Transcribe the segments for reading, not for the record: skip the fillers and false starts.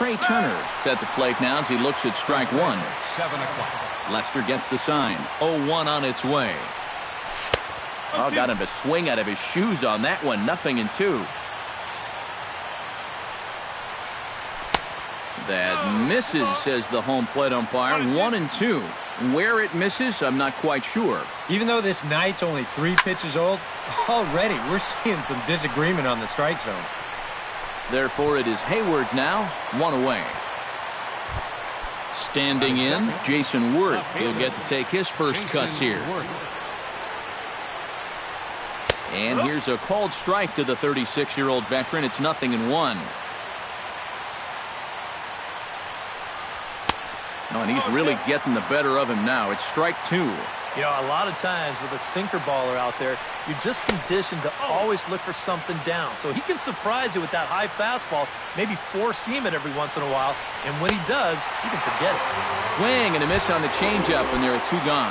Trey Turner is at the plate now as he looks at strike one. 7 o'clock. Lester gets the sign. 0-1 on its way. Oh, got him to swing out of his shoes on that one. 0-2. That misses, says the home plate umpire. 1-2. Where it misses, I'm not quite sure. Even though this night's only 3 pitches old, already we're seeing some disagreement on the strike zone. Therefore, it is Hayward now, 1 away. Standing in, Jason Worth. He'll get to take his first cuts here. And here's a called strike to the 36-year-old veteran. It's 0-1. Oh, and he's really getting the better of him now. It's strike 2. You know, a lot of times with a sinker baller out there, you're just conditioned to always look for something down. So he can surprise you with that high fastball, maybe four-seam it every once in a while. And when he does, you can forget it. Swing and a miss on the changeup, and there are 2 gone.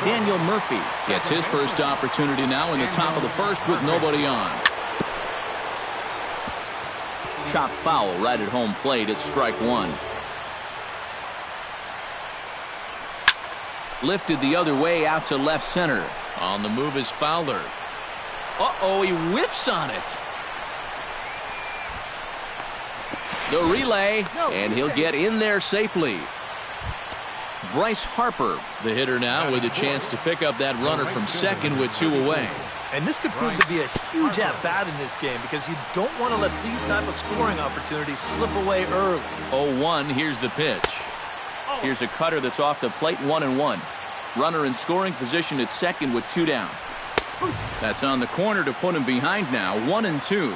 Daniel Murphy gets his first opportunity now in the top of the first with nobody on. Chop foul right at home plate. It's strike 1. Lifted the other way out to left center. On the move is Fowler. Uh-oh, he whiffs on it. The relay, and he'll get in there safely. Bryce Harper, the hitter now, with a chance to pick up that runner from second with 2 away. And this could prove to be a huge at-bat in this game because you don't want to let these type of scoring opportunities slip away early. 0-1, here's the pitch. Here's a cutter that's off the plate, 1-1. Runner in scoring position at second with 2 down. That's on the corner to put him behind now, 1-2.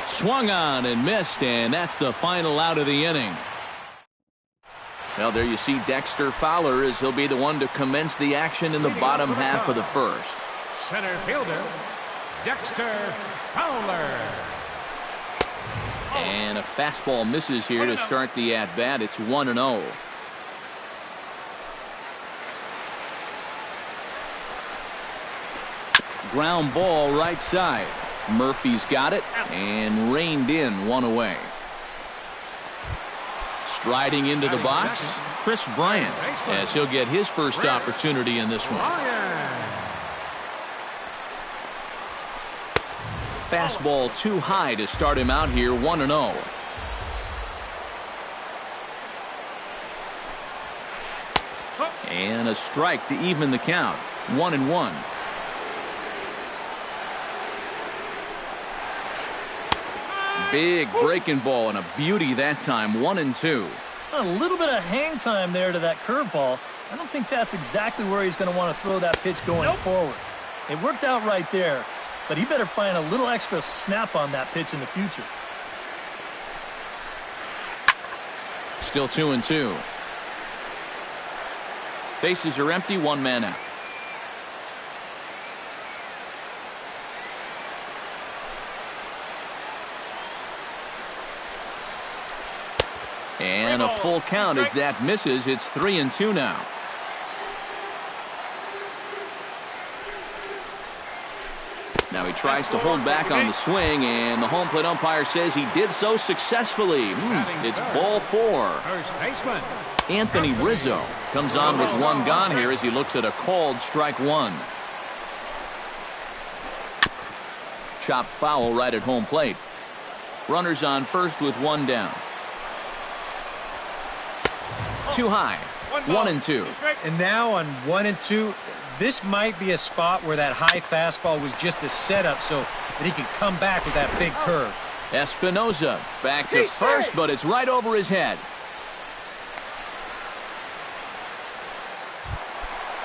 Swung on and missed, and that's the final out of the inning. Well, there you see Dexter Fowler as he'll be the one to commence the action in the bottom half of the first. Center fielder, Dexter Fowler. And a fastball misses here to start the at-bat. It's 1-0. Ground ball right side. Murphy's got it and reined in, 1 away. Striding into the box, Chris Bryant, as he'll get his first opportunity in this one. Fastball too high to start him out here, 1-0. And a strike to even the count, 1-1. Big breaking ball and a beauty that time, 1-2. A little bit of hang time there to that curveball. I don't think that's exactly where he's going to want to throw that pitch going forward. It worked out right there, but he better find a little extra snap on that pitch in the future. Still 2-2. Bases are empty, 1 man out. And a full count as that misses. It's 3-2 now. Now he tries to hold back on the swing, and the home plate umpire says he did so successfully. It's ball 4. First baseman Anthony Rizzo comes on with 1 gone here as he looks at a called strike 1. Chopped foul right at home plate. Runners on first with 1 down. Too high, 1-2. And now on 1-2, this might be a spot where that high fastball was just a setup so that he can come back with that big curve. Espinoza back to first, but it's right over his head.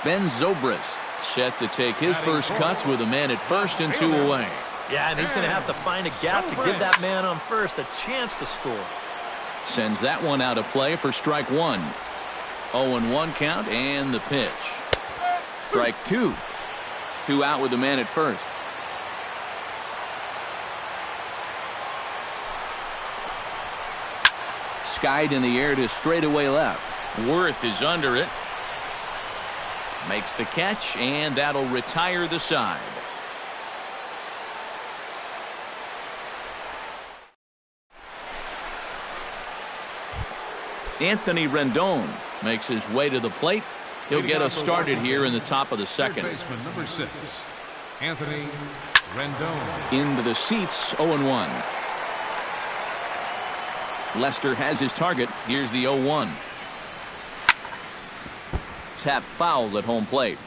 Ben Zobrist set to take his first cuts with a man at first and 2 away. Yeah, and he's going to have to find a gap to give that man on first a chance to score. Sends that one out of play for strike 1. 0-1 count and the pitch. Strike 2. 2 out with the man at first. Skied in the air to straightaway left. Worth is under it. Makes the catch, and that'll retire the side. Anthony Rendon makes his way to the plate. He'll get us started here in the top of the second. Third baseman, number 6, Anthony Rendon. Into the seats, 0-1. Lester has his target. Here's the 0-1. Tap foul at home plate.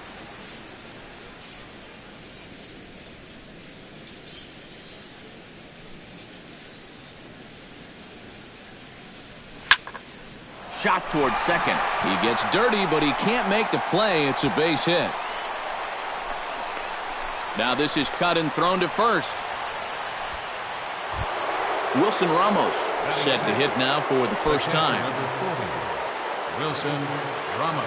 Shot towards second. He gets dirty, but he can't make the play. It's a base hit. Now this is cut and thrown to first. Wilson Ramos set to hit now for the first time. Wilson Ramos.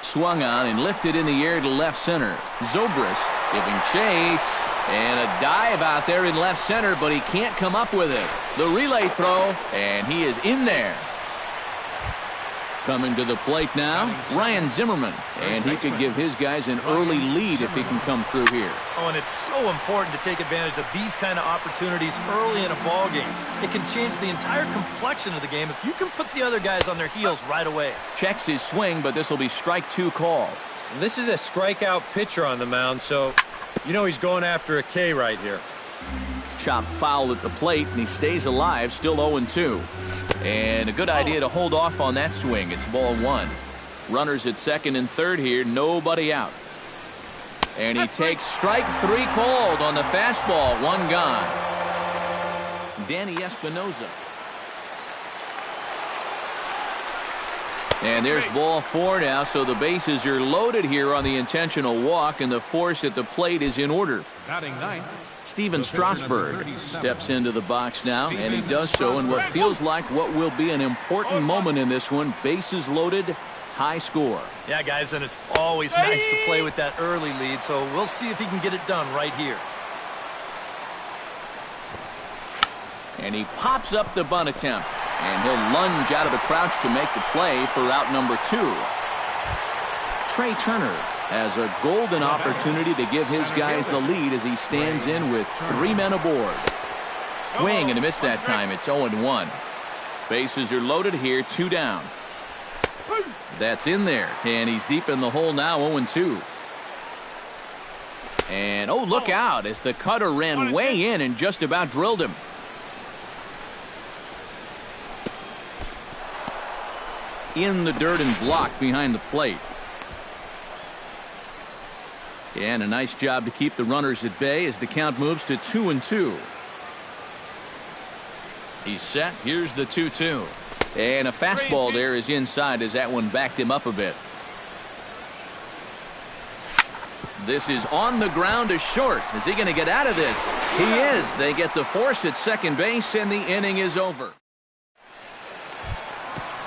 Swung on and lifted in the air to left center. Zobrist giving chase. And a dive out there in left center, but he can't come up with it. The relay throw, and he is in there. Coming to the plate now, Ryan Zimmerman. And he could give his guys an early lead if he can come through here. Oh, and it's so important to take advantage of these kind of opportunities early in a ball game. It can change the entire complexion of the game if you can put the other guys on their heels right away. Checks his swing, but this will be strike 2 call. And this is a strikeout pitcher on the mound, so you know he's going after a K right here. Chop foul at the plate, and he stays alive, still 0-2. And a good idea to hold off on that swing. It's ball 1. Runners at second and third here, nobody out. And he takes strike 3 called on the fastball, 1 gone. Danny Espinoza. And there's ball 4 now, so the bases are loaded here on the intentional walk, and the force at the plate is in order. Batting 9th. Steven Strasburg steps into the box now, and he does so in what feels like what will be an important moment in this one. Bases loaded, tie score. Yeah, guys, and it's always nice to play with that early lead, so we'll see if he can get it done right here. And he pops up the bunt attempt, and he'll lunge out of the crouch to make the play for out number 2. Trey Turner has a golden opportunity to give his guys the lead as he stands in with 3 men aboard. Swing and a miss that time. It's 0-1. Bases are loaded here, 2 down. That's in there, and he's deep in the hole now, 0-2. And oh, look out as the cutter ran way in and just about drilled him. In the dirt and blocked behind the plate. And a nice job to keep the runners at bay as the count moves to 2-2. He's set. Here's the 2-2. And a fastball there is inside as that one backed him up a bit. This is on the ground to short. Is he going to get out of this? He is. They get the force at second base, and the inning is over.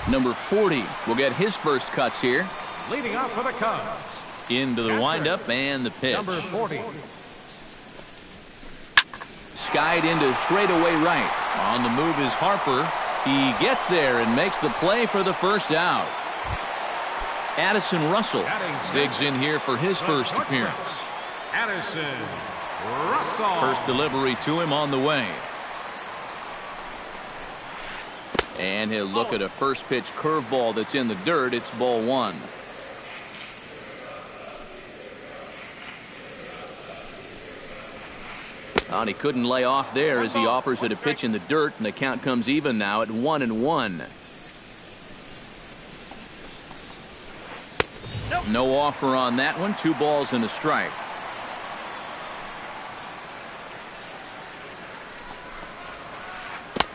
Number 40 will get his first cuts here. Leading off for the Cubs. Into the windup and the pitch. Number 40. Skied into straightaway right. On the move is Harper. He gets there and makes the play for the first out. Addison Russell digs in here for his first appearance. Addison Russell. First delivery to him on the way. And he'll look at a first pitch curveball that's in the dirt. It's ball 1. And he couldn't lay off there as he offers it a pitch in the dirt, and the count comes even now at 1-1. No offer on that one. 2 balls and a strike.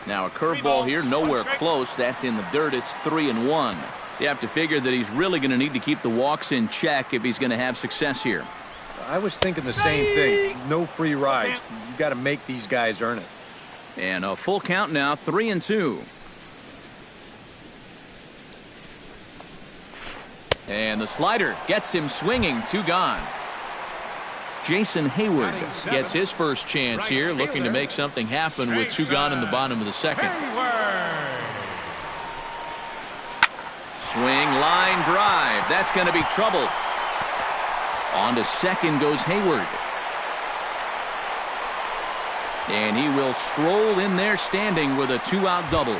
Now a curveball here, nowhere close. That's in the dirt. It's 3-1. You have to figure that he's really going to need to keep the walks in check if he's going to have success here. I was thinking the same thing. No free rides. You got to make these guys earn it. And a full count now, 3-2. And the slider gets him swinging, 2 gone. Jason Hayward gets his first chance here, looking to make something happen with 2 gone in the bottom of the second. Swing, line drive. That's going to be trouble. On to second goes Hayward. And he will stroll in there standing with a 2-out double.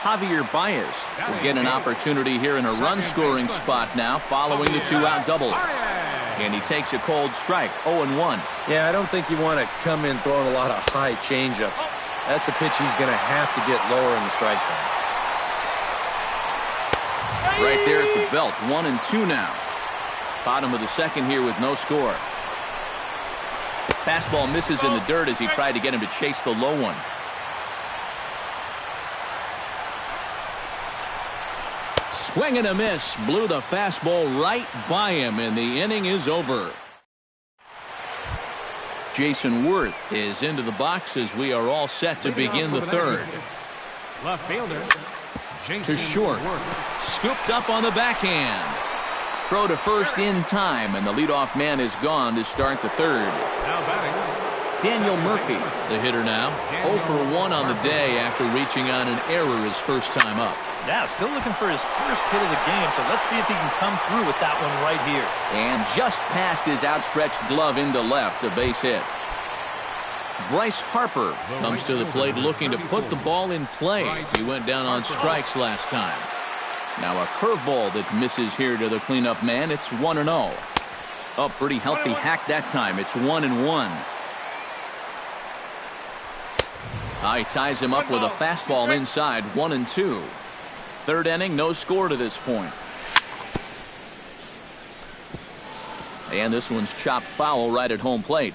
Javier Baez will get an opportunity here in a run-scoring spot now following the 2-out double. And he takes a cold strike, 0-1. Yeah, I don't think you want to come in throwing a lot of high changeups. That's a pitch he's going to have to get lower in the strike zone. Right there at the belt, 1-2 now. Bottom of the second here with no score. Fastball misses in the dirt as he tried to get him to chase the low one. Swing and a miss. Blew the fastball right by him, and the inning is over. Jason Worth is into the box as we are all set to begin the third. Left fielder. To short. Scooped up on the backhand. Throw to first in time, and the leadoff man is gone to start the third. Now batting. Daniel Murphy, the hitter now. 0 for 1 on the day after reaching on an error his first time up. Yeah, still looking for his first hit of the game, so let's see if he can come through with that one right here. And just past his outstretched glove into left, a base hit. Bryce Harper comes to the plate looking to put the ball in play. He went down on strikes last time. Now a curveball that misses here to the cleanup man. It's 1-0. Oh, pretty healthy hack that time. It's 1-1. He ties him up with a fastball inside, 1-2. Third inning, no score to this point. And this one's chopped foul right at home plate.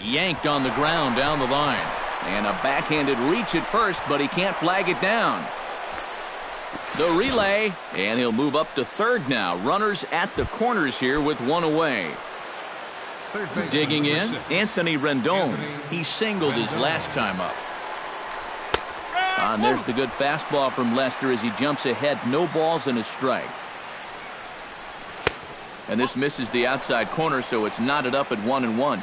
Yanked on the ground down the line. And a backhanded reach at first, but he can't flag it down. The relay, and he'll move up to third now. Runners at the corners here with one away. Digging in, Anthony Rendon. He singled his last time up. And there's the good fastball from Lester as he jumps ahead. No balls and a strike. And this misses the outside corner, so it's knotted up at 1-1.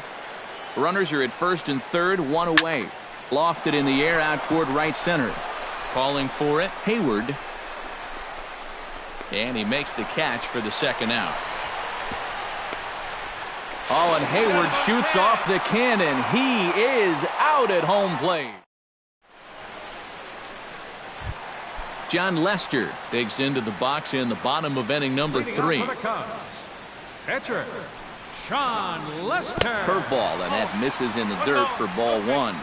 Runners are at first and third, one away. Lofted in the air out toward right center. Calling for it, Hayward. And he makes the catch for the second out. Oh, and Hayward shoots off the cannon. He is out at home plate. John Lester digs into the box in the bottom of inning number 3. Pitcher, Sean Lester. Curveball, and that misses in the dirt for ball 1.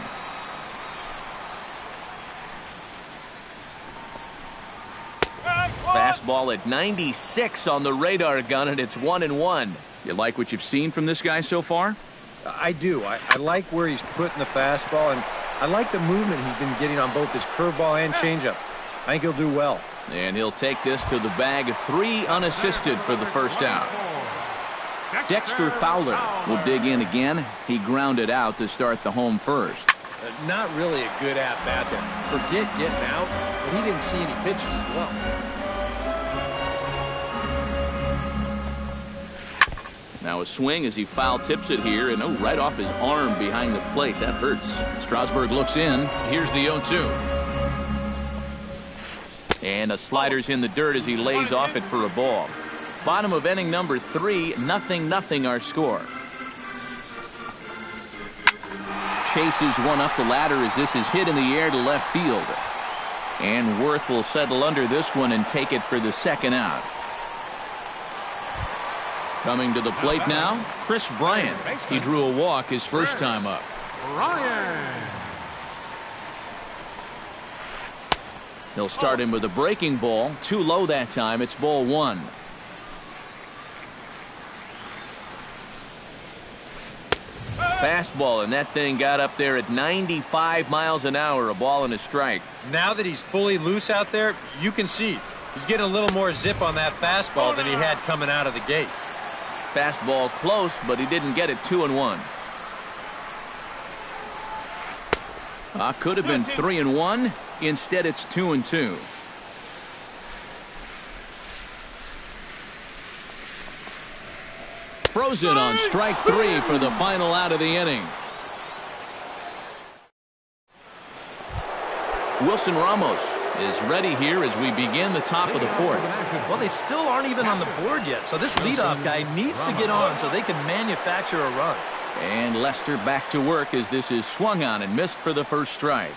Fastball at 96 on the radar gun, and it's 1-1. You like what you've seen from this guy so far? I do. I like where he's putting the fastball, and I like the movement he's been getting on both his curveball and changeup. I think he'll do well. And he'll take this to the bag. 3 unassisted for the first out. Dexter Fowler will dig in again. He grounded out to start the home first. Not really a good at-bat there. Forget getting out, but he didn't see any pitches as well. Now a swing as he foul tips it here, and right off his arm behind the plate. That hurts. Strasburg looks in. Here's the 0-2. And a slider's in the dirt as he lays off it for a ball. Bottom of inning number 3, 0-0 our score. Chases one up the ladder as this is hit in the air to left field. And Worth will settle under this one and take it for the second out. Coming to the plate now, Chris Bryant. He drew a walk his first time up. Ryan. He'll start him with a breaking ball. Too low that time. It's ball 1. Fastball, and that thing got up there at 95 miles an hour, a ball and a strike. Now that he's fully loose out there, you can see he's getting a little more zip on that fastball than he had coming out of the gate. Fastball close, but he didn't get it. 2-1. Could have been 3-1. Instead, it's 2-2. Frozen on strike 3 for the final out of the inning. Wilson Ramos is ready here as we begin the top of the fourth. Well, they still aren't even on the board yet, so this leadoff guy needs to get on so they can manufacture a run. And Lester back to work as this is swung on and missed for the first strike.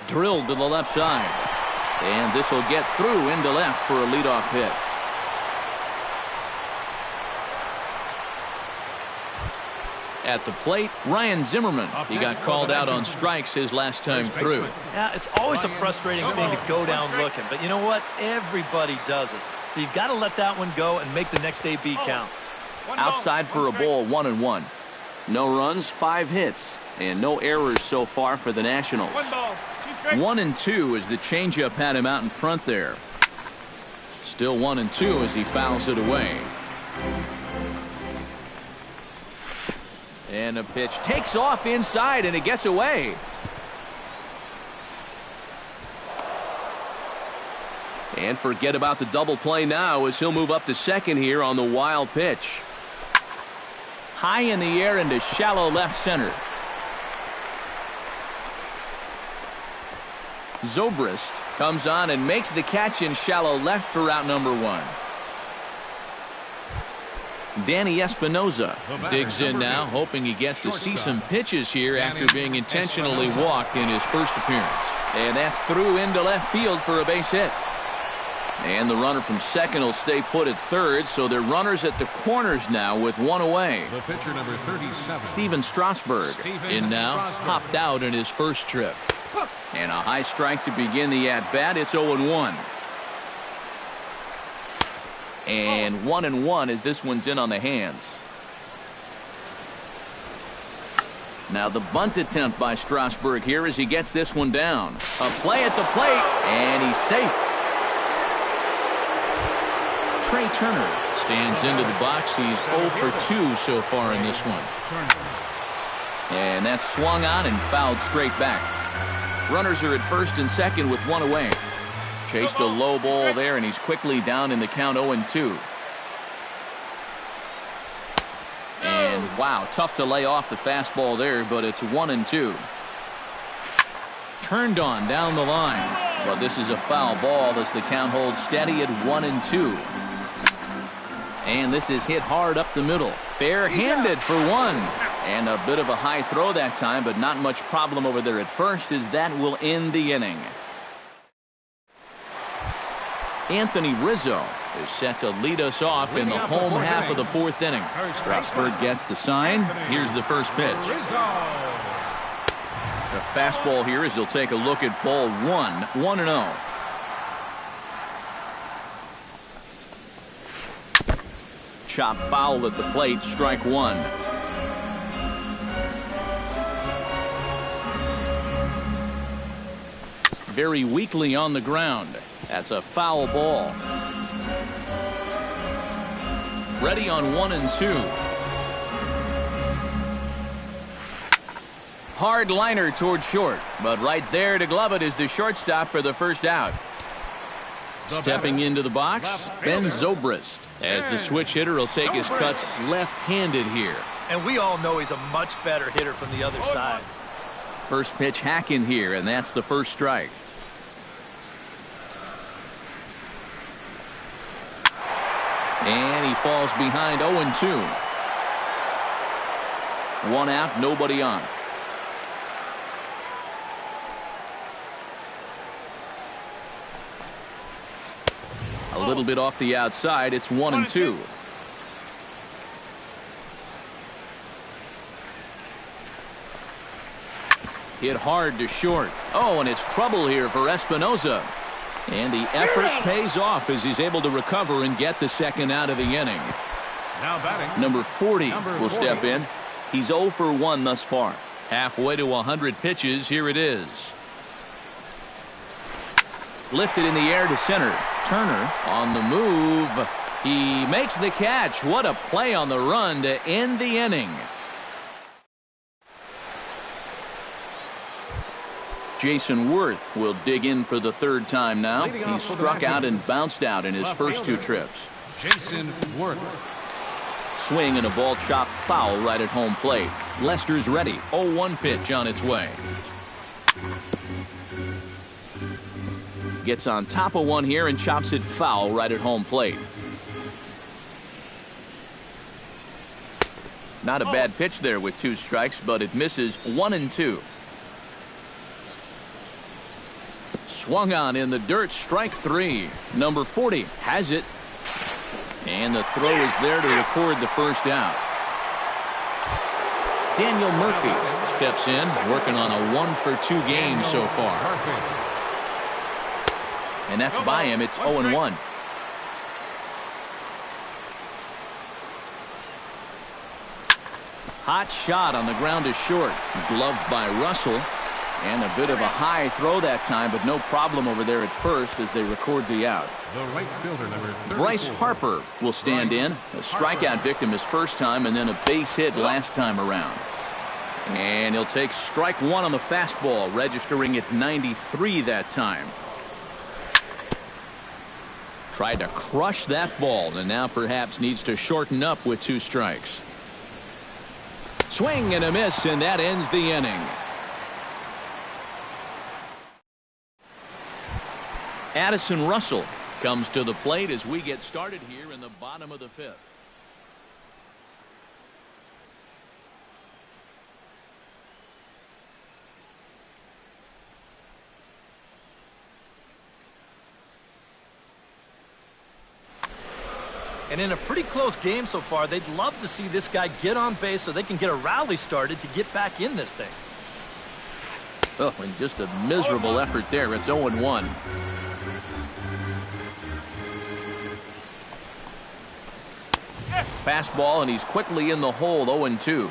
Drilled to the left side. And this will get through into left for a leadoff hit. At the plate, Ryan Zimmerman. He got called out on strikes his last time through. Yeah, it's always a frustrating thing to go down looking, but you know what? Everybody does it. So you've got to let that one go and make the next AB count. Outside for a ball, 1-1. No runs, 5 hits, and no errors so far for the Nationals. 1-2 as the changeup had him out in front there. Still 1-2 as he fouls it away. And a pitch takes off inside, and it gets away. And forget about the double play now as he'll move up to second here on the wild pitch. High in the air into shallow left center. Zobrist comes on and makes the catch in shallow left for out number 1. Danny Espinoza digs in now, hoping he gets to see some pitches here after being intentionally walked in his first appearance. And that's through into left field for a base hit. And the runner from second will stay put at third, so they're runners at the corners now with 1 away. The pitcher number 37. Steven Strasburg in now, hopped out in his first trip. And a high strike to begin the at-bat. It's 0-1. And 1-1 as this one's in on the hands. Now the bunt attempt by Strasburg here as he gets this one down. A play at the plate, and he's safe. Trey Turner stands into the box. He's 0 for 2 so far in this one. And that's swung on and fouled straight back. Runners are at first and second with 1 away. Chased a low ball there, and he's quickly down in the count 0-2. And wow, tough to lay off the fastball there, but it's 1-2. Turned on down the line, but this is a foul ball as the count holds steady at 1-2. And this is hit hard up the middle. Bare-handed for 1. And a bit of a high throw that time, but not much problem over there at first as that will end the inning. Anthony Rizzo is set to lead us off in the home half of the 4th inning. Strasburg gets the sign. Here's the first pitch. The fastball here as he'll take a look at ball 1, 1-0. Chop foul at the plate, strike 1. Very weakly on the ground. That's a foul ball. Ready on 1-2. Hard liner toward short, but right there to glove it is the shortstop for the first out. Stepping into the box, Ben Zobrist, as the switch hitter will take his cuts left-handed here. And we all know he's a much better hitter from the other side. First pitch hacking here, and that's the first strike. And he falls behind 0-2. 1 out, nobody on. A little bit off the outside. It's 1-2. Hit hard to short. Oh, and it's trouble here for Espinoza. And the effort pays off as he's able to recover and get the second out of the inning. Now batting, Number 40 will step in. He's 0 for 1 thus far. Halfway to 100 pitches. Here it is. Lifted in the air to center. Turner on the move. He makes the catch. What a play on the run to end the inning. Jason Worth will dig in for the 3rd time now. He struck out and bounced out in his first 2 trips. Jason Worth. Swing and a ball chopped foul right at home plate. Lester's ready. 0-1 pitch on its way. gets on top of one here and chops it foul right at home plate. Not a bad pitch there with 2 strikes, but it misses 1-2. Swung on in the dirt, strike 3. Number 40 has it. And the throw is there to record the first out. Daniel Murphy steps in, working on a 1-for-2 game so far. And that's by him. It's 0-1. Hot shot on the ground is short. Gloved by Russell. And a bit of a high throw that time, but no problem over there at first as they record the out. The right fielder, number 34. Bryce Harper will stand in. A strikeout victim his first time and then a base hit last time around. And he'll take strike 1 on the fastball, registering at 93 that time. Tried to crush that ball and now perhaps needs to shorten up with 2 strikes. Swing and a miss, and that ends the inning. Addison Russell comes to the plate as we get started here in the bottom of the 5th. And in a pretty close game so far, they'd love to see this guy get on base so they can get a rally started to get back in this thing. Oh, and just a miserable effort there. It's 0-1. Fastball, and he's quickly in the hole. 0-2.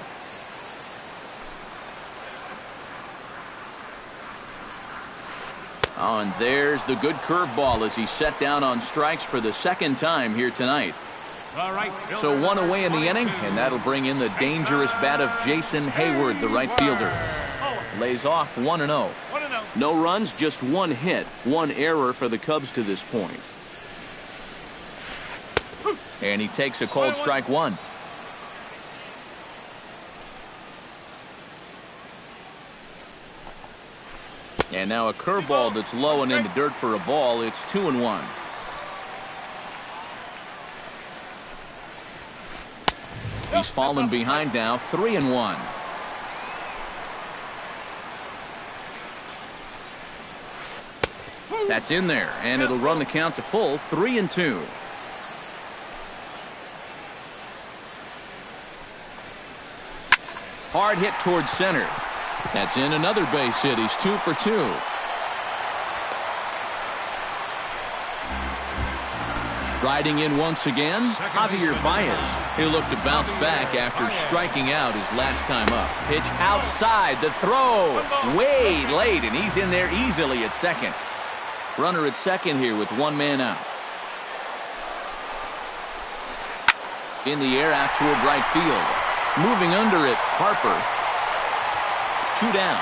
Oh, and there's the good curveball as he's set down on strikes for the 2nd time here tonight. So 1 away in the inning, and that'll bring in the dangerous bat of Jason Hayward, the right fielder. Lays off 1-0. No runs, just 1 hit, 1 error for the Cubs to this point. And he takes a cold strike 1. And now a curveball that's low and in the dirt for a ball. It's 2-1. He's fallen behind now, 3-1. That's in there, and it'll run the count to full, 3-2. Hard hit towards center. That's in another base hit. He's 2 for 2. Striding in once again, Javier Baez. He'll look to bounce back after striking out his last time up. Pitch outside, the throw way late, and he's in there easily at second. Runner at second here with 1 man out. In the air out toward right field. Moving under it, Harper. 2 down.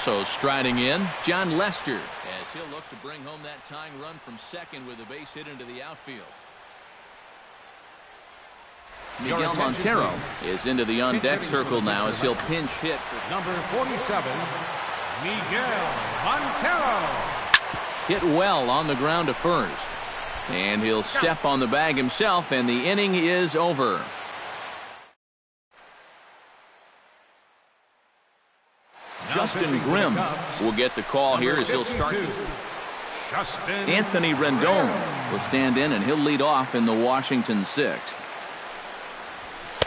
So striding in, John Lester, as he'll look to bring home that tying run from second with a base hit into the outfield. Miguel Montero is into the on-deck circle now as he'll pinch hit for number 47, Miguel Montero. Hit well on the ground to first. And he'll step on the bag himself, and the inning is over. Justin Grimm will get the call here as he'll start. Anthony Rendon will stand in, and he'll lead off in the Washington 6th.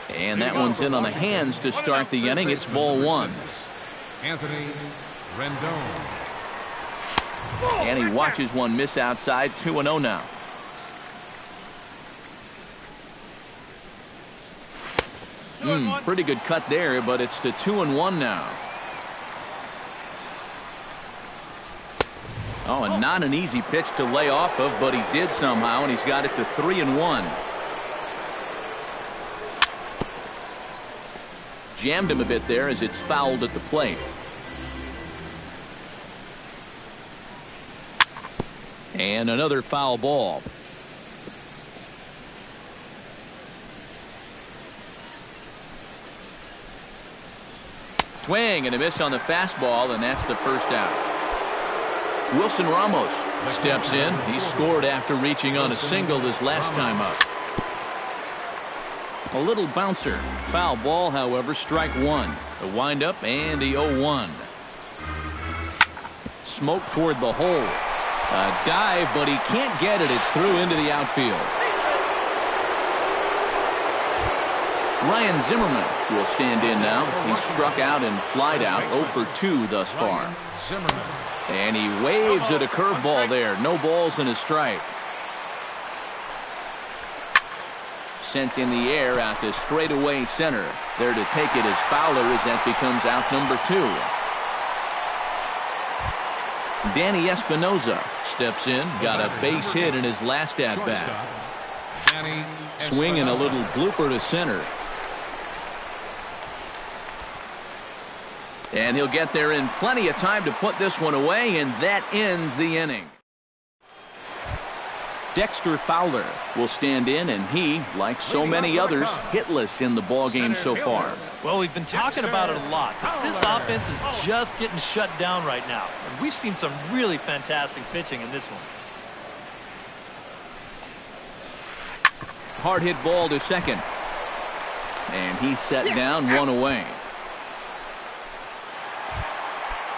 And that one's in on the hands to start the inning. It's ball 1. Anthony Rendon. And he watches one miss outside. 2-0 now. Pretty good cut there, but it's to 2-1 now. Oh, and not an easy pitch to lay off of, but he did somehow, and he's got it to 3-1. Jammed him a bit there as it's fouled at the plate. And another foul ball. Swing and a miss on the fastball, and that's the first out. Wilson Ramos steps in. He scored after reaching on a single his last time up. A little bouncer. Foul ball, however, strike one. The windup and the 0-1. Smoke toward the hole. A dive, but he can't get it. It's through into the outfield. Ryan Zimmerman will stand in now. He struck out and flied out 0 for 2 thus far. And he waves at a curveball there. No balls and a strike. Sent in the air out to straightaway center. There to take it is Fowler as that becomes out number 2. Danny Espinoza steps in. Got a base hit in his last at-bat. Swinging a little blooper to center. And he'll get there in plenty of time to put this one away, and that ends the inning. Dexter Fowler will stand in, and he, like so many others, hitless in the ballgame so far. Well, we've been talking about it a lot, but this offense is just getting shut down right now. And we've seen some really fantastic pitching in this one. Hard hit ball to second. And he's set down, one away.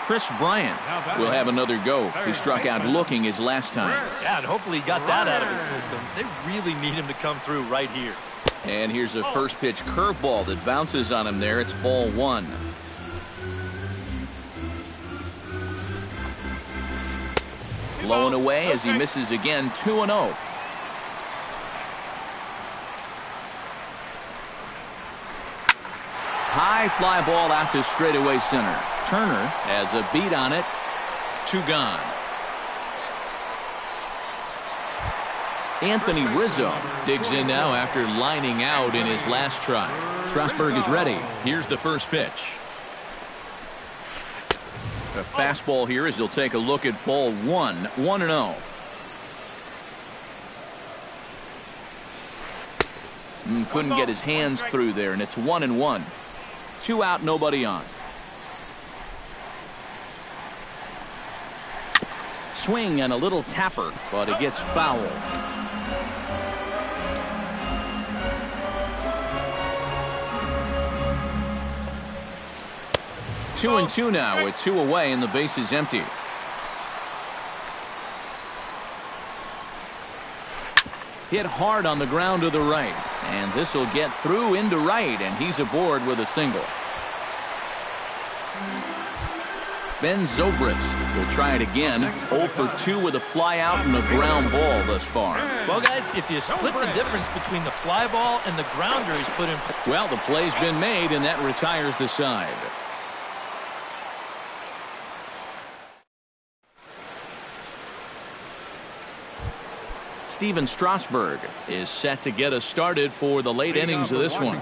Chris Bryant will have another go. He struck out looking his last time. Yeah, and hopefully he got that out of his system. They really need him to come through right here. And here's a first pitch curveball that bounces on him there. It's ball 1. Blown away as he misses again, 2-0. High fly ball out to straightaway center. Turner has a beat on it. 2 gone. Anthony Rizzo digs in now after lining out in his last try. Strasburg is ready. Here's the first pitch. A fastball here as he'll take a look at ball 1. 1-0. Couldn't get his hands through there, and it's 1-1. 2 out, nobody on. Swing and a little tapper, but it gets foul. 2-2 now with 2 away and the base is empty. Hit hard on the ground to the right, and this will get through into right, and he's aboard with a single. Ben Zobrist will try it again. 0 for 2 with a fly out and a ground ball thus far. Well, guys, if you split the difference between the fly ball and the grounder he's put in. Well, the play's been made, and that retires the side. Steven Strasburg is set to get us started for the late innings of this one.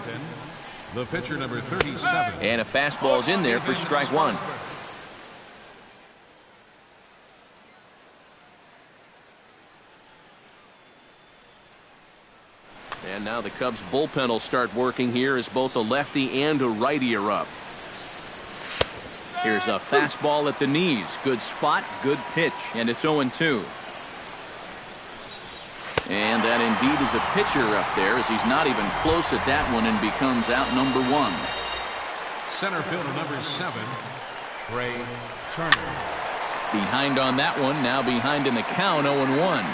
The pitcher number 37. And a fastball's in there for strike 1. And now the Cubs bullpen will start working here as both a lefty and a righty are up. Here's a fastball at the knees. Good spot, good pitch, and it's 0-2. And that indeed is a pitcher up there as he's not even close at that one and becomes out number 1. Center fielder number 7, Trey Turner. Behind on that one, now behind in the count, 0-1.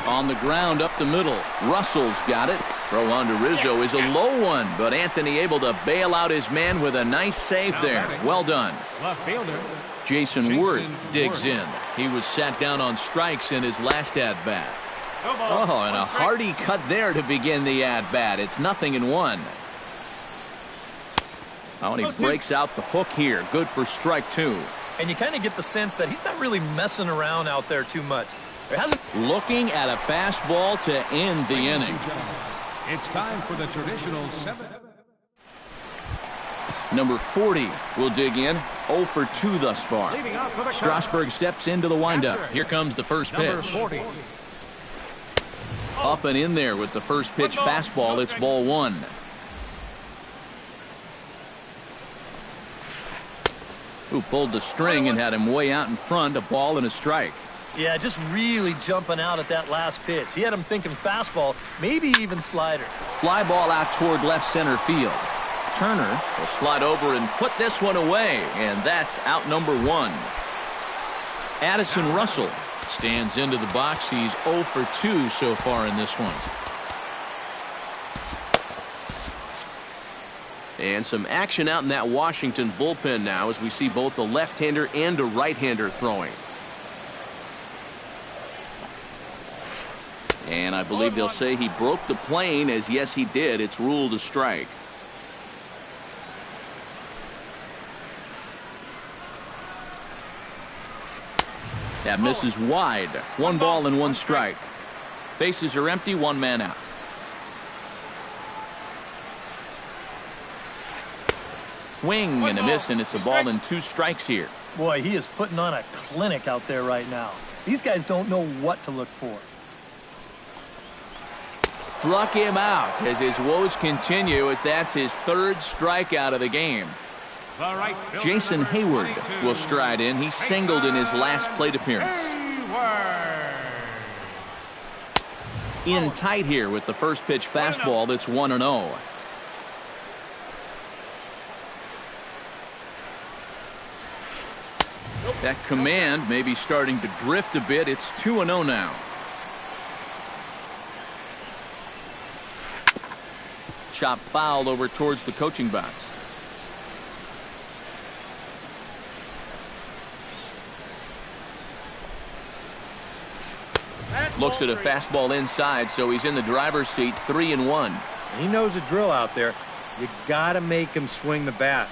On the ground up the middle. Russell's got it. Throw on to Rizzo is a low one, but Anthony able to bail out his man with a nice save there. Well done. Left fielder Jason Worth digs in. He was sat down on strikes in his last at-bat. Oh, and a hearty cut there to begin the at-bat. It's 0-1. Oh, and he breaks out the hook here. Good for strike 2. And you kind of get the sense that he's not really messing around out there too much. Looking at a fastball to end the inning. It's time for the traditional 7. Number 40 will dig in. 0 for 2 thus far. Up and in there with the first pitch fastball. It's ball one. Who pulled the string and had him way out in front, a ball and a strike. Yeah, just really jumping out at that last pitch. He had him thinking fastball, maybe even slider. Fly ball out toward left center field. Turner will slide over and put this one away, and that's out number one. Addison Russell stands into the box. He's 0 for 2 so far in this one. And some action out in that Washington bullpen now as we see both a left-hander and a right-hander throwing. And I believe they'll say he broke the plane, as yes he did. It's ruled a strike. That misses wide. 1 ball and 1 strike. Bases are empty, 1 man out. Swing and a miss, and it's a ball and 2 strikes here. Boy, he is putting on a clinic out there right now. These guys don't know what to look for. Struck him out as his woes continue, as that's his 3rd strikeout of the game. Jason Hayward will stride in. He singled in his last plate appearance. In tight here with the first pitch fastball. That's 1-0. That command may be starting to drift a bit. It's 2-0 now. Chop foul over towards the coaching box. Looks at a fastball inside, so he's in the driver's seat. 3-1. He knows the drill out there. You got to make him swing the bat.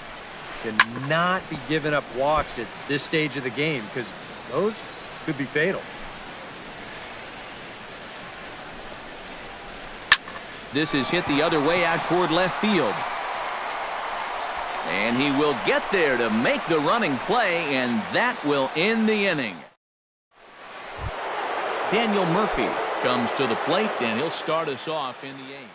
Cannot be giving up walks at this stage of the game, because those could be fatal. This is hit the other way out toward left field. And he will get there to make the running play, and that will end the inning. Daniel Murphy comes to the plate, and he'll start us off in the 8th.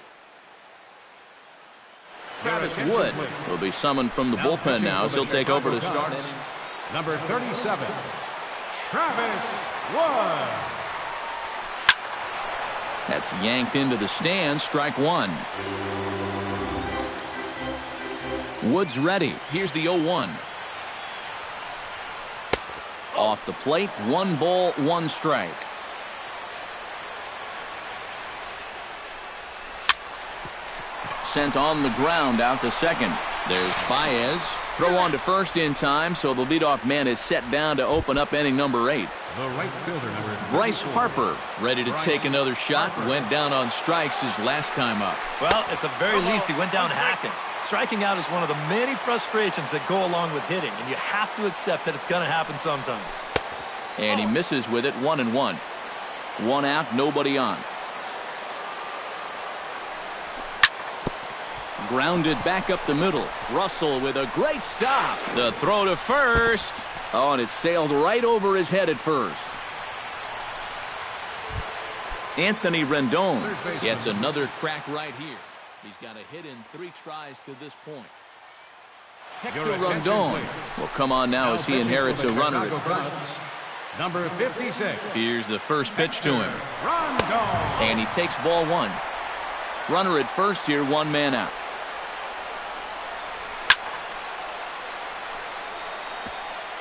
Travis Wood will be summoned from the bullpen now as he'll take over to start inning. Number 37, Travis Wood. That's yanked into the stands. Strike 1. Wood's ready. Here's the 0-1. Off the plate, 1 ball, 1 strike. Sent on the ground out to second. There's Baez. Throw on to first in time, so the leadoff man is set down to open up inning number 8. The right fielder, number Bryce Harper ready to take another shot. Went down on strikes his last time up. Well, at the very least, he went down hacking. Striking out is one of the many frustrations that go along with hitting, and you have to accept that it's going to happen sometimes. And he misses with it. 1-1. 1 out, nobody on. Grounded back up the middle. Russell with a great stop. The throw to first. Oh, and it sailed right over his head at first. Anthony Rendon gets another crack right here. He's got a hit in 3 tries to this point. Hector Rendon will come on now as he inherits a runner at first. Number 56. Here's the first pitch to him. Rendon. And he takes ball 1. Runner at first here, 1 man out.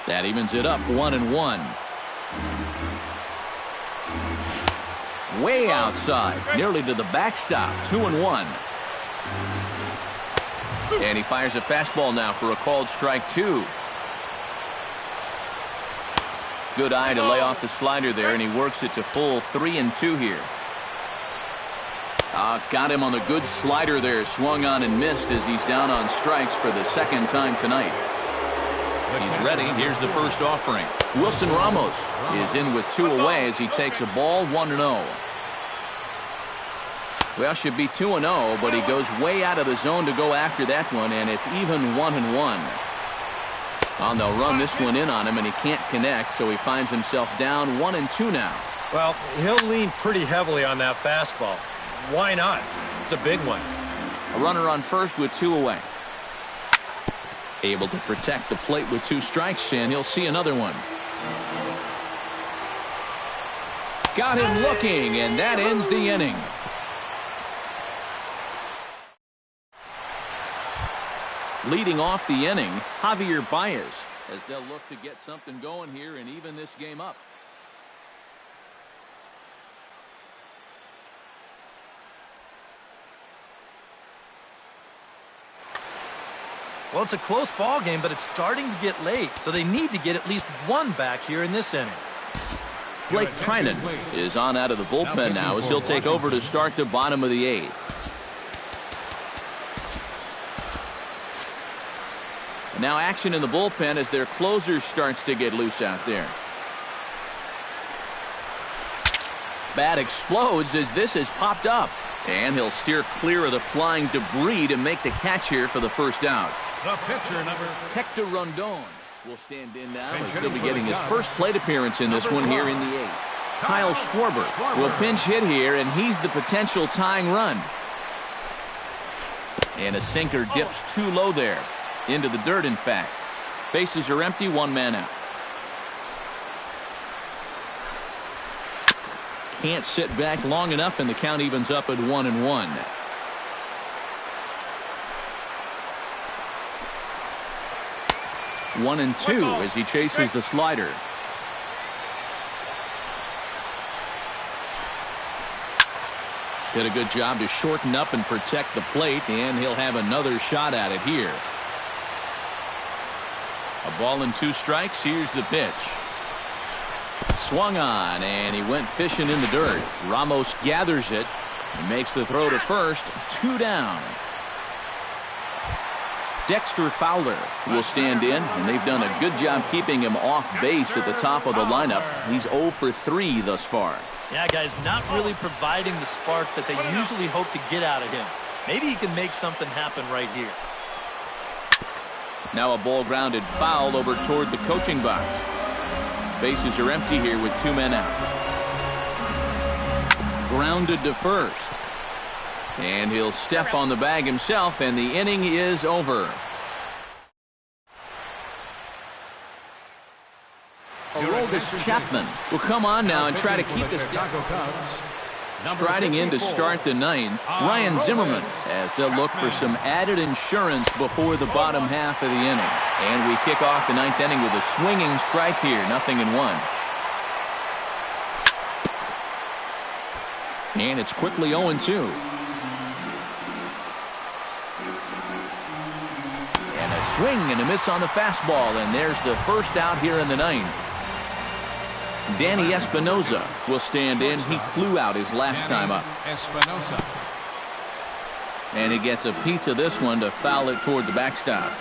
That evens it up, 1-1. Way outside, nearly to the backstop, 2-1. And he fires a fastball now for a called strike 2. Good eye to lay off the slider there, and he works it to full 3-2 here. Got him on the good slider there, swung on and missed as he's down on strikes for the 2nd time tonight. He's ready. Here's the first offering. Wilson Ramos is in with 2 away as he takes a ball. 1-0. Well, should be 2-0, but he goes way out of the zone to go after that one, and it's even 1-1. Well, they'll run this one in on him, and he can't connect, so he finds himself down 1-2 now. Well, he'll lean pretty heavily on that fastball. Why not? It's a big one. A runner on first with 2 away. Able to protect the plate with 2 strikes, and he'll see another one. Got him looking, and that ends the inning. Leading off the inning, Javier Baez, as they'll look to get something going here and even this game up. Well, it's a close ball game, but it's starting to get late, so they need to get at least 1 back here in this inning. Blake Trinan is on out of the bullpen now as he'll take over to start the bottom of the 8th. Now action in the bullpen as their closer starts to get loose out there. Bat explodes as this has popped up. And he'll steer clear of the flying debris to make the catch here for the first out. The pitcher, number Hector Rondon will stand in now as he'll be getting his first plate appearance in this one here in the 8th. Kyle Schwarber will pinch hit here, and he's the potential tying run. And a sinker dips too low there. Into the dirt, in fact. Bases are empty, 1 man out. Can't sit back long enough, and the count evens up at 1-1. One and 2 as he chases the slider. Did a good job to shorten up and protect the plate, and he'll have another shot at it here. A ball and 2 strikes. Here's the pitch. Swung on, and he went fishing in the dirt. Ramos gathers it and makes the throw to first. 2 down. Dexter Fowler will stand in, and they've done a good job keeping him off base at the top of the lineup. He's 0 for 3 thus far. Yeah, guys, not really providing the spark that they usually hope to get out of him. Maybe he can make something happen right here. Now a ball grounded foul over toward the coaching box. Bases are empty here with 2 men out. Grounded to first. And he'll step on the bag himself, and the inning is over. Aroldis Chapman will come on now and try to keep this. Striding in to start the 9th, Ryan Zimmerman, as they'll look for some added insurance before the bottom half of the inning. And we kick off the 9th inning with a swinging strike here, 0-1. And it's quickly 0-2. And a swing and a miss on the fastball, and there's the first out here in the 9th. Danny Espinosa will stand in. He flew out his last time up. And he gets a piece of this one to foul it toward the backstop.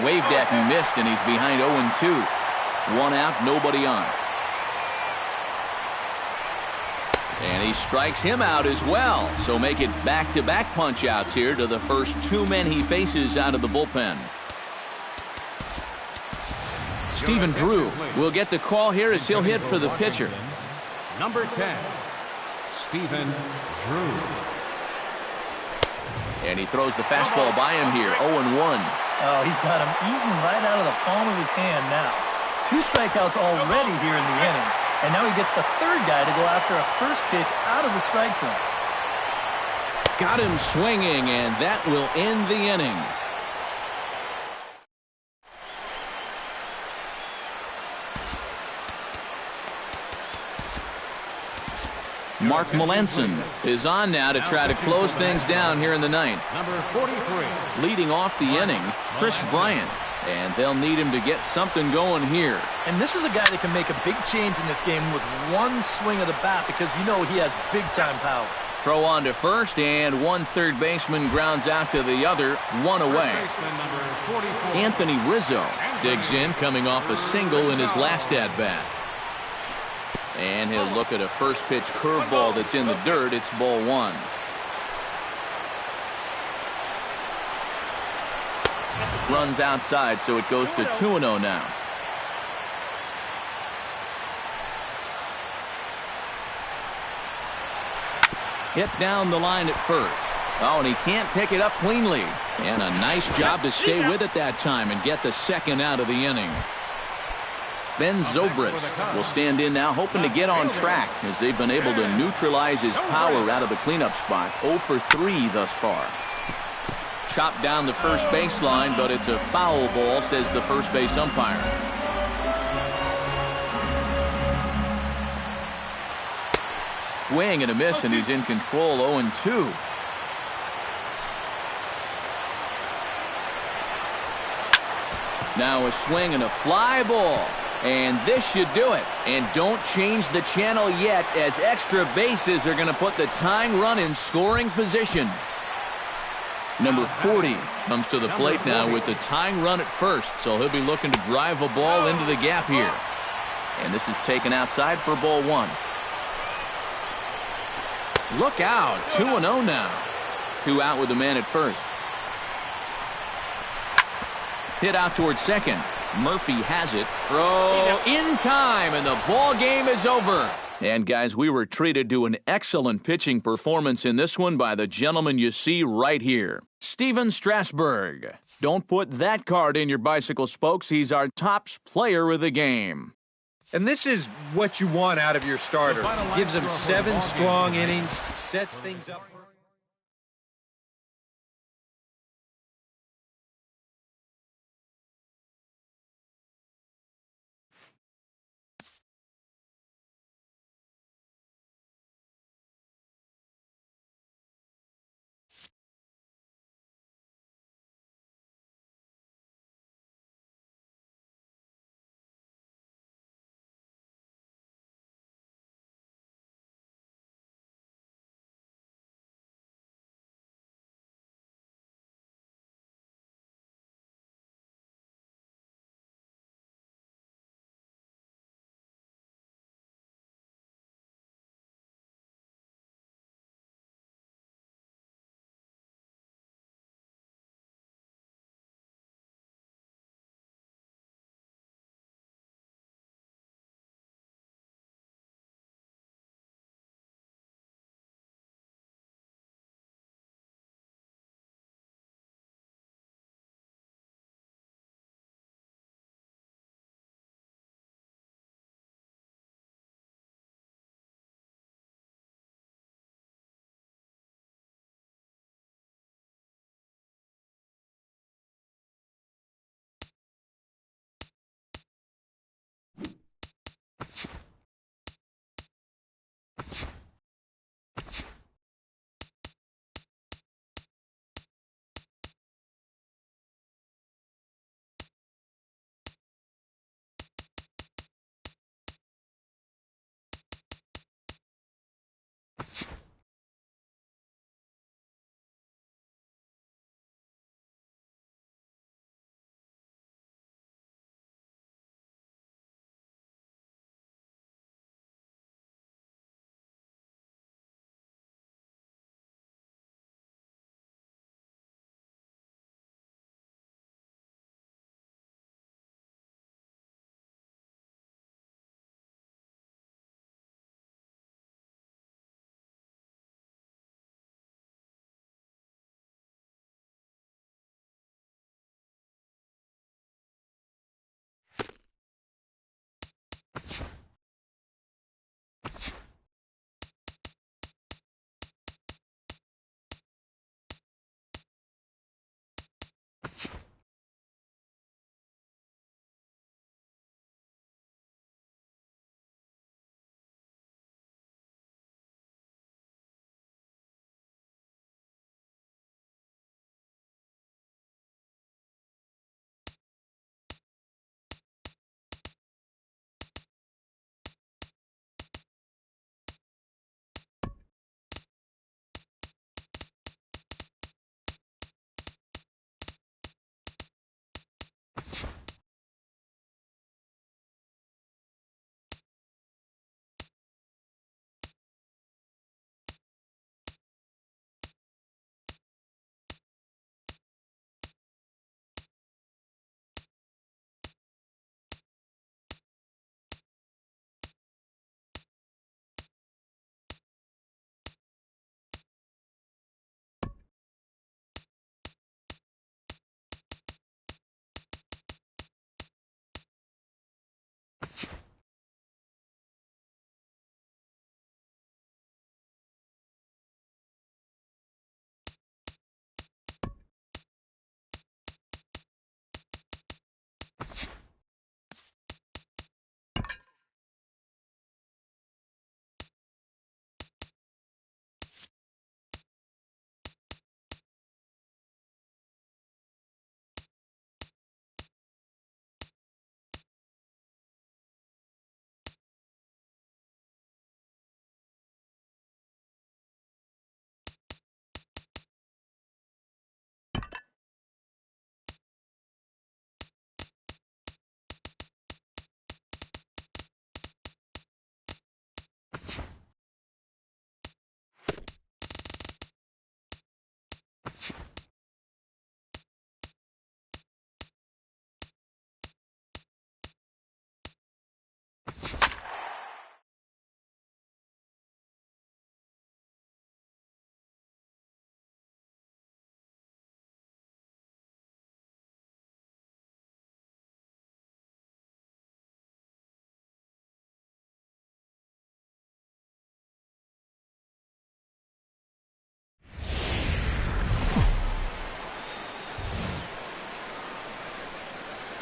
Waved at and missed, and he's behind 0-2. 1 out, nobody on. And he strikes him out as well. So make it back-to-back punch-outs here to the first 2 men he faces out of the bullpen. Stephen Drew will get the call here as he'll hit for the pitcher. Number 10, Stephen Drew. And he throws the fastball by him here, 0-1. Oh, he's got him eaten right out of the palm of his hand now. 2 strikeouts already here in the inning. And now he gets the 3rd guy to go after a first pitch out of the strike zone. Got him swinging, and that will end the inning. Mark Melanson is on now to try to close things down here in the 9th. Number 43. Leading off the inning, Chris Bryant. And they'll need him to get something going here. And this is a guy that can make a big change in this game with 1 swing of the bat, because you know he has big-time power. Throw on to first, and 1 third baseman grounds out to the other, 1 away. Anthony Rizzo digs in, coming off a single in his last at-bat. And he'll look at a first pitch curveball that's in the dirt. It's ball 1. Runs outside, so it goes to 2-0 now. Hit down the line at first. Oh, and he can't pick it up cleanly. And a nice job to stay with it that time and get the second out of the inning. Ben Zobrist will stand in now, hoping to get on track as they've been able to neutralize his power out of the cleanup spot. 0 for 3 thus far. Chopped down the first baseline, but it's a foul ball, says the first base umpire. Swing and a miss, and he's in control. 0-2. Now a swing and a fly ball. And this should do it. And don't change the channel yet, as extra bases are going to put the tying run in scoring position. Number 40 comes to the plate now with the tying run at first, so he'll be looking to drive a ball into the gap here. And this is taken outside for ball 1. Look out, 2-0 now. 2 out with the man at first. Hit out towards second. Murphy has it. Throw in time, and the ball game is over. And guys, we were treated to an excellent pitching performance in this one by the gentleman you see right here, Steven Strasburg. Don't put that card in your bicycle spokes. He's our tops player of the game. And this is what you want out of your starter. Gives him 7 strong innings, sets things up.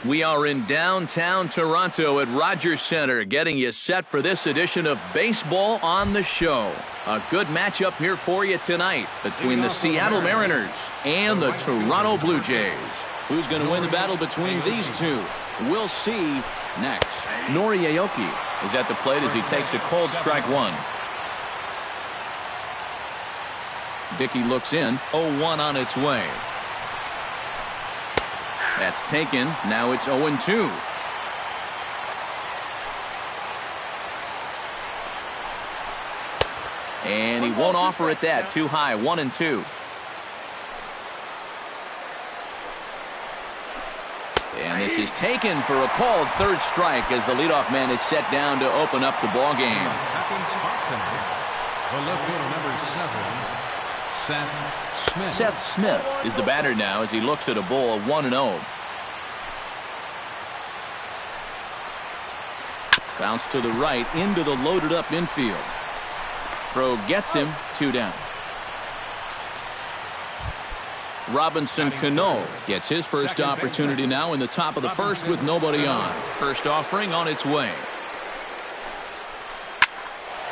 We are in downtown Toronto at Rogers Centre, getting you set for this edition of Baseball on the Show. A good matchup here for you tonight between the Seattle Mariners and the Toronto Blue Jays. Who's going to win the battle between these two? We'll see next. Nori Aoki is at the plate as he takes a cold strike one. Dickey looks in, 0-1 on its way. That's taken. Now it's 0-2. And he won't offer it that. Too high. 1-2. And this is taken for a called third strike as the leadoff man is set down to open up the ball game. Second spot tonight, the left fielder, number 7, Seth Smith. Seth Smith is the batter now as he looks at a ball of 1-0. Bounce to the right into the loaded up infield. Throw gets him, 2 down. Robinson Cano gets his first opportunity now in the top of the first with nobody on. First offering on its way.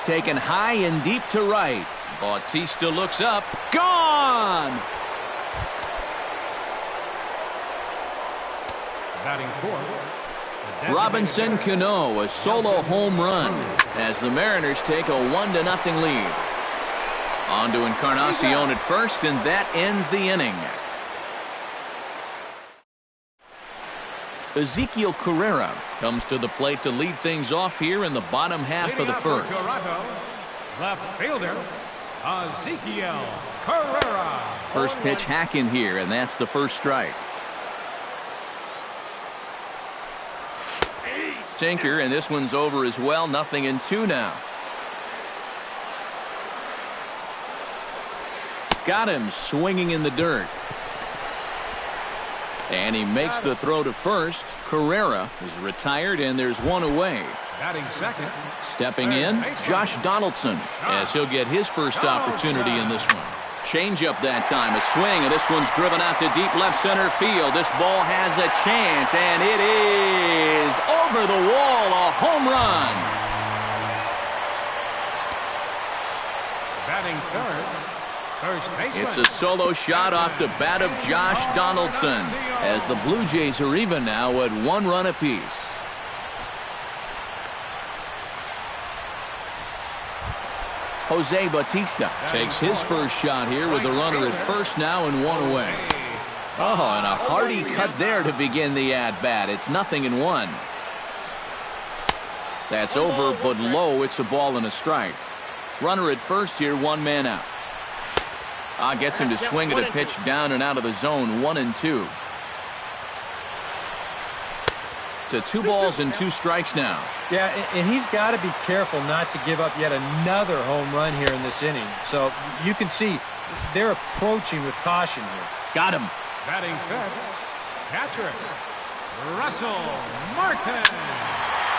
Taken high and deep to right. Bautista looks up. Gone! Batting fourth, Robinson Cano, a solo home run as the Mariners take a 1-0 lead. On to Encarnacion at first, and that ends the inning. Ezekiel Carrera comes to the plate to lead things off here in the bottom half of the first. Toronto, left fielder, Ezekiel Carrera. First pitch hack in here, and that's the first strike. Sinker, and this one's over as well. 0-2 now. Got him swinging in the dirt. And he makes the throw to first. Carrera is retired, and there's one away. Batting second. Stepping in, Josh Donaldson, as he'll get his first opportunity in this one. Change up that time, a swing, and this one's driven out to deep left center field. This ball has a chance, and it is over the wall, a home run. Batting third, first baseman. It's a solo shot off the bat of Josh Donaldson, as the Blue Jays are even now at 1 run apiece. Jose Bautista takes his first shot here with the runner at first now and 1 away. Oh, and a hearty cut there to begin the at-bat. It's 0-1. That's over, but low. It's a ball and a strike. Runner at first here, 1 man out. Gets him to swing at a pitch down and out of the zone, 1-2. To 2 balls and 2 strikes now. Yeah, and he's got to be careful not to give up yet another home run here in this inning. So you can see they're approaching with caution here. Got him. Batting fifth, Patrick Russell Martin.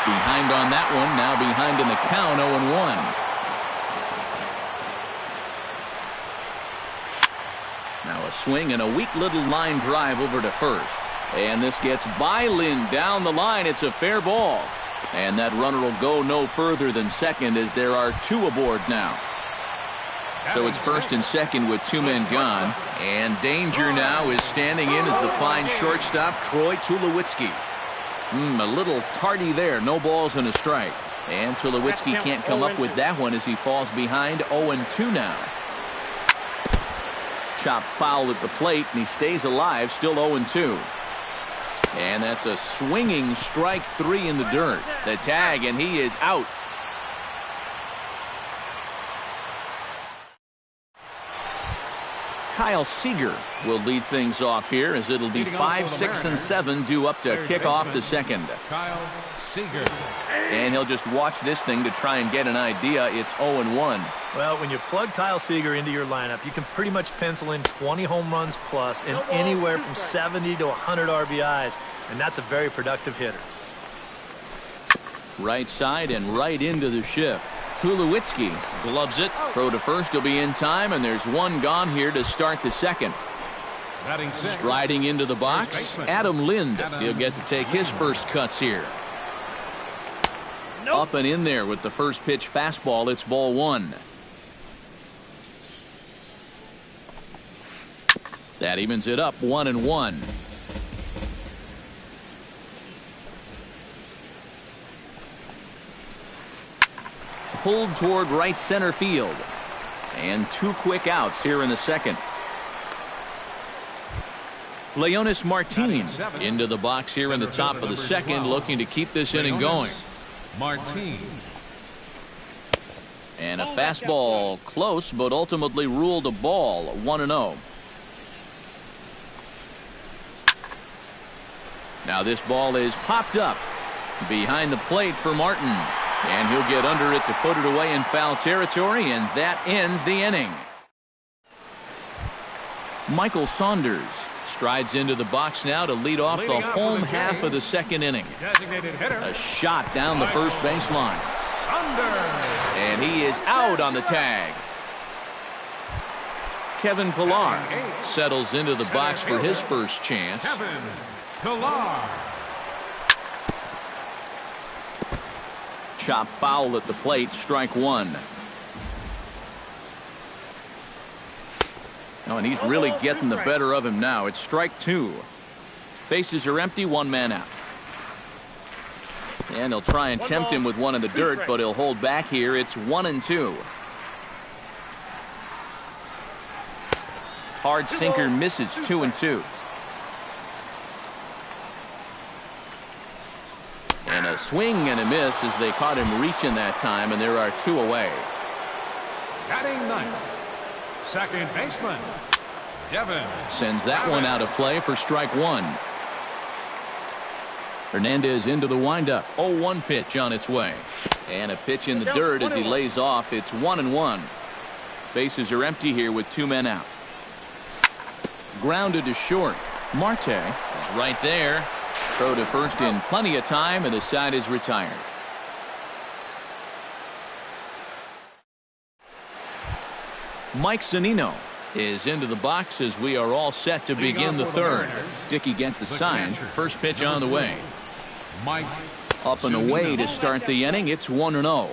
Behind on that one, now behind in the count, 0-1. Now a swing and a weak little line drive over to first. And this gets by Lynn down the line. It's a fair ball. And that runner will go no further than second as there are 2 aboard now. So it's first and second with 2 men gone. And danger now is standing in as the fine shortstop, Troy Tulowitzki. A little tardy there. No balls and a strike. And Tulowitzki can't come up with that one as he falls behind 0-2 now. Chopped foul at the plate, and he stays alive, still 0-2. And that's a swinging strike 3 in the dirt. The tag, and he is out. Kyle Seager will lead things off here as it'll be 5, 6, and 7 due up to kick off the second. Kyle Seager. And he'll just watch this thing to try and get an idea. It's 0-1. Well, when you plug Kyle Seager into your lineup, you can pretty much pencil in 20 home runs plus and anywhere from 70 to 100 RBIs, and that's a very productive hitter. Right side and right into the shift. Tulowitzki gloves it. Throw to first will be in time, and there's 1 gone here to start the second. Batting sixth. Striding into the box, Adam Lind. He'll get to take his first cuts here. Up and in there with the first pitch fastball. It's ball one. That evens it up 1-1. Pulled toward right center field. And 2 quick outs here in the second. Leonis Martin into the box here in the top of the second, looking to keep this inning going. Martin. And a fastball close, but ultimately ruled a ball. 1-0. Now this ball is popped up behind the plate for Martin. And he'll get under it to put it away in foul territory, and that ends the inning. Michael Saunders strides into the box now to lead off the home half of the second inning. A shot down the first baseline. And he is out on the tag. Kevin Pillar settles into the box for his first chance. Kevin Pillar. Chop foul at the plate, strike one. Oh, and he's really getting the better of him now. It's strike two. Bases are empty, 1 man out. And he'll try and tempt him with one in the dirt, but he'll hold back here. It's 1-2. Hard sinker misses, 2-2. And a swing and a miss as they caught him reaching that time, and there are 2 away. Batting ninth, second baseman, Devin. Sends that one out of play for strike one. Hernandez into the windup. 0-1 pitch on its way. And a pitch in the dirt as he lays off. It's 1-1. Bases are empty here with 2 men out. Grounded to short. Marte is right there. Throw to first in plenty of time, and the side is retired. Mike Zunino is into the box as we are all set to begin the third. Dickey gets the sign. First pitch on the way. Mike Up and away to start the inning. It's 1-0.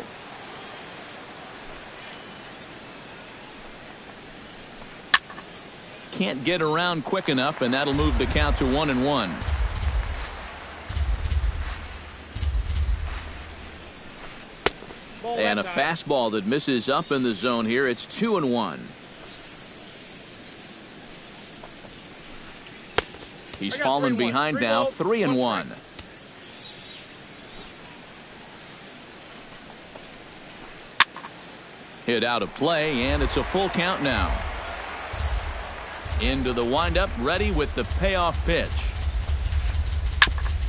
Can't get around quick enough, and that'll move the count to 1-1. And a fastball that misses up in the zone here. It's 2-1. He's fallen behind now, 3-1. Hit out of play, and it's a full count now. Into the windup, ready with the payoff pitch.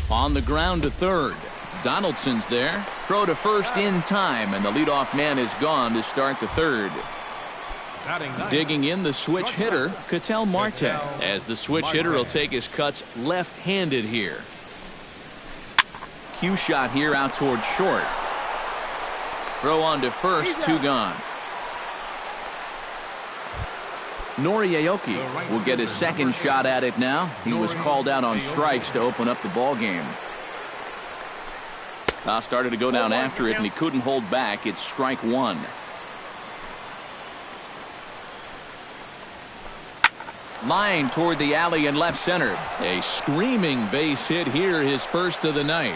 On the ground to third. Donaldson's there. Throw to first in time, and the leadoff man is gone to start the third. Digging in the switch hitter, Ketel Marte, as the switch hitter will take his cuts left-handed here. Cue shot here out toward short. Throw on to first, 2 gone. Nori Aoki will get his second shot at it now. He was called out on strikes to open up the ball game. Started to go down after it, and he couldn't hold back. It's strike one. Line toward the alley in left center. A screaming base hit here, his first of the night.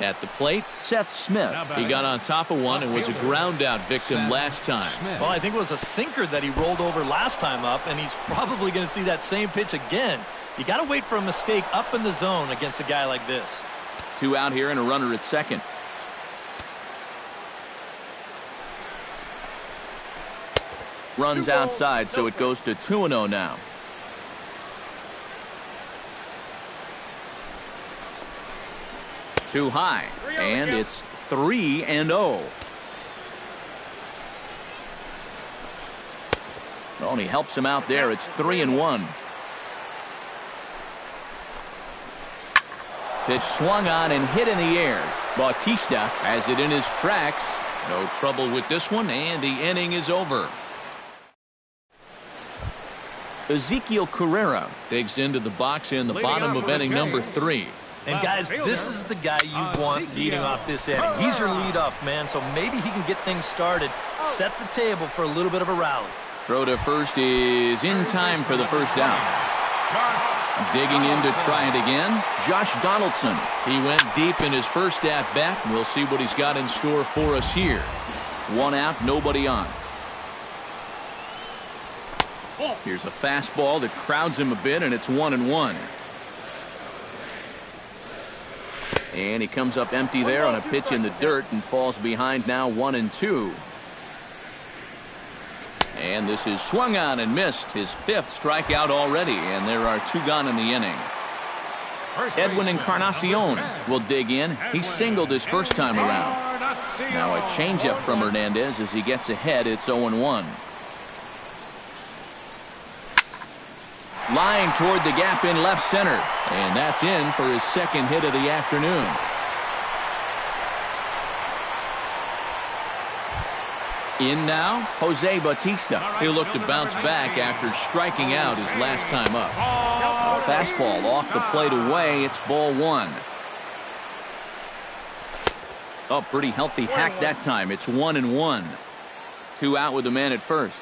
At the plate, Seth Smith. He got on top of one and was a ground out victim last time. Well, I think it was a sinker that he rolled over last time up, and he's probably going to see that same pitch again. You got to wait for a mistake up in the zone against a guy like this. 2 out here and a runner at second. Runs outside, so it goes to 2-0 now. Too high, and it's 3-0. Well, and he helps him out there. It's 3-1. Pitch swung on and hit in the air. Bautista has it in his tracks. No trouble with this one, and the inning is over. Ezekiel Carrera digs into the box in the bottom of inning number 3. And guys, this is the guy you want leading off this inning. He's your leadoff man, so maybe he can get things started, set the table for a little bit of a rally. Throw to first is in time for the first down. Digging in to try it again, Josh Donaldson. He went deep in his first at-bat. We'll see what he's got in store for us here. 1 out, nobody on. Here's a fastball that crowds him a bit, and it's 1-1. And he comes up empty there on a pitch in the dirt and falls behind now 1-2. And this is swung on and missed. His 5th strikeout already, and there are 2 gone in the inning. Edwin Encarnacion will dig in. He singled his first time around. Now a changeup from Hernandez as he gets ahead. It's 0-1. Lying toward the gap in left center, and that's in for his 2nd hit of the afternoon. In now, Jose Bautista. He'll look to bounce back after striking out his last time up. A fastball off the plate away. It's ball 1. Oh, pretty healthy hack that time. It's 1-1. 2 out with the man at first.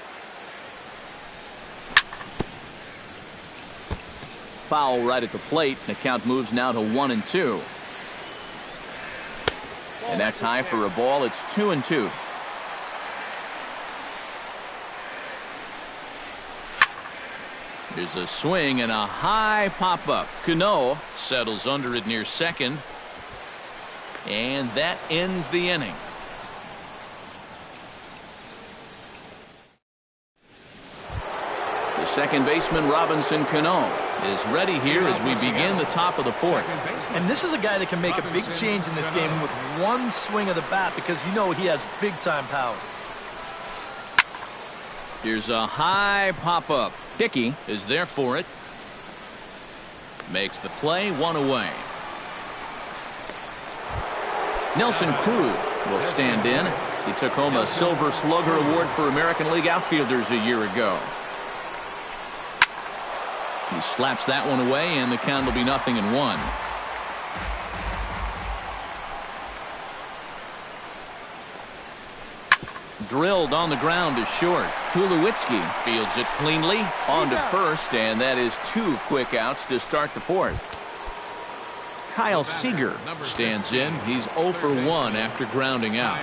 Foul right at the plate. The count moves now to 1-2. And that's high for a ball. It's 2-2. There's a swing and a high pop-up. Cano settles under it near second. And that ends the inning. The second baseman, Robinson Cano, is ready here as we begin the top of the 4th. And this is a guy that can make a big change in this game with 1 swing of the bat because you know he has big-time power. Here's a high pop-up. Dickey is there for it. Makes the play, 1 away. Nelson Cruz will stand in. He took home a Silver Slugger Award for American League outfielders a year ago. He slaps that one away, and the count will be 0-1. Drilled on the ground is short. Tulowitzki fields it cleanly on to first, and that is 2 quick outs to start the 4th. Kyle Seager stands in. He's 0 for 1 after grounding out.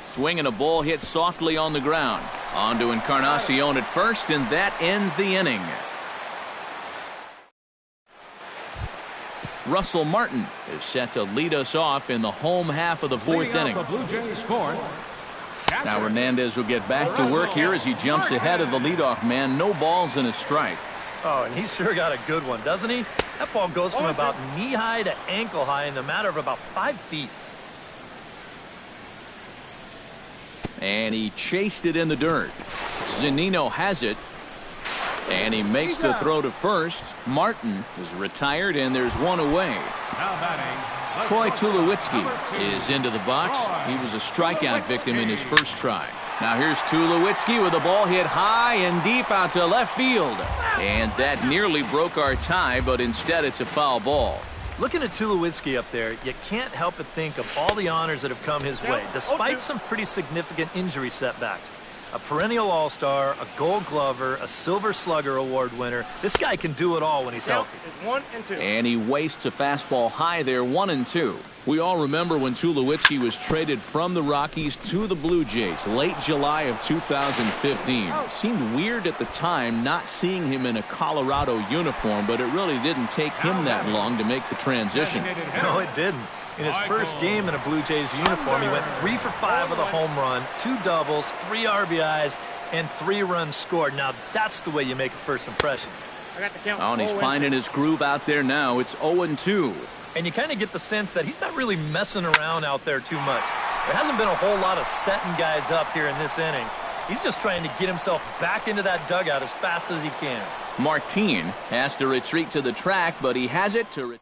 Swinging a ball hit softly on the ground. On to Encarnacion at first, and that ends the inning. Russell Martin is set to lead us off in the home half of the 4th inning. Now Hernandez will get back to work here as he jumps ahead of the leadoff man. No balls and a strike. Oh, and he sure got a good one, doesn't he? That ball goes from about knee-high to ankle-high in the matter of about 5 feet. And he chased it in the dirt. Zunino has it. And he makes the throw to first. Martin is retired, and there's 1 away. Troy Tulowitzki is into the box. He was a strikeout victim in his first try. Now here's Tulowitzki with a ball hit high and deep out to left field. And that nearly broke our tie, but instead it's a foul ball. Looking at Tulowitzki up there, you can't help but think of all the honors that have come his way, despite some pretty significant injury setbacks. A perennial all-star, a gold glover, a Silver Slugger Award winner. This guy can do it all when he's healthy. And he wastes a fastball high there, 1-2. We all remember when Tulowitzki was traded from the Rockies to the Blue Jays late July of 2015. It seemed weird at the time not seeing him in a Colorado uniform, but it really didn't take him that long to make the transition. No, it didn't. In his first game in a Blue Jays uniform, he went 3 for 5 with a home run, 2 doubles, 3 RBIs, and 3 runs scored. Now, that's the way you make a first impression. Oh, and he's finding his groove out there now. It's 0-2. And you kind of get the sense that he's not really messing around out there too much. There hasn't been a whole lot of setting guys up here in this inning. He's just trying to get himself back into that dugout as fast as he can. Martin has to retreat to the track, but he has it to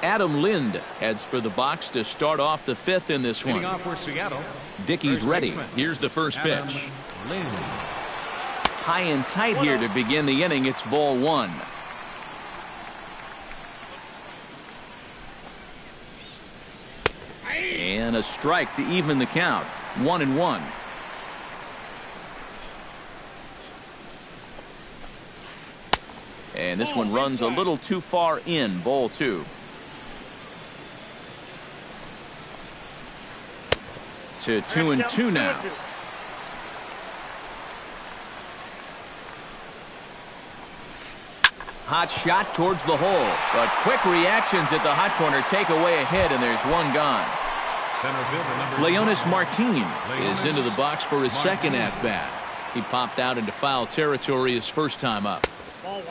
Adam Lind heads for the box to start off the fifth in this one. Off for Seattle. Dickey's ready. Here's the first Adam pitch. Lind. High and tight here to begin the inning. It's ball one. And a strike to even the count. 1-1. And this one runs a little too far in. Ball two. To 2-2 now. Hot shot towards the hole, but quick reactions at the hot corner take away a hit, and there's one gone. Leonis Martin is into the box for his second at-bat. He popped out into foul territory his first time up.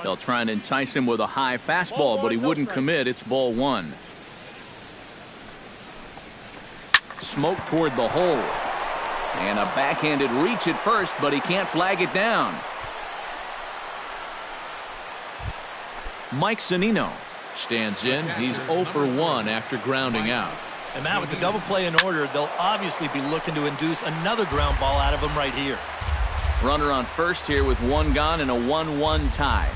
They'll try and entice him with a high fastball, but he wouldn't commit. It's ball one. Smoke toward the hole. And a backhanded reach at first, but he can't flag it down. Mike Zunino stands in. He's 0 for 1 after grounding out. And Matt, with the double play in order, they'll obviously be looking to induce another ground ball out of him right here. Runner on first here with one gone and a 1-1 tie.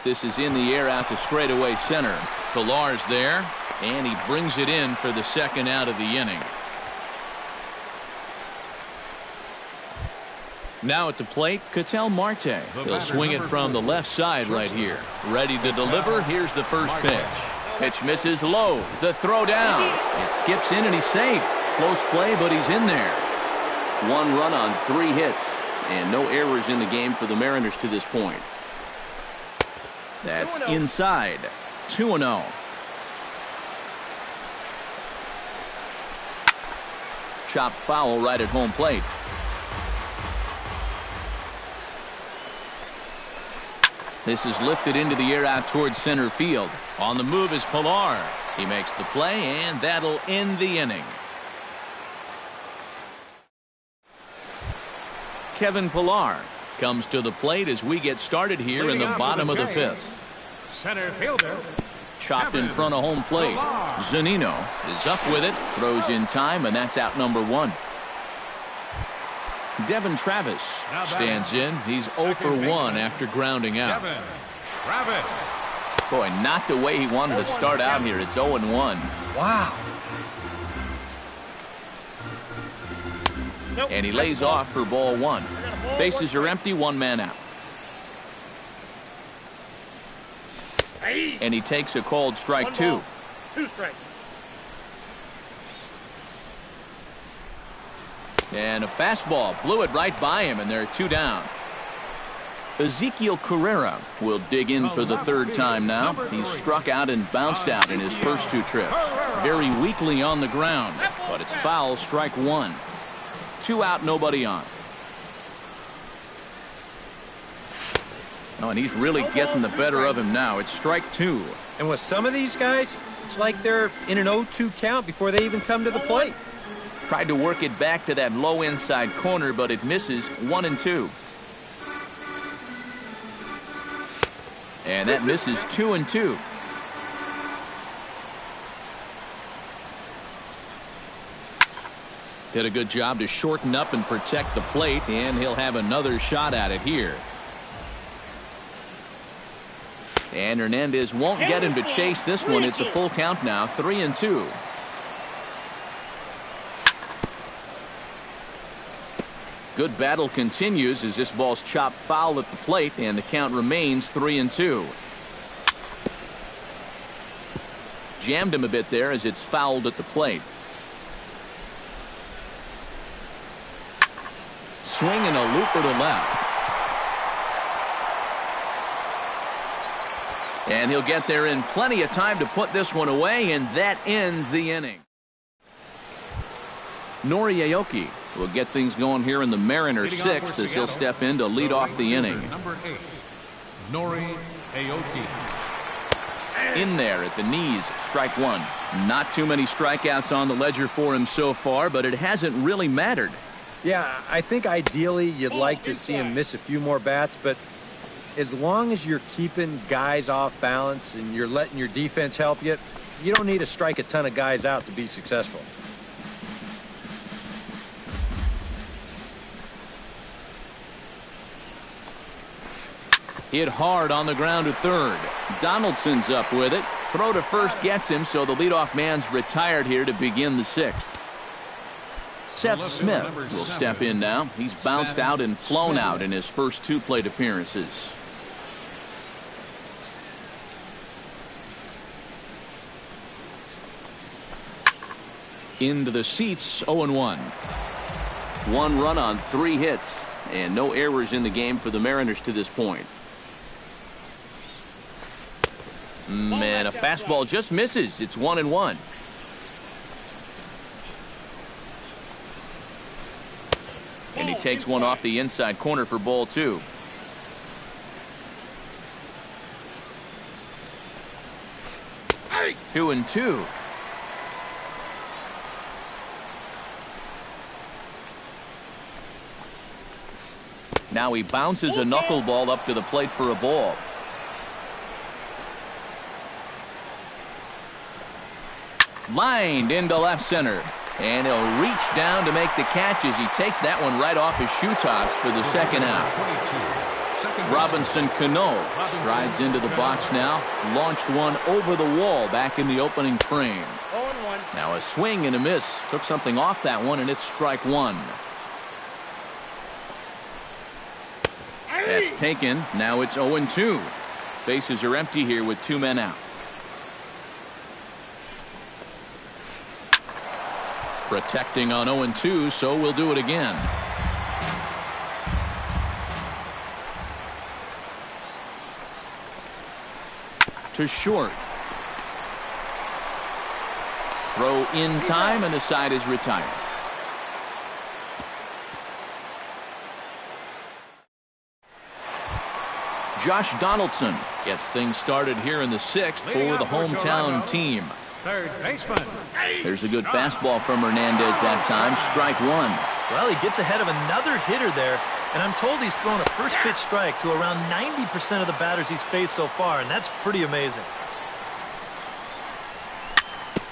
This is in the air out to straightaway center. Pilar's there, and he brings it in for the second out of the inning. Now at the plate, Ketel Marte. He'll swing it from the left side right here. Ready to deliver. Here's the first pitch. Pitch misses low. The throw down. It skips in and he's safe. Close play, but he's in there. One run on 3 hits, and no errors in the game for the Mariners to this point. That's inside. 2-0. Chopped foul right at home plate. This is lifted into the air out towards center field. On the move is Pilar. He makes the play, and that'll end the inning. Kevin Pilar comes to the plate as we get started here in the bottom of the fifth. Center fielder. Chopped in front of home plate. Zunino is up with it, throws in time, and that's out number 1. Devin Travis stands in. He's 0 for 1 after grounding out. Devin Travis. Boy, not the way he wanted to start out here. It's 0-1. Wow. And he lays off for ball 1. Bases are empty, 1 man out. And he takes a called strike 2. 2 strikes. And a fastball blew it right by him, and there are 2 down. Ezekiel Carrera will dig in for the 3rd time now. He's struck out and bounced out in his first 2 trips. Very weakly on the ground, but it's foul, strike 1. 2 out, nobody on. Oh, and he's really getting the better of him now. It's strike 2. And with some of these guys, it's like they're in an 0-2 count before they even come to the plate. Tried to work it back to that low inside corner, but it misses. 1-2. And that misses. 2-2. Did a good job to shorten up and protect the plate, and he'll have another shot at it here. And Hernandez won't get him to chase this one. It's a full count now. 3-2. Good battle continues as this ball's chopped foul at the plate, and the count remains 3-2. Jammed him a bit there as it's fouled at the plate. Swing and a looper to left. And he'll get there in plenty of time to put this one away, and that ends the inning. Nori Aoki will get things going here in the Mariners' 6th as he'll step in to lead off the inning. Number 8, Nori Aoki. In there at the knees, strike 1. Not too many strikeouts on the ledger for him so far, but it hasn't really mattered. Yeah, I think ideally you'd like to see him miss a few more bats, but as long as you're keeping guys off balance and you're letting your defense help you, you don't need to strike a ton of guys out to be successful. Hit hard on the ground to third. Donaldson's up with it. Throw to first gets him, so the leadoff man's retired here to begin the sixth. Seth Smith will step in now. He's bounced out and flown out in his first 2 plate appearances. Into the seats, 0-1. 1 run on 3 hits, and no errors in the game for the Mariners to this point. Man, a fastball just misses. It's 1-1. And he takes one off the inside corner for ball 2. Hey. 2-2. Now he bounces a knuckleball up to the plate for a ball. Lined into left center. And he'll reach down to make the catch as he takes that one right off his shoe tops for the second out. Robinson Cano strides into the box now. Launched one over the wall back in the opening frame. Now a swing and a miss. Took something off that one, and it's strike 1. That's taken. Now it's 0-2. Bases are empty here with 2 men out. Protecting on 0-2, so we'll do it again. To short. Throw in time, and the side is retired. Josh Donaldson gets things started here in the 6th for the hometown team. Third baseman. There's a good fastball from Hernandez that time. Strike 1. Well, he gets ahead of another hitter there, and I'm told he's thrown a first pitch strike to around 90% of the batters he's faced so far, and that's pretty amazing.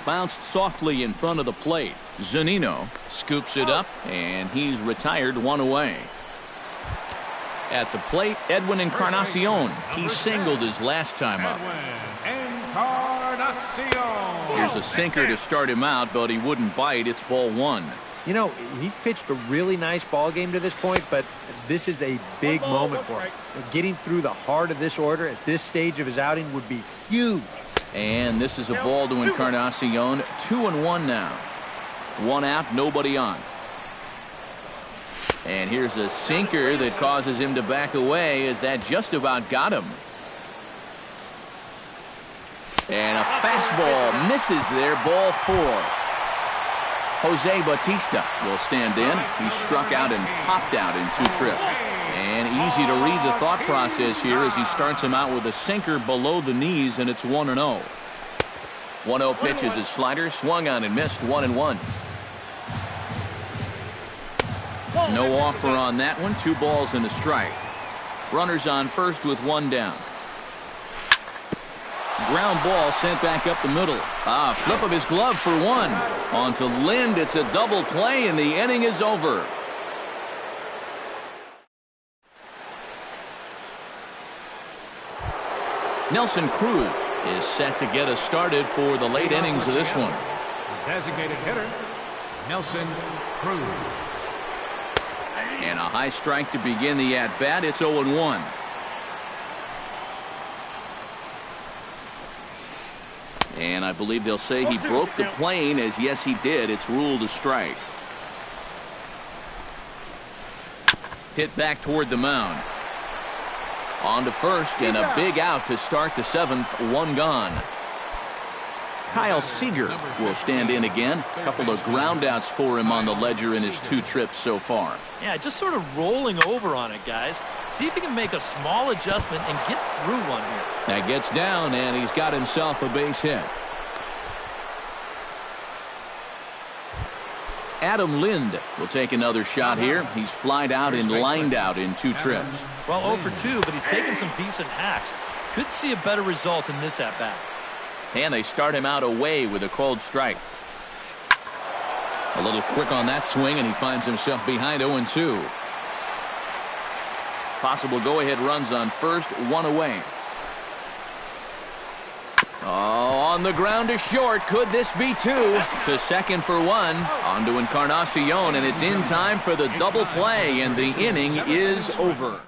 Bounced softly in front of the plate. Zunino scoops it up, and he's retired 1 away. At the plate, Edwin Encarnacion. He singled his last time up. Here's a sinker to start him out, but he wouldn't bite. It's ball 1. You know, he's pitched a really nice ball game to this point, but this is a big moment for him. Getting through the heart of this order at this stage of his outing would be huge. And this is a ball to Encarnacion. 2-1 now. 1 out, nobody on. And here's a sinker that causes him to back away, as that just about got him. And a fastball misses there, ball 4. Jose Bautista will stand in. He struck out and popped out in 2 trips. And easy to read the thought process here as he starts him out with a sinker below the knees, and it's 1-0. 1-0 pitch is his slider, swung on and missed. 1-1. No offer on that one. 2 balls and a strike. Runners on first with 1 down. Ground ball sent back up the middle. Flip of his glove for 1. On to Lind. It's a double play, and the inning is over. Nelson Cruz is set to get us started for the late innings of this one. Designated hitter, Nelson Cruz. And a high strike to begin the at-bat. It's 0-1. And I believe they'll say he broke the plane, as yes, he did. It's ruled a strike. Hit back toward the mound. On to first, and a big out to start the 7th. 1 gone. Kyle Seager will stand in again. A couple of groundouts for him on the ledger in his 2 trips so far. Yeah, just sort of rolling over on it, guys. See if he can make a small adjustment and get through one here. That gets down, and he's got himself a base hit. Adam Lind will take another shot here. He's flied out and lined out in 2 trips. Well, 0 for 2, but he's taken some decent hacks. Could see a better result in this at-bat. And they start him out away with a called strike. A little quick on that swing, and he finds himself behind 0-2. Possible go-ahead runs on first, 1 away. Oh, on the ground to short. Could this be 2? To second for 1. On to Encarnacion, and it's in time for the double play, and the inning is over.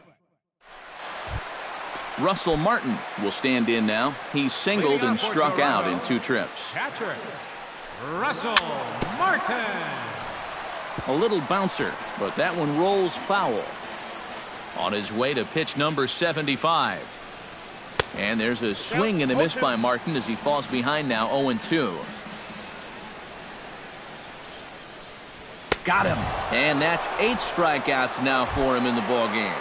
Russell Martin will stand in now. He's singled and struck out in 2 trips. Catcher, Russell Martin. A little bouncer, but that one rolls foul. On his way to pitch number 75. And there's a swing and a miss by Martin as he falls behind now 0-2. Got him. And that's 8 strikeouts now for him in the ballgame.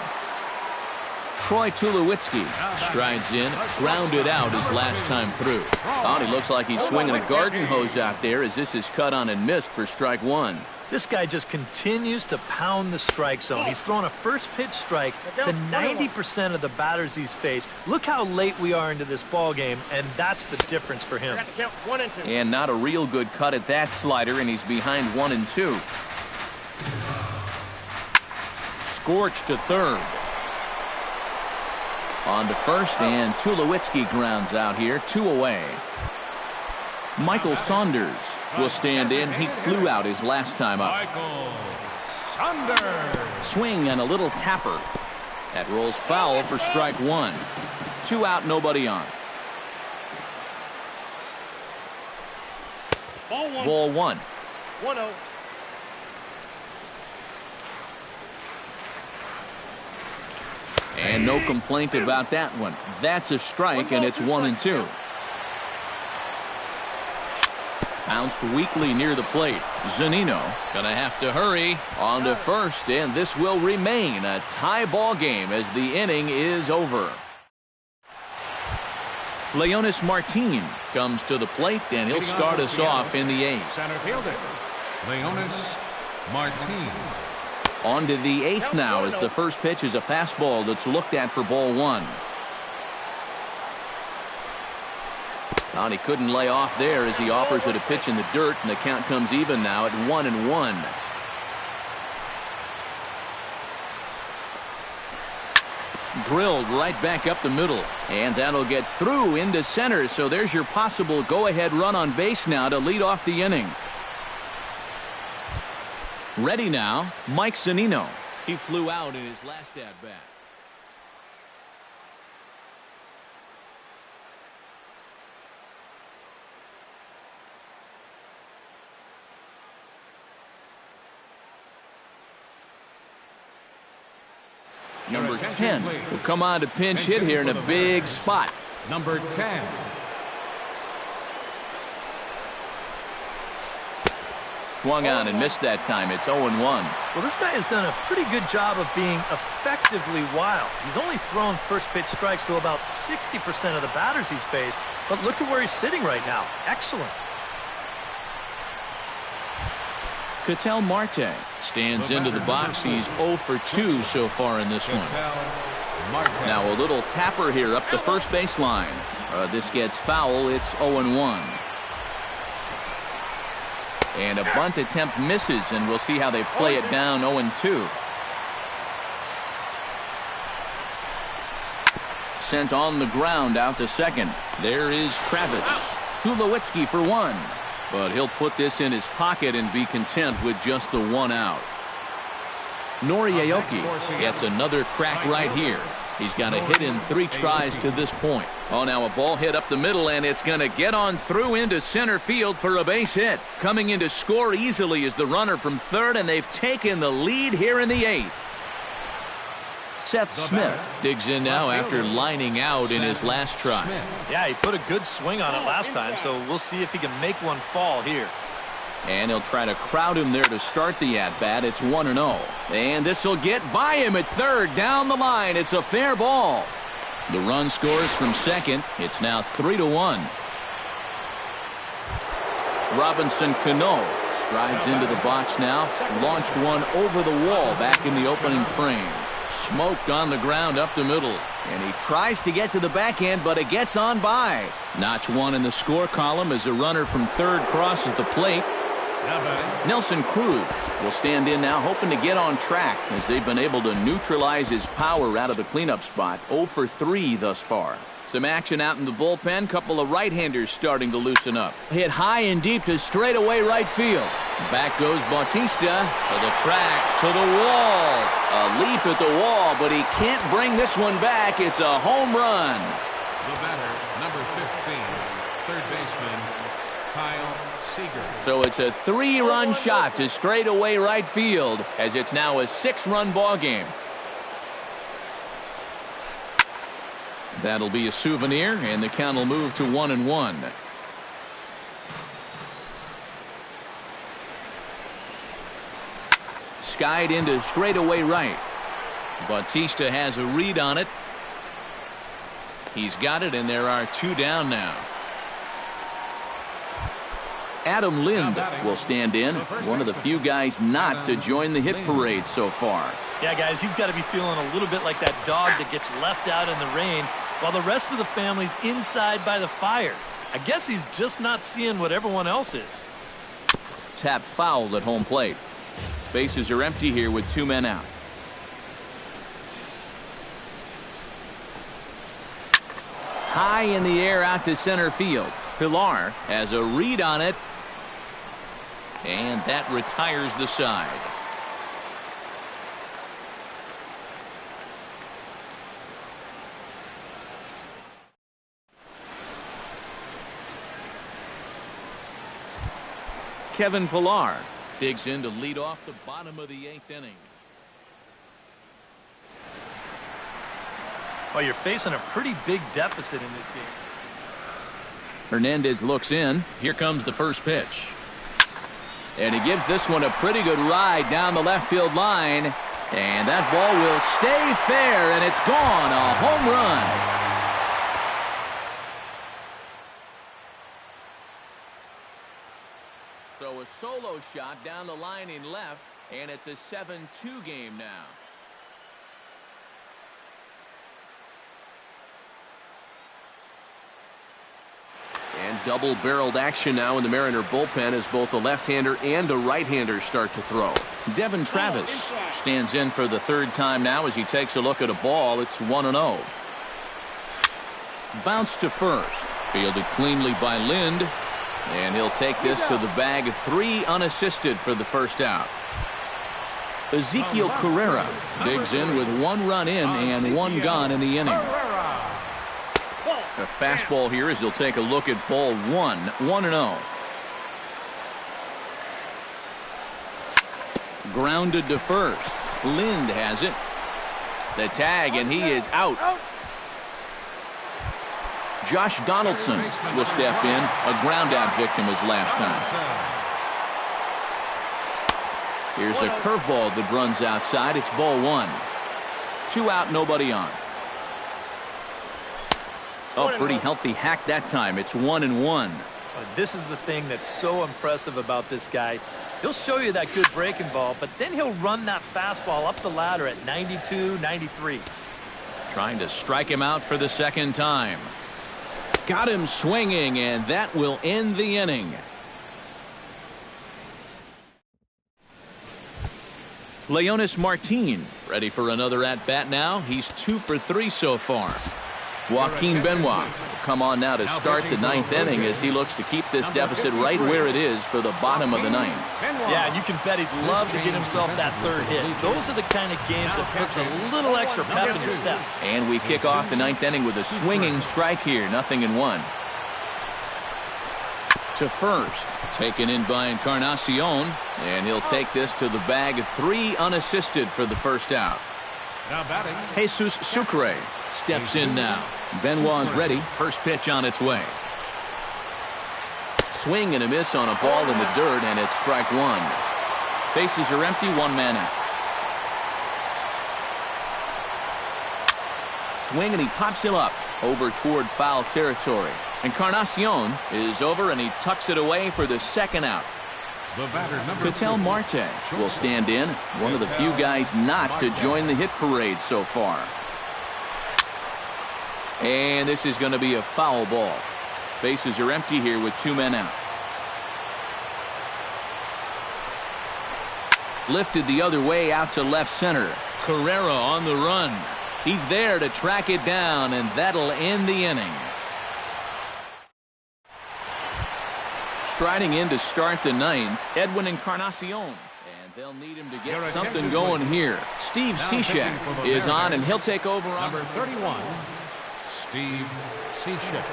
Troy Tulowitzki strides in, grounded out his last time through. Oh, he looks like he's swinging a garden hose out there as this is cut on and missed for strike 1. This guy just continues to pound the strike zone. He's thrown a first pitch strike to 90% of the batters he's faced. Look how late we are into this ball game, and that's the difference for him. And not a real good cut at that slider, and he's behind 1-2. Scorch to third. On to first, and Tulowitzki grounds out here, 2 away. Michael Saunders will stand in. He flew out his last time up. Michael Saunders. Swing and a little tapper. That rolls foul for strike 1. 2 out, nobody on. Ball 1. 1-0. And no complaint about that one. That's a strike, and it's 1-2. Bounced weakly near the plate. Zunino gonna have to hurry. On to first, and this will remain a tie ball game as the inning is over. Leonis Martin comes to the plate, and he'll start us off in the 8th. Center fielder, Leonis Martin. On to the 8th now as the first pitch is a fastball that's looked at for ball 1. And he couldn't lay off there as he offers it a pitch in the dirt, and the count comes even now at 1-1. Drilled right back up the middle, and that'll get through into center. So there's your possible go-ahead run on base now to lead off the inning. Ready now, Mike Zunino. He flew out in his last at-bat. Number 10 will come on to pinch hit here in a big spot. Number 10. Swung on and missed that time. It's 0-1. Well, this guy has done a pretty good job of being effectively wild. He's only thrown first pitch strikes to about 60% of the batters he's faced, but look at where he's sitting right now. Excellent. Ketel Marte stands into the box. He's 0 for 2 so far in this one. Now a little tapper here up the first baseline. This gets foul. It's 0-1. And a bunt attempt misses, and we'll see how they play it down 0-2. Sent on the ground out to second. There is Travis. Tulowitzki for 1. But he'll put this in his pocket and be content with just the 1 out. Nori Aoki gets another crack right here. He's got a hit in 3 tries to this point. Oh, now a ball hit up the middle, and it's going to get on through into center field for a base hit. Coming in to score easily is the runner from third, and they've taken the lead here in the 8th. Seth Smith digs in now after lining out in his last try. Yeah, he put a good swing on it last time, so we'll see if he can make one fall here. And he'll try to crowd him there to start the at-bat. It's 1-0. And this will get by him at third. Down the line. It's a fair ball. The run scores from second. It's now 3-1. Robinson Cano Strides into the box now. Launched one over the wall back in the opening frame. Smoked on the ground up the middle. And he tries to get to the backhand, but it gets on by. Notch one in the score column as a runner from third crosses the plate. Nelson Cruz will stand in now, hoping to get on track as they've been able to neutralize his power out of the cleanup spot. 0 for 3 thus far. Some action out in the bullpen. Couple of right-handers starting to loosen up. Hit high and deep to straightaway right field. Back goes Bautista to the track, to the wall. A leap at the wall, but he can't bring this one back. It's a home run. The batter, number 15, third baseman, Kyle Seager. So it's a 3-run shot to straightaway right field as it's now a 6-run ball game. That'll be a souvenir, and the count will move to 1-1. Skied into straightaway right. Bautista has a read on it. He's got it, and there are 2 down now. Adam Lind will stand in, one of the few guys not to join the hit parade so far. Yeah, guys, he's got to be feeling a little bit like that dog that gets left out in the rain while the rest of the family's inside by the fire. I guess he's just not seeing what everyone else is. Tap fouled at home plate. Bases are empty here with 2 men out. High in the air out to center field. Pilar has a read on it. And that retires the side. Kevin Pilar digs in to lead off the bottom of the 8th inning. Well, you're facing a pretty big deficit in this game. Hernandez looks in. Here comes the first pitch. And he gives this one a pretty good ride down the left field line. And that ball will stay fair, and it's gone. A home run. So a solo shot down the line in left, and it's a 7-2 game now. And double-barreled action now in the Mariner bullpen as both a left-hander and a right-hander start to throw. Devin Travis stands in for the 3rd time now as he takes a look at a ball. It's 1-0. Bounce to first. Fielded cleanly by Lind. And he'll take this to the bag. 3 unassisted for the first out. Ezekiel Carrera digs in with 1 run in and 1 gone in the inning. A fastball here as he'll take a look at ball 1. 1-0. Grounded to first. Lind has it. The tag, and he is out. Josh Donaldson will step in. A ground out victim as last time. Here's a curveball that runs outside. It's ball 1. 2 out, nobody on. Oh, pretty healthy hack that time. It's 1-1. This is the thing that's so impressive about this guy. He'll show you that good breaking ball, but then he'll run that fastball up the ladder at 92, 93. Trying to strike him out for the 2nd time. Got him swinging, and that will end the inning. Leonis Martin ready for another at-bat now. He's 2 for 3 so far. Joaquin Benoit will come on now to start the 9th inning as he looks to keep this deficit right where it is for the bottom of the 9th. Yeah, and you can bet he'd love to get himself that 3rd hit. Those are the kind of games that puts a little extra pep in your step. And we kick off the 9th inning with a swinging strike here. 0-1. To first. Taken in by Encarnacion. And he'll take this to the bag. 3 unassisted for the first out. Now batting, Jesus Sucre steps in now. Benoit's ready. First pitch on its way. Swing and a miss on a ball in the dirt, and it's strike 1. Bases are empty, 1 man out. Swing, and he pops him up over toward foul territory. Encarnacion is over, and he tucks it away for the 2nd out. The batter, number Ketel 50. Marte will stand in. One of the few guys not to join the hit parade so far. And this is going to be a foul ball. Bases are empty here with 2 men out. Lifted the other way out to left center. Carrera on the run. He's there to track it down, and that'll end the inning. Striding in to start the 9th, Edwin Encarnacion. And they'll need him to get something going here. Steve Cishek is on, and he'll take over on Number 31, Steve Cishek.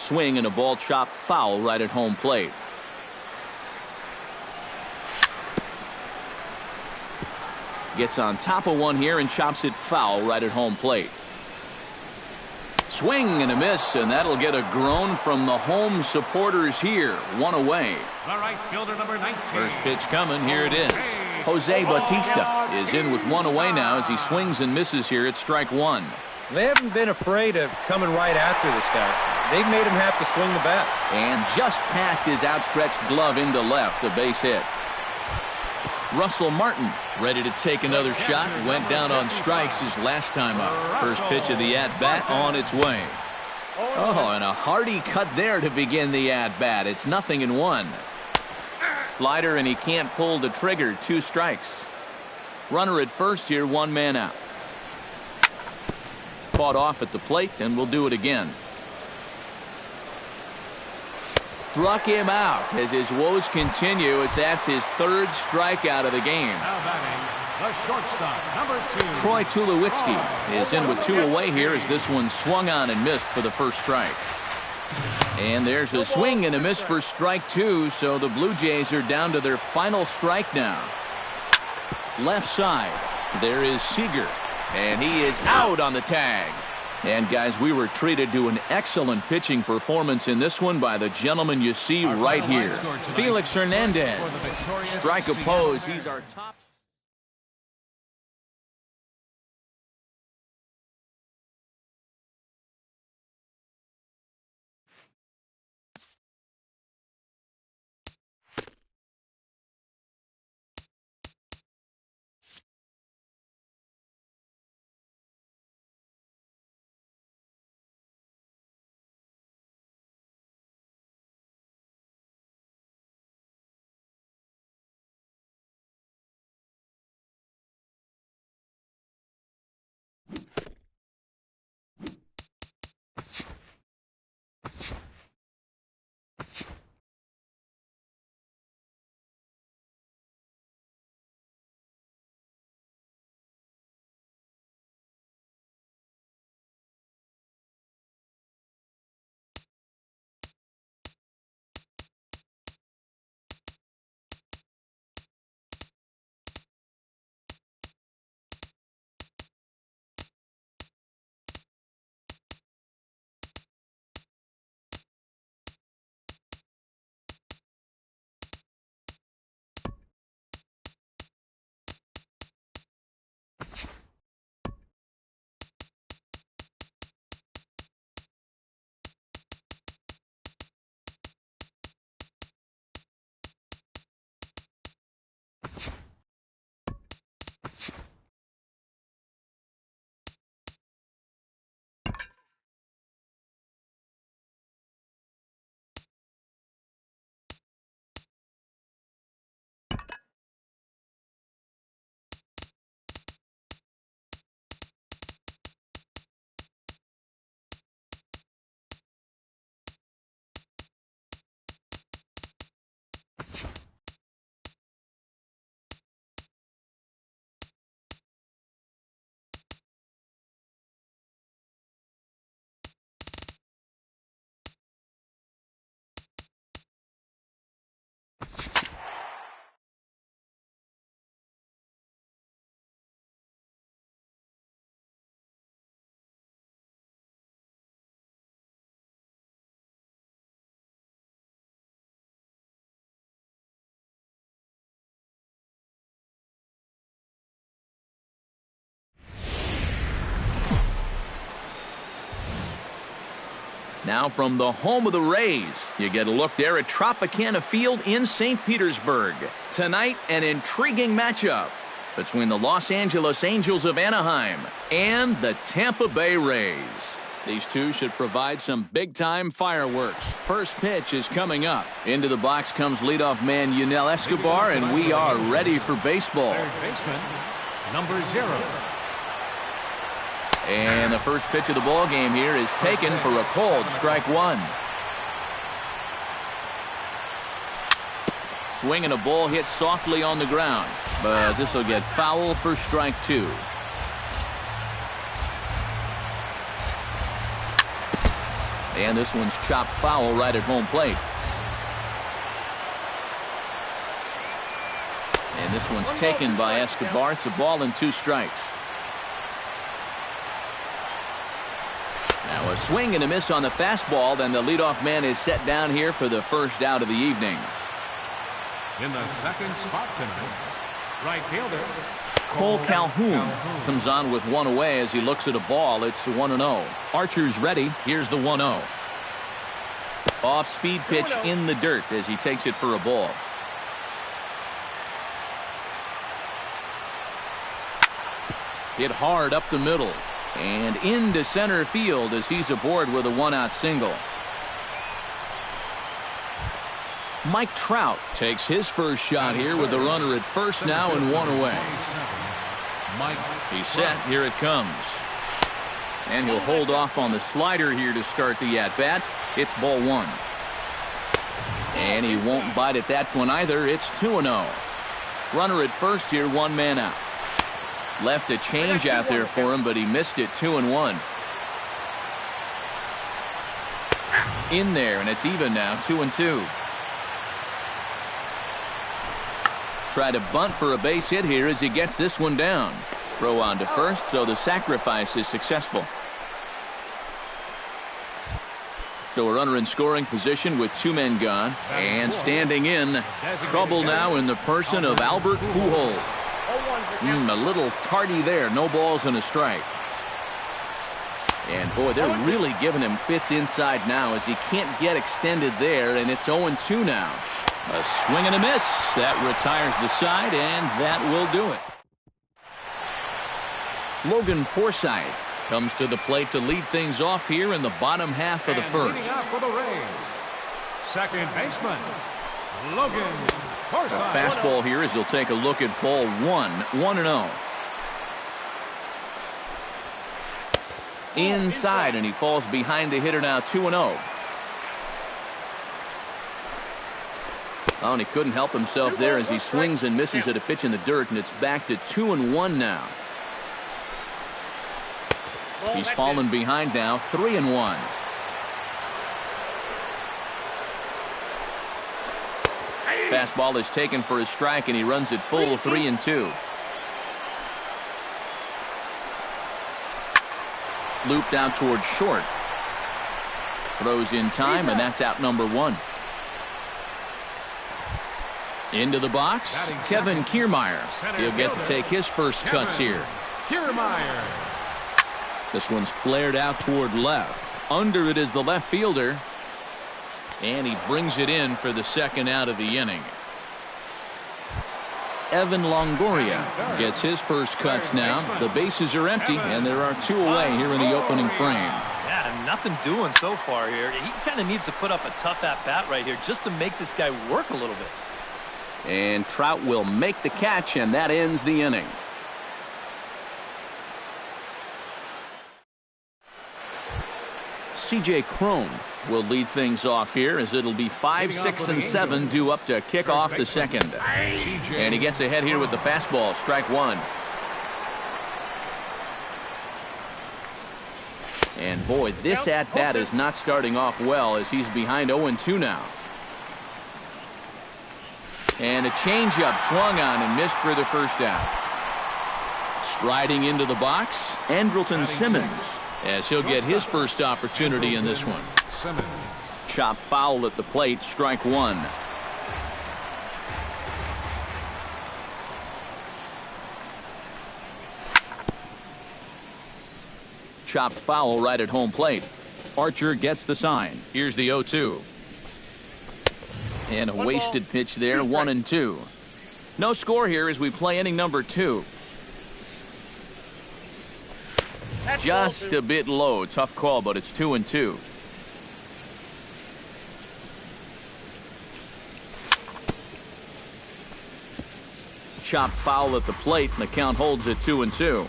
swing and a ball chopped foul right at home plate. Gets on top of one here and chops it foul right at home plate. Swing and a miss, and that'll get a groan from the home supporters here. 1 away. The right fielder, number 19. First pitch coming. Here it is. Jose Bautista is in with 1 away now as he swings and misses here at strike 1. They haven't been afraid of coming right after this guy. They've made him have to swing the bat. And just past his outstretched glove into left, a base hit. Russell Martin ready to take another shot. Went down on strikes his last time up. First pitch of the at-bat on its way. Oh, and a hearty cut there to begin the at-bat. It's 0-1. Slider, and he can't pull the trigger. 2 strikes. Runner at first here, 1 man out. Fought off at the plate, and we'll do it again. Struck him out as his woes continue, as that's his 3rd strikeout of the game. Now batting, the shortstop, number 2. Troy Tulowitzki is in with 2 away here as this one swung on and missed for the first strike. And there's a swing and a miss for strike 2, so the Blue Jays are down to their final strike now. Left side, there is Seager, and he is out on the tag. And guys, we were treated to an excellent pitching performance in this one by the gentleman you see right here, Felix Hernandez. Strike opposed. He's our top. Now from the home of the Rays, you get a look there at Tropicana Field in St. Petersburg. Tonight, an intriguing matchup between the Los Angeles Angels of Anaheim and the Tampa Bay Rays. These two should provide some big-time fireworks. First pitch is coming up. Into the box comes leadoff man Yunel Escobar, and we are ready for baseball. Third baseman, number 0. And the first pitch of the ball game here is taken for a cold strike 1. Swing and a ball hit softly on the ground, but this will get foul for strike 2. And this one's chopped foul right at home plate. And this one's taken by Escobar. It's a ball and 2 strikes. Now a swing and a miss on the fastball. Then the leadoff man is set down here for the first out of the evening. In the second spot tonight, right fielder Cole Calhoun comes on with 1 away as he looks at a ball. It's 1-0. Archer's ready. Here's the 1-0. Off-speed pitch in the dirt as he takes it for a ball. Hit hard up the middle and into center field as he's aboard with a 1-out single. Mike Trout takes his first shot here with the runner at first now and 1 away. He's set. Here it comes. And he'll hold off on the slider here to start the at-bat. It's ball 1. And he won't bite at that one either. It's 2-0. Runner at first here, 1 man out. Left a change out there for him, but he missed it. 2-1. In there, and it's even now. 2-2. Try to bunt for a base hit here as he gets this one down. Throw on to first, so the sacrifice is successful. So a runner in scoring position with 2 men gone. And standing in, trouble now in the person of Albert Pujols. A little tardy there. No balls and a strike. And boy, they're really giving him fits inside now as he can't get extended there, and it's 0-2 now. A swing and a miss. That retires the side, and that will do it. Logan Forsythe comes to the plate to lead things off here in the bottom half of the first. Leading off for the Rays, second baseman, Logan Forsythe. A fastball here as he'll take a look at ball 1. 1-0. Inside, and he falls behind the hitter now. 2-0. Oh, and he couldn't help himself there as he swings and misses at a pitch in the dirt, and it's back to 2-1 now. He's fallen behind now. 3-1. Fastball is taken for a strike, and he runs it full. 3-2. Looped out towards short. Throws in time, and that's out number 1. Into the box, Kevin Kiermaier. He'll get to take his first cuts here. Kiermaier. This one's flared out toward left. Under it is the left fielder. And he brings it in for the second out of the inning. Evan Longoria gets his first cuts now. The bases are empty, and there are 2 away here in the opening frame. Yeah, nothing doing so far here. He kind of needs to put up a tough at-bat right here just to make this guy work a little bit. And Trout will make the catch, and that ends the inning. C.J. Cron will lead things off here as it'll be 5, 6, and 7 due up to kick off the second. And he gets ahead here with the fastball. Strike 1. And boy, this at-bat is not starting off well as he's behind 0-2 now. And a changeup swung on and missed for the first out. Striding into the box, Andrelton Simmons, as he'll get his first opportunity in this one. Chop foul at the plate. Strike 1. Chop foul right at home plate. Archer gets the sign. Here's the 0-2. And a wasted pitch there, 1-2. No score here as we play inning number 2. Just a bit low. Tough call, but it's 2-2. Chop foul at the plate, and the count holds at 2-2.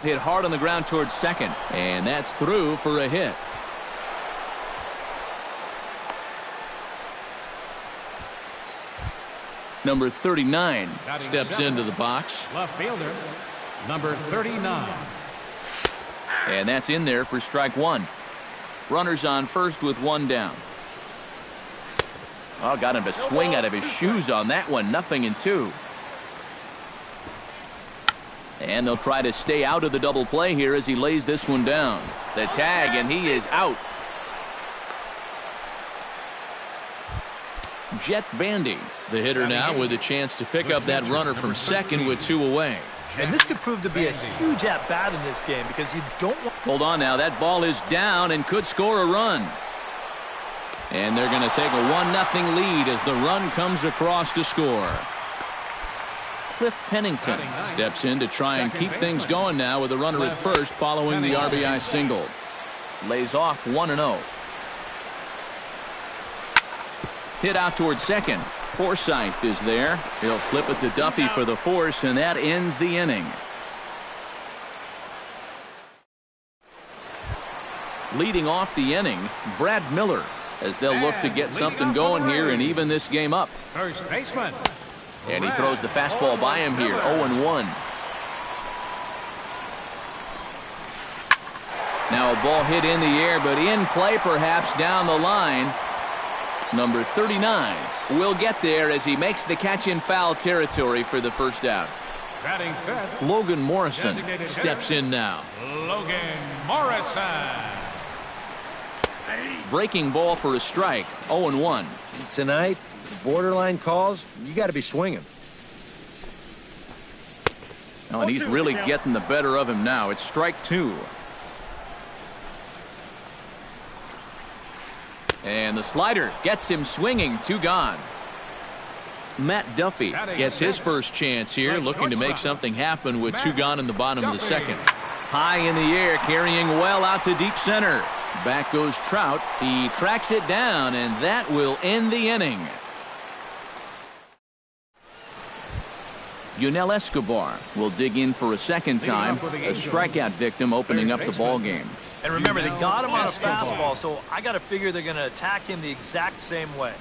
Hit hard on the ground towards second, and that's through for a hit. Number 39 steps into the box. Left fielder, number 39. And that's in there for strike 1. Runners on first with 1 down. Oh, got him to swing out of his shoes on that one. 0-2. And they'll try to stay out of the double play here as he lays this one down. The tag, and he is out. Jet Bandy, the hitter now, with a chance to pick up that runner from second with 2 away. And this could prove to be a huge at-bat in this game because you don't want... Hold on now. That ball is down and could score a run. And they're going to take a 1-0 lead as the run comes across to score. Cliff Pennington steps in to try and keep things going now with a runner at first following the RBI single. Lays off 1-0. Hit out towards second. Forsythe is there. He'll flip it to Duffy for the force, and that ends the inning. Leading off the inning, Brad Miller, as they'll look to get something going here and even this game up. First baseman. And he throws the fastball by him here, 0-1. Now a ball hit in the air, but in play perhaps down the line. Number 39 will get there as he makes the catch in foul territory for the first out. Batting fifth, Logan Morrison steps in now. Logan Morrison. Breaking ball for a strike, 0-1. Tonight, borderline calls, you got to be swinging. Oh, and he's really getting the better of him now. It's strike 2. And the slider gets him swinging. 2 gone. Matt Duffy gets his first chance here, looking to make something happen with 2 gone in the bottom of the second. High in the air, carrying well out to deep center. Back goes Trout. He tracks it down, and that will end the inning. Yunel Escobar will dig in for a second time. A strikeout victim opening up the ball game. And remember, they got him on a fastball, so I got to figure they're going to attack him the exact same way.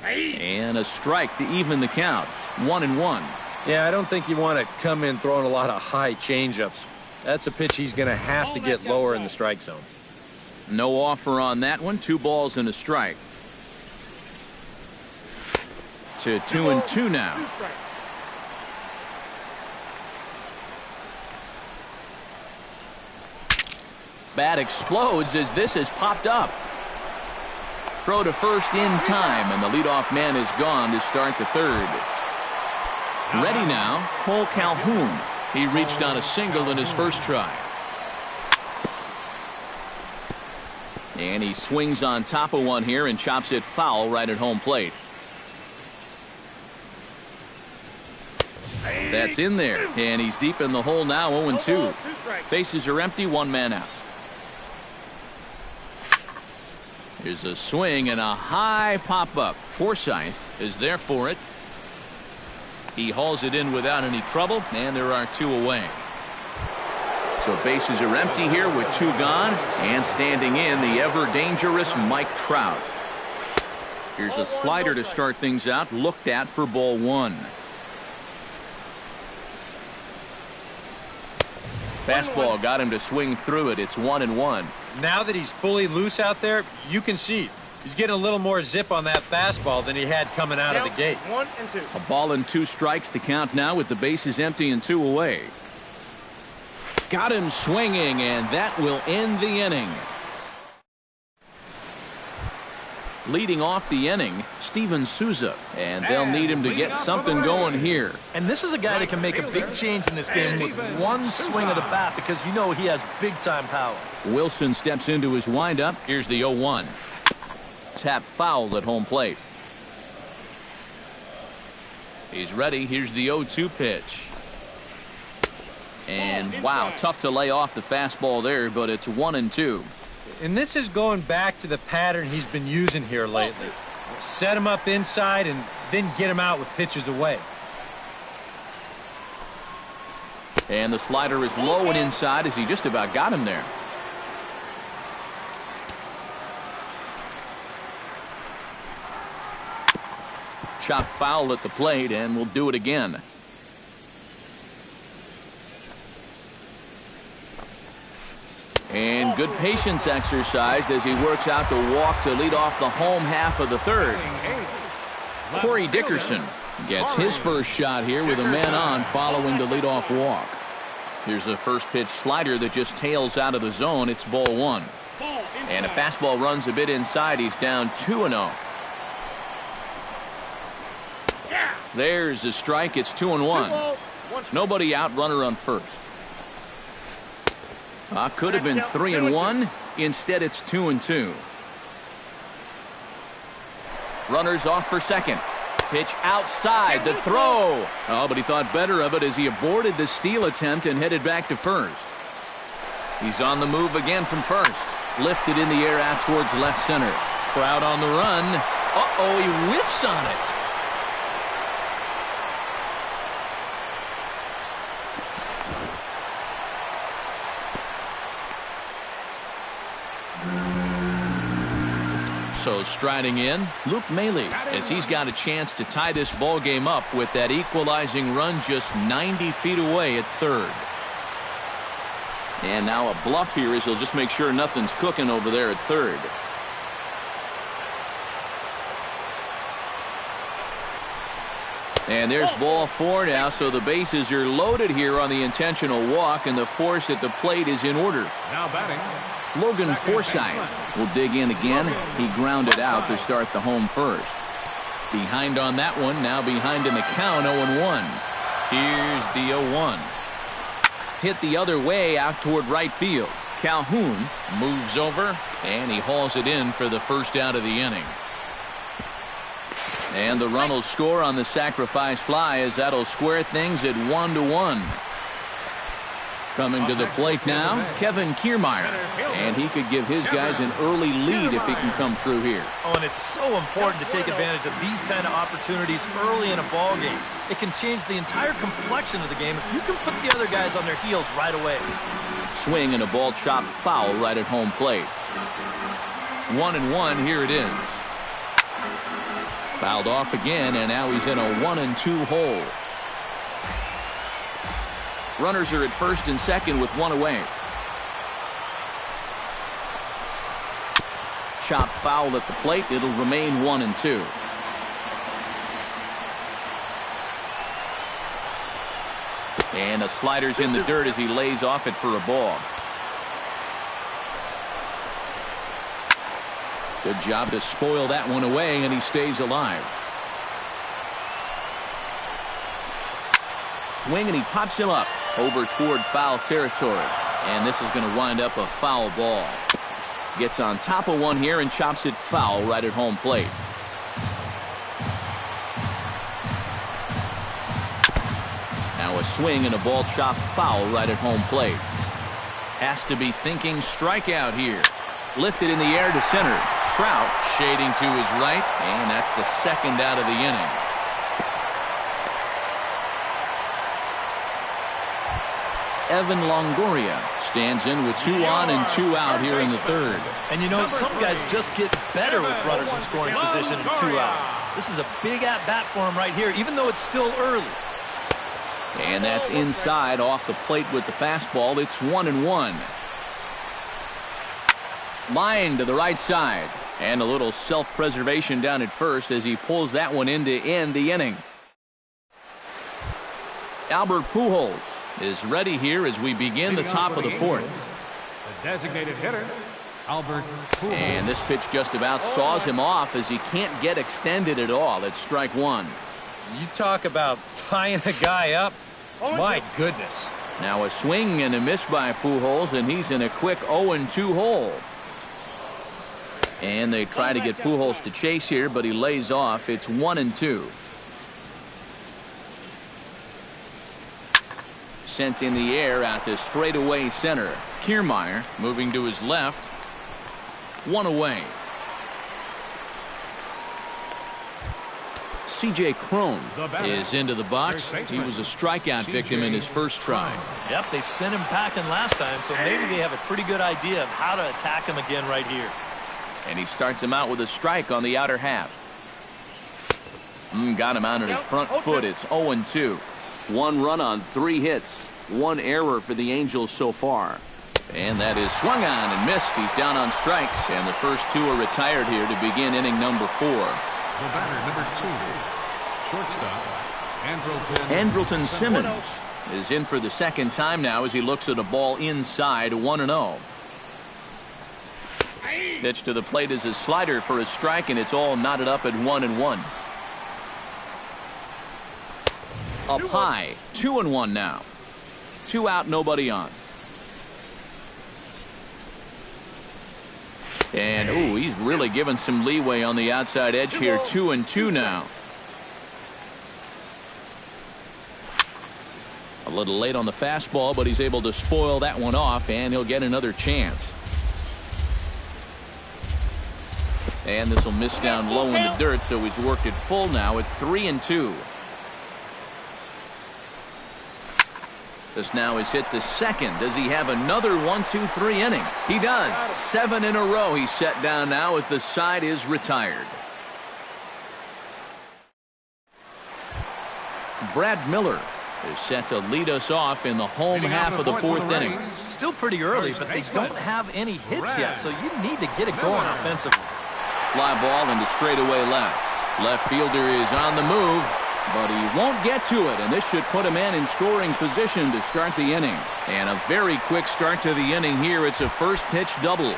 And a strike to even the count. 1-1. Yeah, I don't think you want to come in throwing a lot of high changeups. That's a pitch he's going to have to get lower in the strike zone. No offer on that one. 2 balls and a strike. To 2-2 now. Bat explodes as this has popped up. Throw to first in time, and the leadoff man is gone to start the third. Ready now, Cole Calhoun. He reached on a single in his first try. And he swings on top of one here and chops it foul right at home plate. That's in there, and he's deep in the hole now, 0-2. Bases are empty, 1 man out. Here's a swing and a high pop-up. Forsythe is there for it. He hauls it in without any trouble, and there are 2 away. So bases are empty here with 2 gone, and standing in the ever-dangerous Mike Trout. Here's a slider to start things out, looked at for ball 1. Fastball got him to swing through it. It's 1-1. Now that he's fully loose out there, you can see he's getting a little more zip on that fastball than he had coming out of the gate. 1-2. A ball and 2 strikes to count now with the bases empty and 2 away. Got him swinging, and that will end the inning. Leading off the inning, Steven Souza, and they'll need him to get something going here. And this is a guy that can make a big change in this game with one swing of the bat because you know he has big-time power. Wilson steps into his windup. Here's the 0-1. Tap foul at home plate. He's ready. Here's the 0-2 pitch. And wow, tough to lay off the fastball there, but it's 1-2. And this is going back to the pattern he's been using here lately. Set him up inside and then get him out with pitches away. And the slider is low and inside as he just about got him there. Chop foul at the plate, and we'll do it again. And good patience exercised as he works out the walk to lead off the home half of the third. Corey Dickerson gets his first shot here with a man on following the leadoff walk. Here's a first pitch slider that just tails out of the zone. It's ball one. And a fastball runs a bit inside. He's down 2-0. There's a strike. It's 2-1. Nobody out, runner on first. Could have been 3-1. Instead, it's 2-2. Runners off for second. Pitch outside. The throw. Oh, but he thought better of it as he aborted the steal attempt and headed back to first. He's on the move again from first. Lifted in the air out towards left center. Crowd on the run. Uh-oh, he whiffs on it. So striding in, Luke Maile, as he's got a chance to tie this ball game up with that equalizing run just 90 feet away at third. And now a bluff here as he'll just make sure nothing's cooking over there at third. And there's ball four now, so the bases are loaded here on the intentional walk, and the force at the plate is in order. Now batting, Logan Forsythe will dig in again. He grounded out to start the home first. Behind on that one, now behind in the count, 0-1. Here's the 0-1. Hit the other way out toward right field. Calhoun moves over, and he hauls it in for the first out of the inning. And the run will score on the sacrifice fly as that'll square things at 1-1. Coming to the plate now, Kevin Kiermaier. And he could give his guys an early lead if he can come through here. Oh, and it's so important to take advantage of these kind of opportunities early in a ball game. It can change the entire complexion of the game if you can put the other guys on their heels right away. Swing and a ball chopped foul right at home plate. 1-1, here it is. Fouled off again, and now he's in a 1-2 hole. Runners are at first and second with one away. Chopped foul at the plate. It'll remain 1-2. And a slider's in the dirt as he lays off it for a ball. Good job to spoil that one away, and he stays alive. Swing, and he pops him up over toward foul territory. And this is going to wind up a foul ball. Gets on top of one here and chops it foul right at home plate. Now a swing and a ball chopped foul right at home plate. Has to be thinking strikeout here. Lifted in the air to center. Trout shading to his right, and that's the second out of the inning. Evan Longoria stands in with 2 on and 2 out here in the third. And you know, some guys just get better with runners in scoring position and 2 outs. This is a big at-bat for him right here, even though it's still early. And that's inside off the plate with the fastball. It's 1-1. Line to the right side. And a little self-preservation down at first as he pulls that one in to end the inning. Albert Pujols is ready here as we begin the top of the fourth. The designated hitter, Albert Pujols. And this pitch just about saws him off as he can't get extended at all. It's strike one. You talk about tying a guy up. My goodness. Now a swing and a miss by Pujols, and he's in a quick 0-2 hole. And they try to get Pujols to chase here, but he lays off. It's 1-2. Sent in the air out to straightaway center. Kiermaier moving to his left. One away. C.J. Cron is into the box. He was a strikeout victim in his first try. Yep, they sent him packing last time, so maybe they have a pretty good idea of how to attack him again right here. And he starts him out with a strike on the outer half. Got him out on his front foot. It's 0-2. 1 run on 3 hits. 1 error for the Angels so far. And that is swung on and missed. He's down on strikes, and the first 2 are retired here to begin inning number 4. The batter, number 2, shortstop, Andrelton Simmons is in for the second time now as he looks at a ball inside. 1-0. Pitch to the plate is a slider for a strike, and it's all knotted up at 1-1. Up high, 2-1 now. 2 out, nobody on. And ooh, he's really given some leeway on the outside edge here. 2-2 now. A little late on the fastball, but he's able to spoil that one off, and he'll get another chance. And this will miss down low in the dirt, so he's worked it full now at 3-2. This now is hit to second. Does he have another 1-2-3 inning? He does. 7 in a row he's set down now as the side is retired. Brad Miller is set to lead us off in the home half of the 4th inning. Still pretty early, but they don't have any hits yet, so you need to get it going offensively. Fly ball into straightaway left. Left fielder is on the move, but he won't get to it, and this should put him in scoring position to start the inning. And a very quick start to the inning here. It's a first pitch double.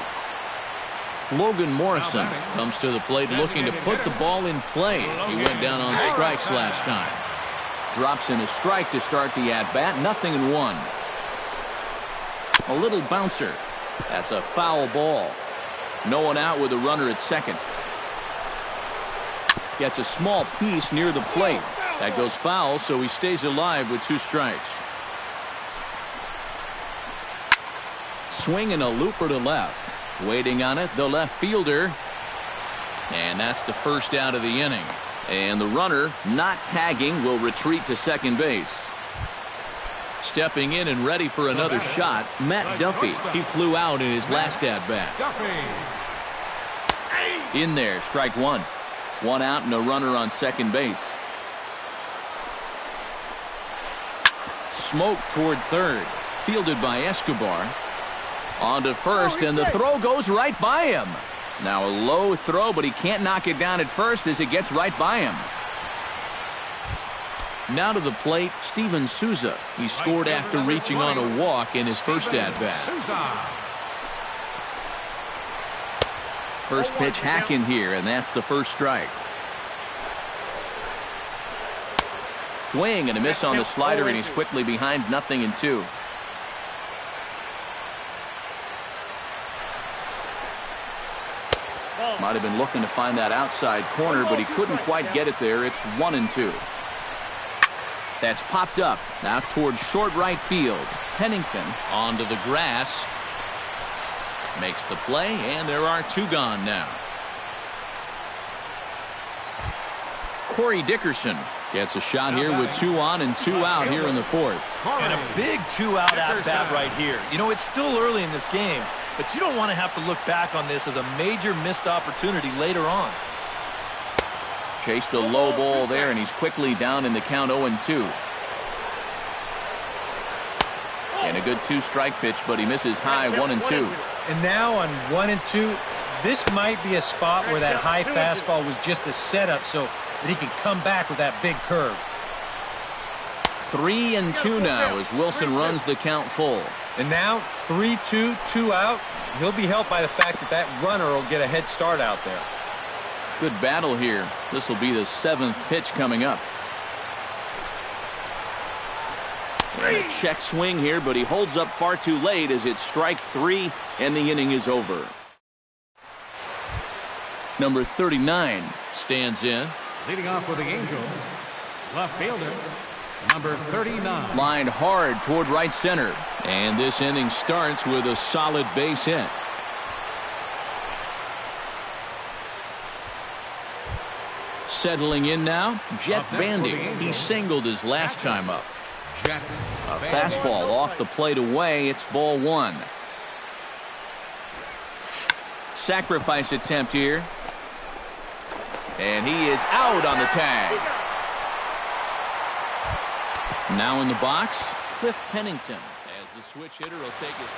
Logan Morrison comes to the plate looking to put the ball in play. He went down on strikes last time. Drops in a strike to start the at-bat. 0-1. A little bouncer. That's a foul ball. No one out with a runner at second. Gets a small piece near the plate. That goes foul, so he stays alive with 2 strikes. Swing and a looper to left. Waiting on it, the left fielder. And that's the first out of the inning. And the runner, not tagging, will retreat to second base. Stepping in and ready for another shot, Matt Duffy. He flew out in his last at-bat. In there, strike 1. 1 out and a runner on second base. Smoke toward third. Fielded by Escobar. On to first, and the throw goes right by him. Now a low throw, but he can't knock it down at first as it gets right by him. Now to the plate, Steven Souza. He scored after reaching on a walk in his first at-bat. First pitch hacking here, and that's the first strike. Swing and a miss on the slider, and he's quickly behind 0-2. Might have been looking to find that outside corner, but he couldn't quite get it there. It's 1-2. That's popped up now towards short right field. Pennington onto the grass. Makes the play, and there are 2 gone now. Corey Dickerson gets a shot here with 2 on and 2 out here in the 4th. And a big 2-out at-bat right here. You know, it's still early in this game, but you don't want to have to look back on this as a major missed opportunity later on. Chased a low ball there, and he's quickly down in the count 0-2. And a good 2-strike pitch, but he misses high 1-2. And now on 1-2, this might be a spot where that high fastball was just a setup so that he can come back with that big curve. 3-2 now as Wilson runs the count full. And now 3-2, 2 out. He'll be helped by the fact that that runner will get a head start out there. Good battle here. This will be the 7th pitch coming up. And a check swing here, but he holds up far too late as it's strike 3 and the inning is over. Number 39 stands in. Leading off for the Angels, left fielder, number 39. Lined hard toward right center. And this inning starts with a solid base hit. Settling in now, Jet Bandy. He singled his last time up. Jet. A fastball off the plate away. It's ball 1. Sacrifice attempt here. And he is out on the tag. Now in the box, Cliff Pennington. As the switch hitter will take his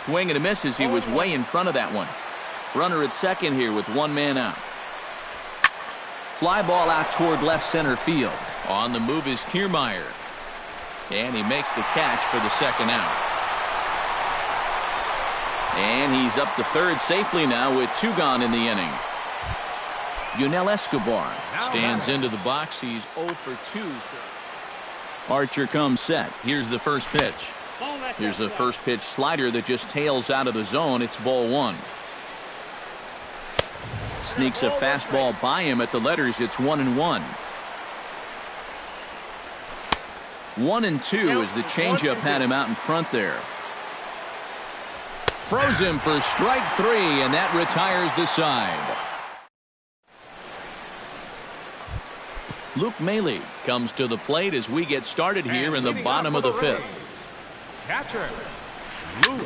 swing and a miss as he was way in front of that one. Runner at second here with 1 man out. Fly ball out toward left center field. On the move is Kiermaier. And he makes the catch for the second out. And he's up to third safely now with 2 gone in the inning. Yunel Escobar stands into the box. He's 0 for 2. Archer comes set. Here's the first pitch. Here's a first pitch slider that just tails out of the zone. It's ball 1. Sneaks a fastball by him at the letters. It's 1-1. 1-2 as the changeup had him out in front there. Froze him for strike 3, and that retires the side. Luke Maile comes to the plate as we get started here in the bottom of the 5th. Catcher.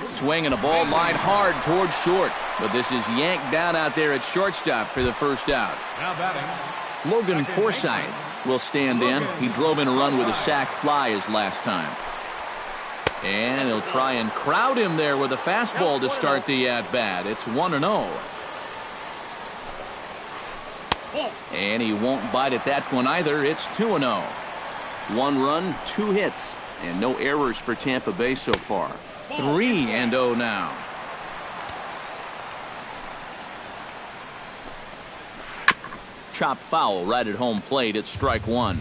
Swinging a ball lined hard towards short, but this is yanked down out there at shortstop for the first out. Now batting, Logan Forsythe will stand in. He drove in a run with a sac fly his last time. And he'll try and crowd him there with a fastball to start the at-bat. It's 1-0. And he won't bite at that one either. It's 2-0. 1 run, 2 hits, and no errors for Tampa Bay so far. 3-0 now. Chop foul right at home plate. It's strike 1.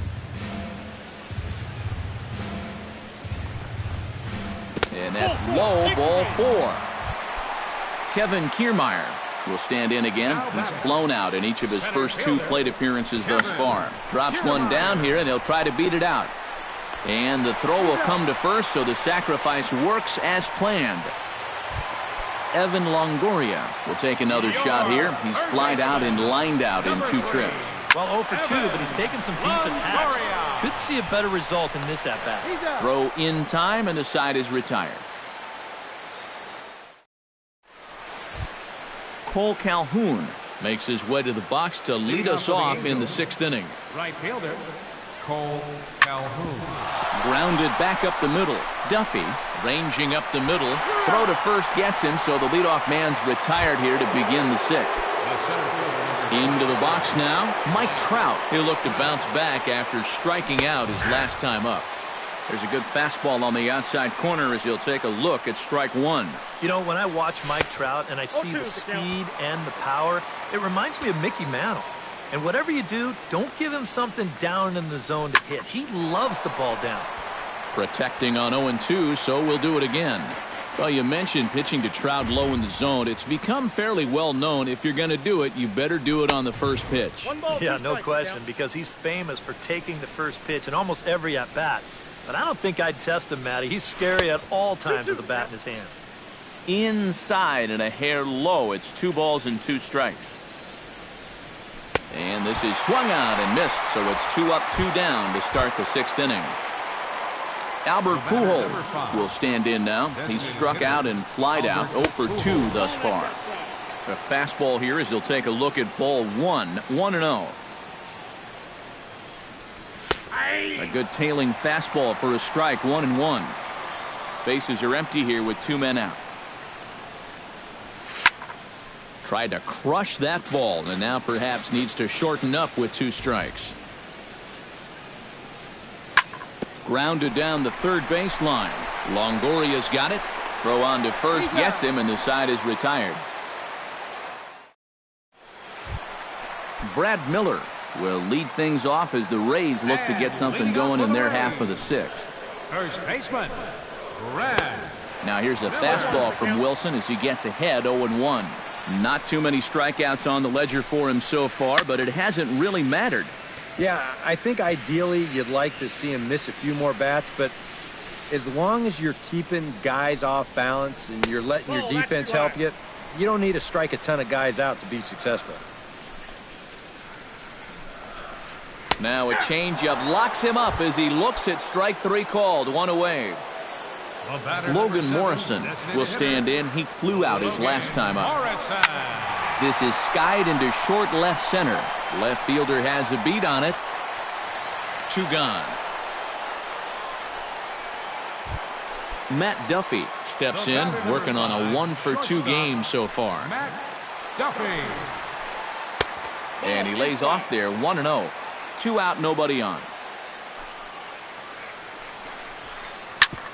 And that's low, ball 4. Kevin Kiermaier will stand in again. He's flown out in each of his first 2 plate appearances thus far. Drops one down here, and he'll try to beat it out. And the throw will come to first, so the sacrifice works as planned. Evan Longoria will take another shot here. He's flied out and lined out in 2 trips. Well, 0 for 2, but he's taken some decent hacks. Could see a better result in this at-bat. Throw in time, and the side is retired. Cole Calhoun makes his way to the box to lead us off in the 6th inning. right fielder, Cole Calhoun. Grounded back up the middle. Duffy ranging up the middle. Throw to first gets him, so the leadoff man's retired here to begin the 6th. Into the box now, Mike Trout. He'll look to bounce back after striking out his last time up. There's a good fastball on the outside corner as he'll take a look at strike 1. You know, when I watch Mike Trout and I see the speed and the power, it reminds me of Mickey Mantle. And whatever you do, don't give him something down in the zone to hit. He loves the ball down. Protecting on 0-2, so we'll do it again. Well, you mentioned pitching to Trout low in the zone. It's become fairly well known if you're going to do it, you better do it on the first pitch. Yeah, no question, because he's famous for taking the first pitch in almost every at-bat. But I don't think I'd test him, Matty. He's scary at all times with the bat in his hand. Inside and a hair low. It's 2 balls and 2 strikes. And this is swung out and missed, so it's 2 up, 2 down to start the 6th inning. Albert Pujols will stand in now. He's struck out and flied out 0 for 2 thus far. A fastball here as he'll take a look at ball 1, 1-0. A good tailing fastball for a strike, 1-1. Bases are empty here with 2 men out. Tried to crush that ball and now perhaps needs to shorten up with 2 strikes. Grounded down the third baseline. Longoria's got it. Throw on to first gets him, and the side is retired. Brad Miller will lead things off as the Rays look to get something going in their half of the sixth. First baseman, Brad. Now here's a fastball from Wilson as he gets ahead 0-1. Not too many strikeouts on the ledger for him so far, but it hasn't really mattered. Yeah, I think ideally you'd like to see him miss a few more bats, but as long as you're keeping guys off balance and you're letting your defense help you, you don't need to strike a ton of guys out to be successful. Now a changeup locks him up as he looks at strike three called. One away. Logan Morrison will stand in. He flew out his last time up. This is skied into short left center. Left fielder has a beat on it. 2 gone. Matt Duffy steps in, working on a 1-for-2 game so far. Matt Duffy. And he lays off there 1-0. 2 out, nobody on.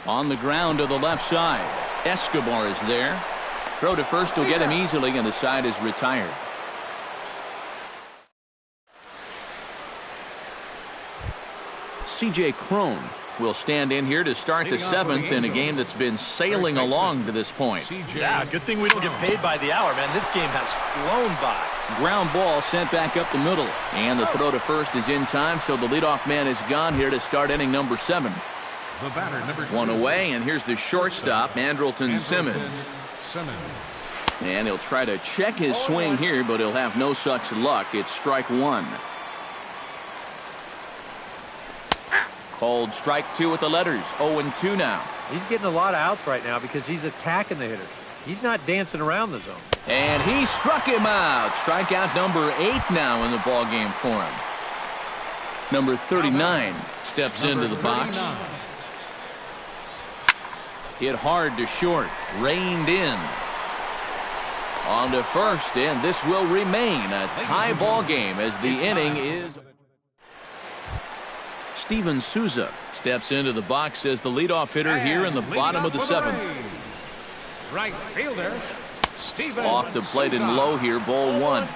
On the ground to the left side. Escobar is there. Throw to first will get him easily, and the side is retired. C.J. Cron will stand in here to start the 7th in a game that's been sailing along to this point. Yeah, good thing we don't get paid by the hour, man. This game has flown by. Ground ball sent back up the middle. And the throw to first is in time, so the leadoff man is gone here to start inning number 7. The batter, number 2. 1 away, and here's the shortstop, Andrelton Simmons. And he'll try to check his swing here, but he'll have no such luck. It's strike 1. Called strike 2 with the letters. 0-2 now. He's getting a lot of outs right now because he's attacking the hitters. He's not dancing around the zone. And he struck him out. Strikeout number 8 now in the ball game for him. Number 39 steps into the box. Hit hard to short. Reined in. On to first, and this will remain a tie ball game as the inning is. Steven Souza steps into the box as the leadoff hitter here in the bottom of the 7th. Right fielder, Steven Off the plate and low here, ball 1.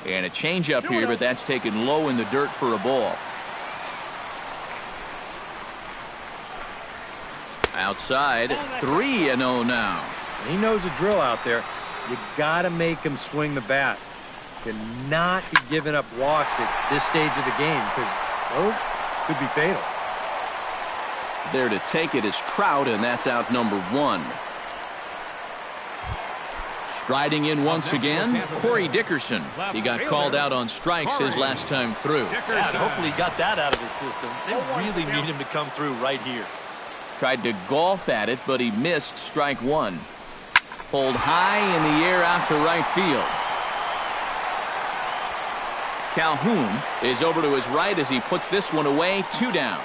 And a changeup here, but that's taken low in the dirt for a ball. Outside, 3-0 now. He knows the drill out there. You got to make him swing the bat. Cannot be giving up walks at this stage of the game because those could be fatal. There to take it is Trout, and that's out number 1. Striding in once again, Corey Dickerson. He got called out on strikes his last time through. Yeah, hopefully he got that out of his system. They really need him to come through right here. Tried to golf at it, but he missed strike 1. Pulled high in the air out to right field. Calhoun is over to his right as he puts this one away. 2 down.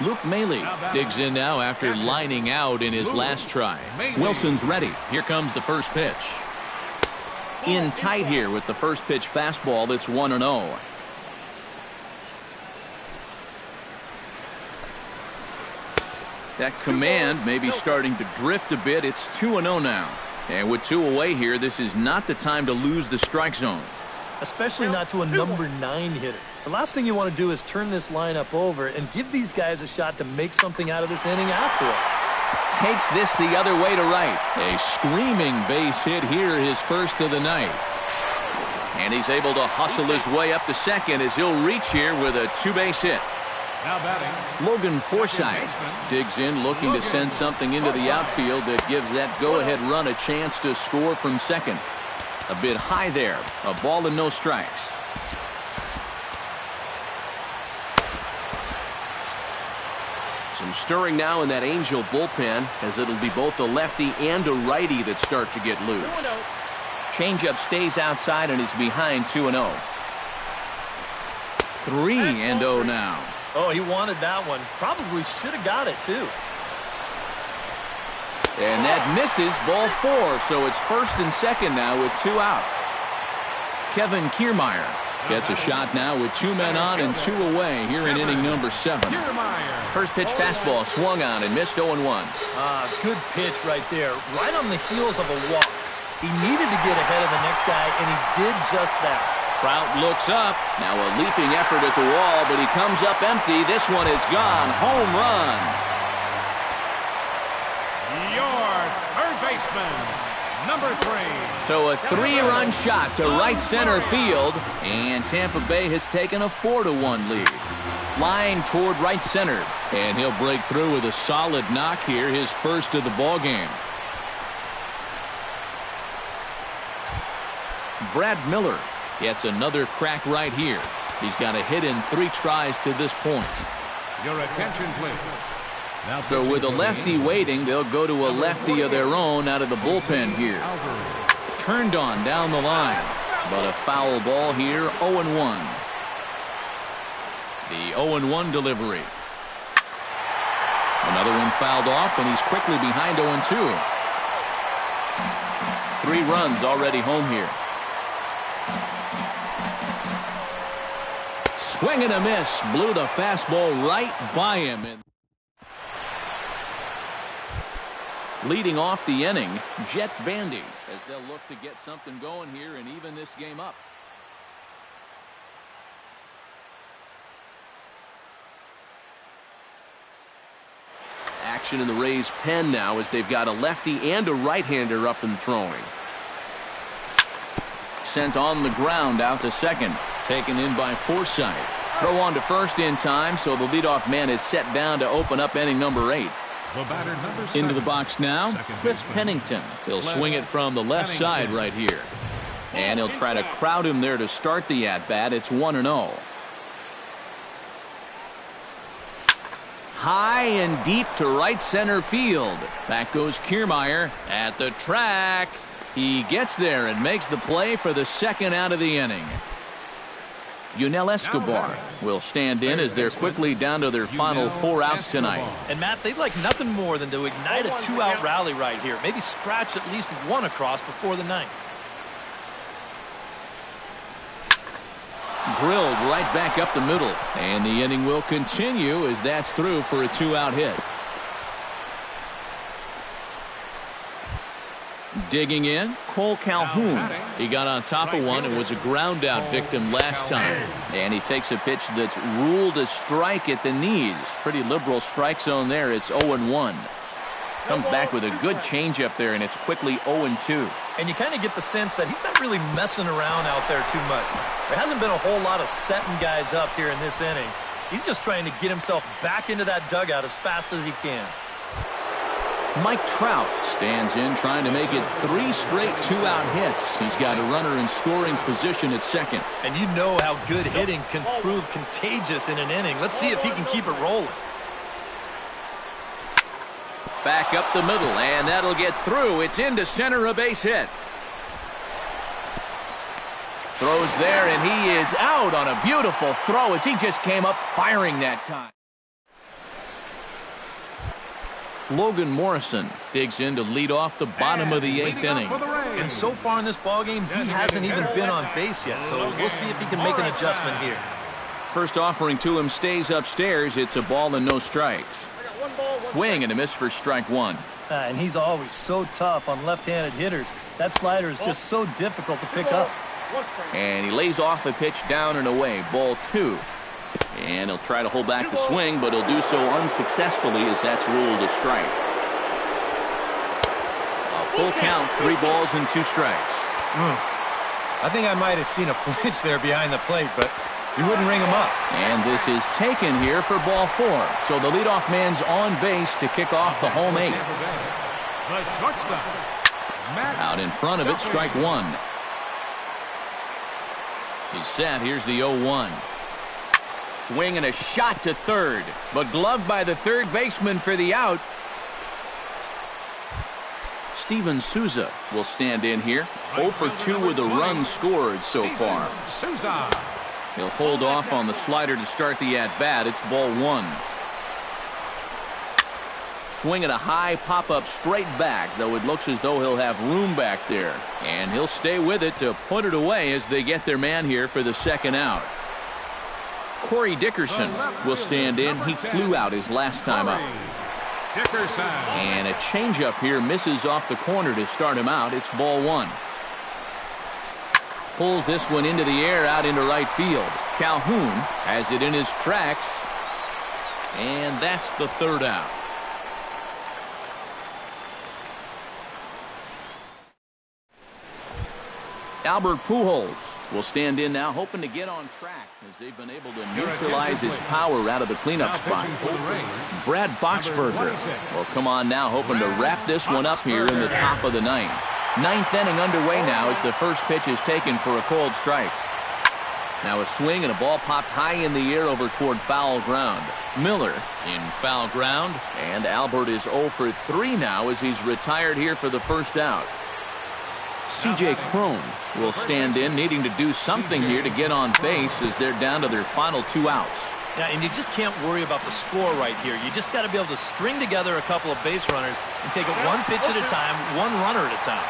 Luke Maile digs in now after lining out in his last try. Wilson's ready. Here comes the first pitch. In tight here with the first pitch fastball. That's 1-0. That command may be starting to drift a bit. It's 2-0 now. And with 2 away here, this is not the time to lose the strike zone. Especially not to a number 9 hitter. The last thing you want to do is turn this lineup over and give these guys a shot to make something out of this inning after all. Takes this the other way to right. A screaming base hit here, his first of the night. And he's able to hustle his way up to second as he'll reach here with a 2-base hit. Now batting, Logan Forsythe digs in, looking to send something into the outfield that gives that go-ahead run a chance to score from second. A bit high there. A ball and no strikes. Some stirring now in that Angel bullpen, as it'll be both a lefty and a righty that start to get loose. Changeup stays outside and is behind 2-0. 3-0 now. Oh, he wanted that one. Probably should have got it, too. And that misses, ball 4, so it's first and second now with 2 out. Kevin Kiermaier Gets a shot now with 2 men on and 2 away here in inning number 7. First pitch fastball swung on and missed 0-1. Good pitch right there, right on the heels of a walk. He needed to get ahead of the next guy, and he did just that. Trout looks up. Now a leaping effort at the wall, but he comes up empty. This one is gone. Home run. Your third baseman, number 3. So a 3-run shot to right center field, and Tampa Bay has taken a 4-1 lead. Line toward right center, and he'll break through with a solid knock here, his first of the ball game. Brad Miller gets another crack right here. He's got a hit in 3 tries to this point. Your attention, please. Now so with a lefty waiting, they'll go to a lefty of their own out of the bullpen here. Turned on down the line, but a foul ball here, 0-1. The 0-1 delivery. Another one fouled off, and he's quickly behind 0-2. 3 runs already home here. Swing and a miss. Blew the fastball right by him. Leading off the inning, Jet Bandy, as they'll look to get something going here and even this game up. Action in the Rays' pen now as they've got a lefty and a right-hander up and throwing. Sent on the ground out to second. Taken in by Forsythe. Throw on to first in time, so the leadoff man is set down to open up inning number 8. The batter, number 7. Into the box now, Cliff Pennington. He'll swing it from the left side right here. And he'll try to crowd him there to start the at-bat. It's 1-0. High and deep to right center field. Back goes Kiermaier at the track. He gets there and makes the play for the second out of the inning. Yunel Escobar will stand in as they're quickly down to their final 4 outs tonight. And Matt, they'd like nothing more than to ignite a 2-out rally right here. Maybe scratch at least 1 across before the 9th. Drilled right back up the middle, and the inning will continue as that's through for a 2-out hit. Digging in, Cole Calhoun. He got on top of one and was a ground out victim last time. And he takes a pitch that's ruled a strike at the knees. Pretty liberal strike zone there. It's 0-1. Comes back with a good changeup there, and it's quickly 0-2. And you kind of get the sense that he's not really messing around out there too much. There hasn't been a whole lot of setting guys up here in this inning. He's just trying to get himself back into that dugout as fast as he can. Mike Trout stands in trying to make it 3 straight 2-out hits. He's got a runner in scoring position at second. And you know how good hitting can prove contagious in an inning. Let's see if he can keep it rolling. Back up the middle, and that'll get through. It's into center, a base hit. Throws there, and he is out on a beautiful throw as he just came up firing that time. Logan Morrison digs in to lead off the bottom of the 8th inning. And so far in this ballgame, he hasn't even been on base yet, so we'll see if he can make an adjustment here. First offering to him stays upstairs. It's a ball and no strikes. Swing and a miss for strike 1. And he's always so tough on left-handed hitters. That slider is just so difficult to pick up. And he lays off the pitch down and away. Ball 2. And he'll try to hold back the swing, but he'll do so unsuccessfully as that's ruled a strike. A full count, 3 balls and 2 strikes. I think I might have seen a flinch there behind the plate, but he wouldn't ring him up. And this is taken here for ball 4. So the leadoff man's on base to kick off the home 8th. The shortstop, Out in front of it, strike 1. He's set. Here's the 0-1. Swing and a shot to third, but gloved by the third baseman for the out. Steven Souza will stand in here. 0 for 2 with a run scored so far. Souza. He'll hold off on the slider to start the at-bat. It's ball 1. swing and a high pop-up straight back, though it looks as though he'll have room back there. And he'll stay with it to put it away as they get their man here for the second out. Corey Dickerson will stand in. He flew out his last time up. Dickerson. And a changeup here misses off the corner to start him out. It's ball one. Pulls this one into the air out into right field. Calhoun has it in his tracks. And that's the third out. Albert Pujols will stand in now, hoping to get on track as they've been able to neutralize his power out of the cleanup spot. Brad Boxberger will come on now, hoping to wrap this one up here in the top of the ninth. Ninth inning underway now as the first pitch is taken for a cold strike. Now a swing and a ball popped high in the air over toward foul ground. Miller in foul ground, and Albert is 0 for 3 now as he's retired here for the first out. C.J. Cron will stand in, needing to do something here to get on base as they're down to their final 2 outs. Yeah, and you just can't worry about the score right here. You just got to be able to string together a couple of base runners and take it one pitch at a time, one runner at a time.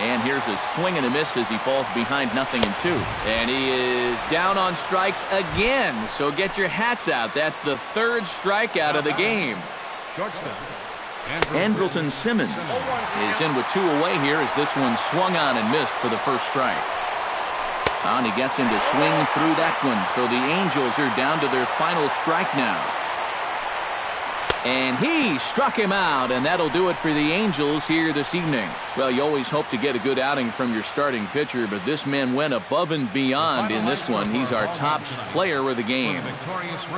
And here's a swing and a miss as he falls behind 0-2. And he is down on strikes again. So get your hats out. That's the third strikeout of the game. Shortstop. Andrelton Simmons is in with 2 away here as this one swung on and missed for the first strike. And he gets him to swing through that one. So the Angels are down to their final strike now. And he struck him out, and that'll do it for the Angels here this evening. Well, you always hope to get a good outing from your starting pitcher, but this man went above and beyond in this one. He's our top player of the game.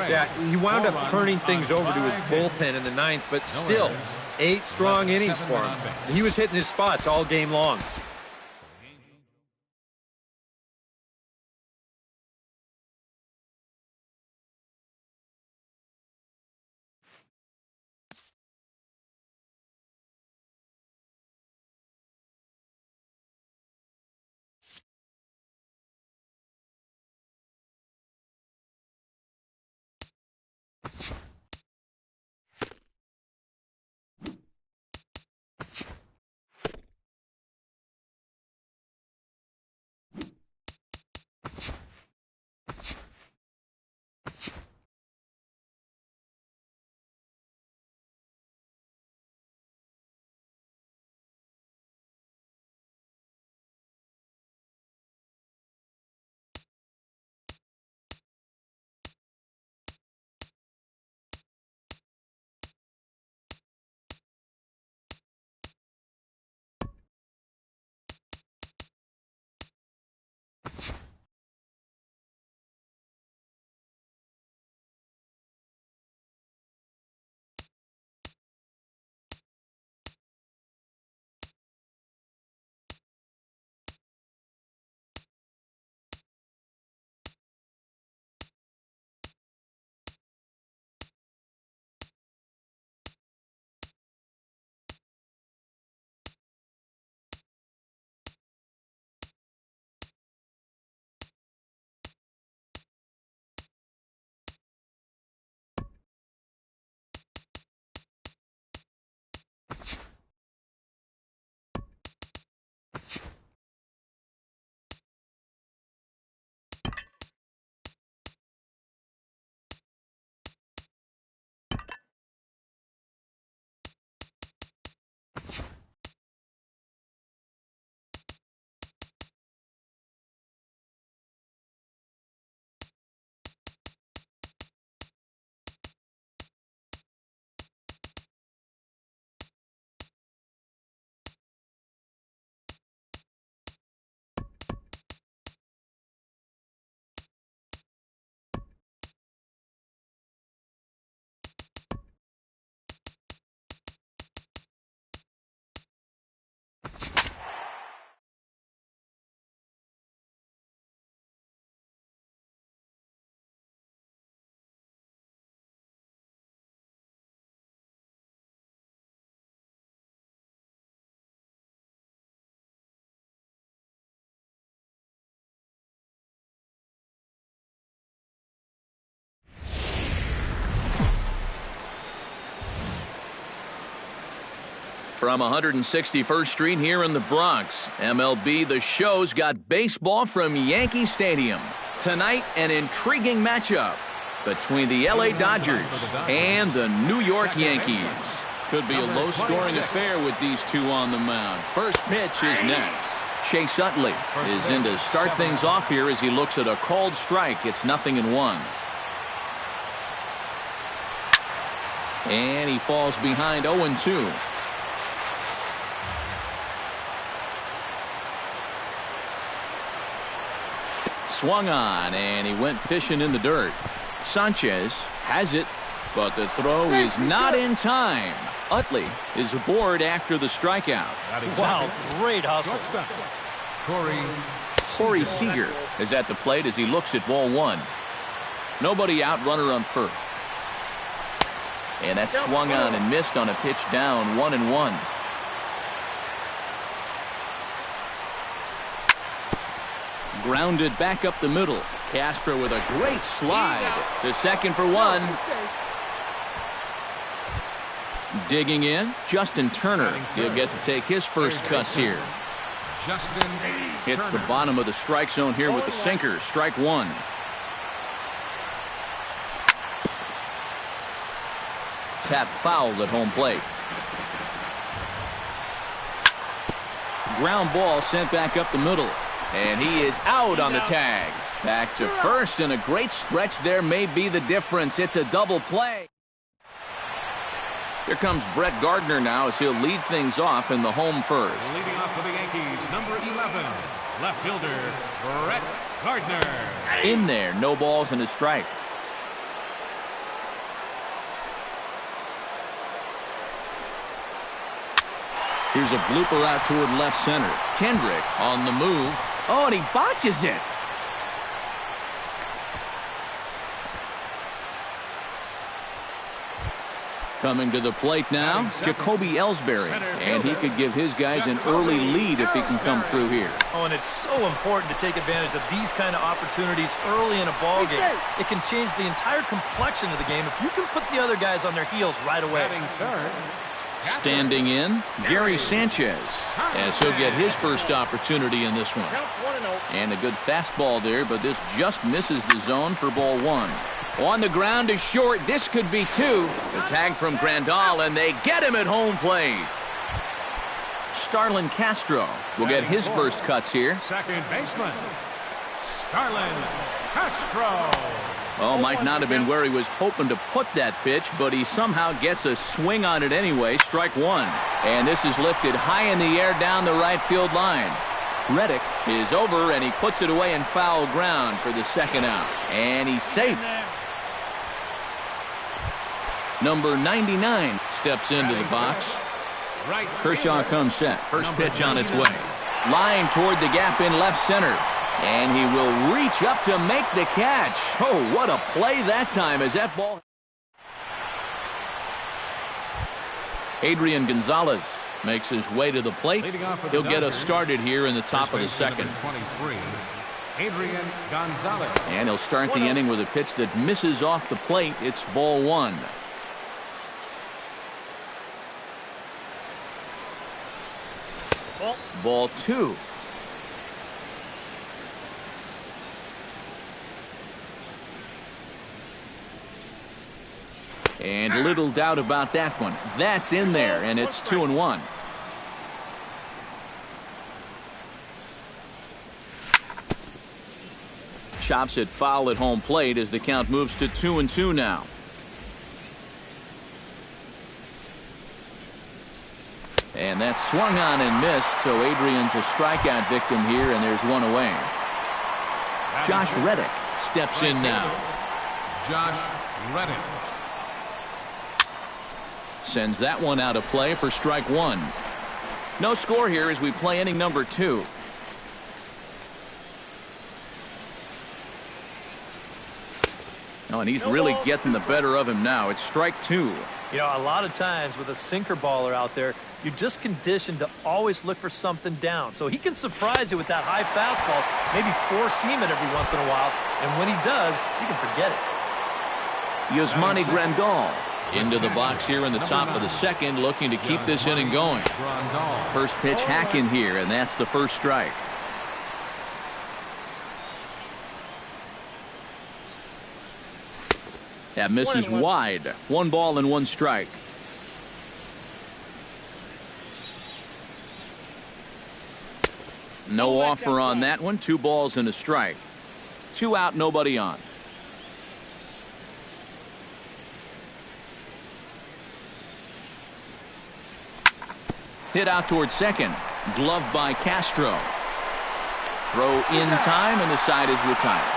Yeah, he wound up turning things over to his bullpen in the ninth, but still, 8 strong innings for him. He was hitting his spots all game long. From 161st Street here in the Bronx, MLB The Show's got baseball from Yankee Stadium. Tonight, an intriguing matchup between the LA Dodgers and the New York Yankees. Could be a low-scoring affair with these two on the mound. First pitch is next. Chase Utley is in to start things off here as he looks at a called strike. It's 0-1. And he falls behind 0-2. Swung on, and he went fishing in the dirt. Sanchez has it, but the throw is not in time. Utley is aboard after the strikeout. Wow, great hustle. Corey Seager is at the plate as he looks at ball one. Nobody out, runner on first. And that swung on and missed on a pitch down, 1-1. Grounded back up the middle. Castro with a great slide to second for one. Digging in, Justin Turner. He'll get to take his first cuts here. Justin Hits the bottom of the strike zone here with the sinker. Strike one. Tap fouled at home plate. Ground ball sent back up the middle. And he is out on the tag. Back to first, and a great stretch there may be the difference. It's a double play. Here comes Brett Gardner now as he'll lead things off in the home first. leading off for the Yankees, number 11, left fielder Brett Gardner. In there, no balls and a strike. Here's a blooper out toward left center. Kendrick on the move. Oh, and he botches it. Coming to the plate now, Jacoby Ellsbury. And he could give his guys an early lead if he can come through here. Oh, and it's so important to take advantage of these kind of opportunities early in a ball game. It can change the entire complexion of the game if you can put the other guys on their heels right away. Standing in, Gary Sanchez, as he'll get his first opportunity in this one. And a good fastball there, but this just misses the zone for ball one. On the ground is short. This could be two. The tag from Grandal, and they get him at home plate. Starlin Castro will get his first cuts here. Second baseman, Starlin Castro. Oh, might not have been where he was hoping to put that pitch, but he somehow gets a swing on it anyway. Strike one. And this is lifted high in the air down the right field line. Reddick is over, and he puts it away in foul ground for the second out. And he's safe. Number 99 steps into the box. Kershaw comes set. First pitch on its way. Line toward the gap in left center. And he will reach up to make the catch. Oh, what a play that time as that ball. Adrian Gonzalez makes his way to the plate. He'll get us started here in the top of the second. 23, Adrian Gonzalez. And he'll start the inning with a pitch that misses off the plate. It's ball one. Ball two. And little doubt about that one. That's in there, and it's 2-1. Chops it foul at home plate as the count moves to 2-2 now. And that's swung on and missed, so Adrian's a strikeout victim here, and there's one away. Josh Reddick steps in now. Josh Reddick. Sends that one out of play for strike one. No score here as we play inning number two. Oh, and he's really getting the better of him now. It's strike two. You know, a lot of times with a sinker baller out there, you're just conditioned to always look for something down. So he can surprise you with that high fastball, maybe four seam it every once in a while. And when he does, you can forget it. Yasmani Grandal Into the box here in the top of the second, looking to keep this inning going. First pitch hacking here, and that's the first strike. That misses wide. 1 ball and 1 strike. No offer on that one. 2 balls and a strike. 2 out, nobody on. Hit out towards second. Gloved by Castro. Throw in time, and the side is retired.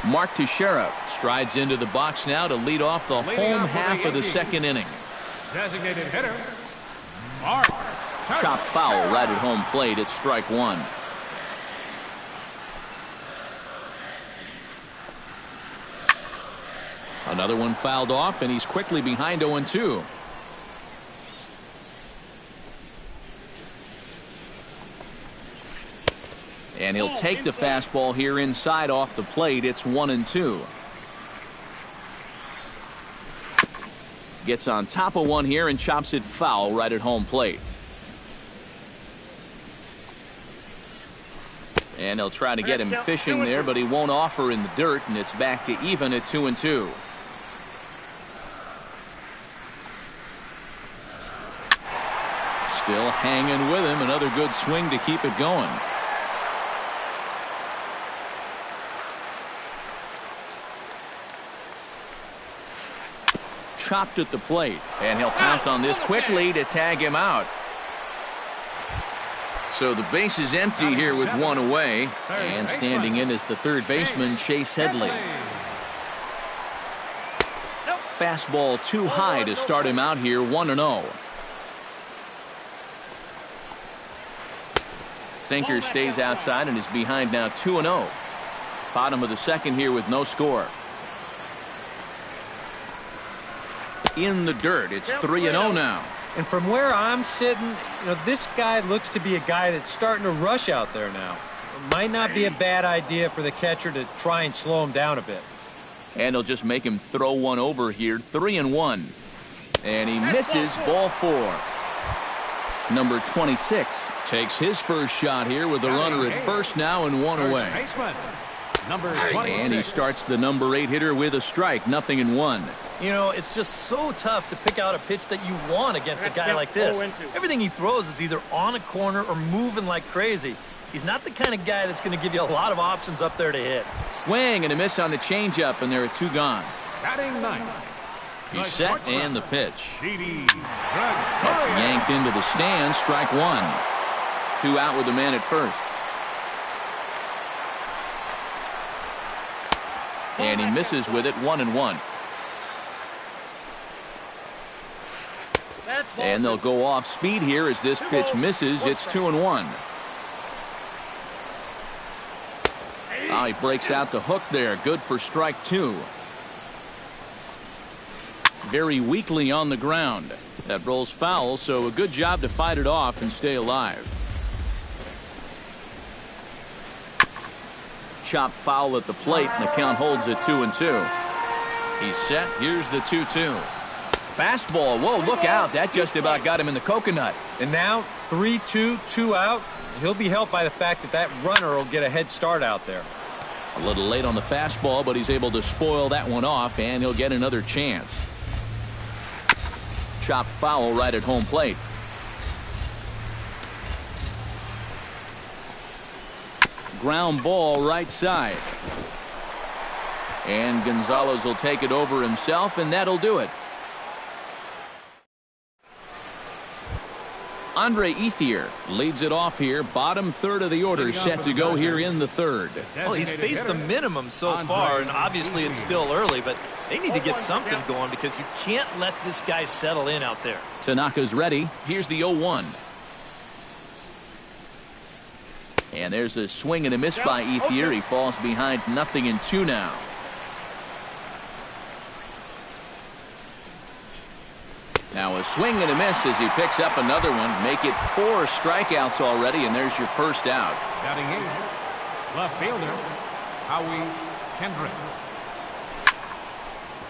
Mark Teixeira strides into the box now to lead off the home half of the second inning. Designated hitter, Mark. Chop foul right at home plate. It's strike 1. Another one fouled off, and he's quickly behind 0-2. And he'll take the fastball here inside off the plate. It's 1-2. Gets on top of one here and chops it foul right at home plate. And he'll try to get him fishing there, but he won't offer in the dirt, and it's back to even at 2-2. Still hanging with him. Another good swing to keep it going. Chopped at the plate, and he'll pounce on this quickly to tag him out. So the base is empty here with 1 away, and standing in is the third baseman, Chase Headley. Fastball too high to start him out here, 1-0. Sinker stays outside and is behind now 2-0. Bottom of the second here with no score. In the dirt, it's 3-0 now. And from where I'm sitting, this guy looks to be a guy that's starting to rush out there now. It might not be a bad idea for the catcher to try and slow him down a bit. And he'll just make him throw one over here. 3-1. And he misses. Ball 4. Number 26 takes his first shot here with a runner at first now and 1 away. Number 26. And he starts the number 8 hitter with a strike. 0-1. It's just so tough to pick out a pitch that you want against a guy like this. Everything he throws is either on a corner or moving like crazy. He's not the kind of guy that's going to give you a lot of options up there to hit. Swing and a miss on the changeup, and there are 2 gone. Batting 9. He's set, and the pitch. That's yanked into the stand. Strike 1. 2 out with the man at first. And he misses with it. 1-1. And they'll go off speed here as this pitch misses. It's 2-1. Oh, he breaks out the hook there. Good for strike 2. Very weakly on the ground. That rolls foul, so a good job to fight it off and stay alive. Chop foul at the plate, and the count holds at 2-2. He's set. Here's the 2-2. Fastball. Whoa, look out. That just about got him in the coconut. And now 3-2, 2 out. He'll be helped by the fact that runner will get a head start out there. A little late on the fastball, but he's able to spoil that one off, and he'll get another chance. Chop foul right at home plate. Ground ball right side. And Gonzalez will take it over himself, and that'll do it. Andre Ethier leads it off here. Bottom third of the order set to go here in the third. Well, he's faced the minimum so far, and obviously it's still early, but they need to get something going because you can't let this guy settle in out there. Tanaka's ready. Here's the 0-1. And there's a swing and a miss by Ethier. He falls behind 0-2 now. Now a swing and a miss as he picks up another one. Make it 4 strikeouts already, and there's your first out. Batting 8, left fielder Howie Kendrick.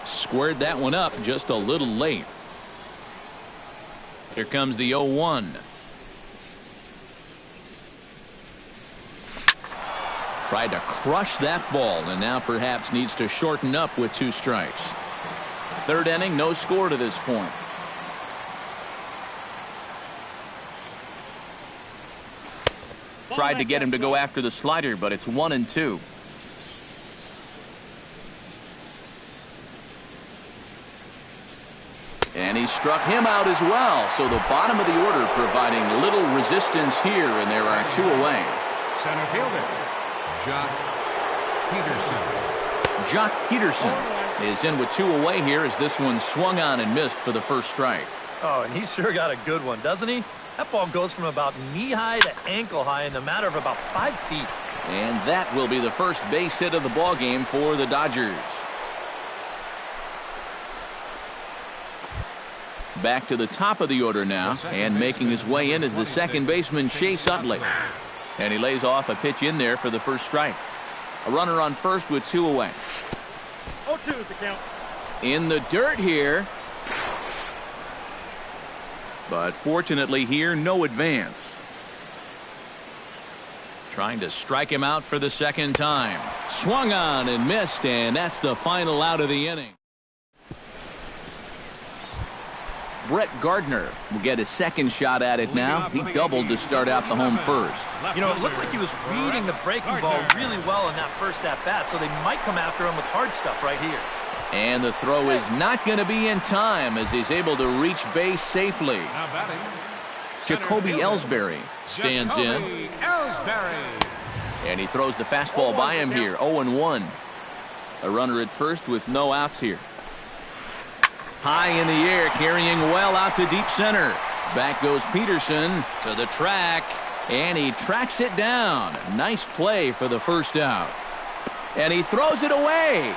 Squared that one up just a little late. Here comes the 0-1. Tried to crush that ball and now perhaps needs to shorten up with 2 strikes. Third inning, no score to this point. Tried to get him to go after the slider, but it's 1-2. And he struck him out as well. So the bottom of the order providing little resistance here, and there are 2 away. Center fielder, Jock Peterson. Jock Peterson is in with 2 away here as this one swung on and missed for the first strike. Oh, and he sure got a good one, doesn't he? That ball goes from about knee-high to ankle-high in the matter of about 5 feet. And that will be the first base hit of the ball game for the Dodgers. Back to the top of the order now, and making his way in is the second baseman, Chase Utley. And he lays off a pitch in there for the first strike. A runner on first with 2 away. 0-2 is the count. In the dirt here. But fortunately here, no advance. Trying to strike him out for the second time. Swung on and missed, and that's the final out of the inning. Brett Gardner will get his second shot at it now. He doubled to start out the home first. You know, it looked like he was reading the breaking ball really well in that first at-bat, so they might come after him with hard stuff right here. And the throw is not going to be in time as he's able to reach base safely. Now batting, Jacoby Ellsbury stands in. Ellsbury. And he throws the fastball by him here, 0-1. A runner at first with no outs here. High in the air, carrying well out to deep center. Back goes Peterson to the track, and he tracks it down. Nice play for the first out. And he throws it away.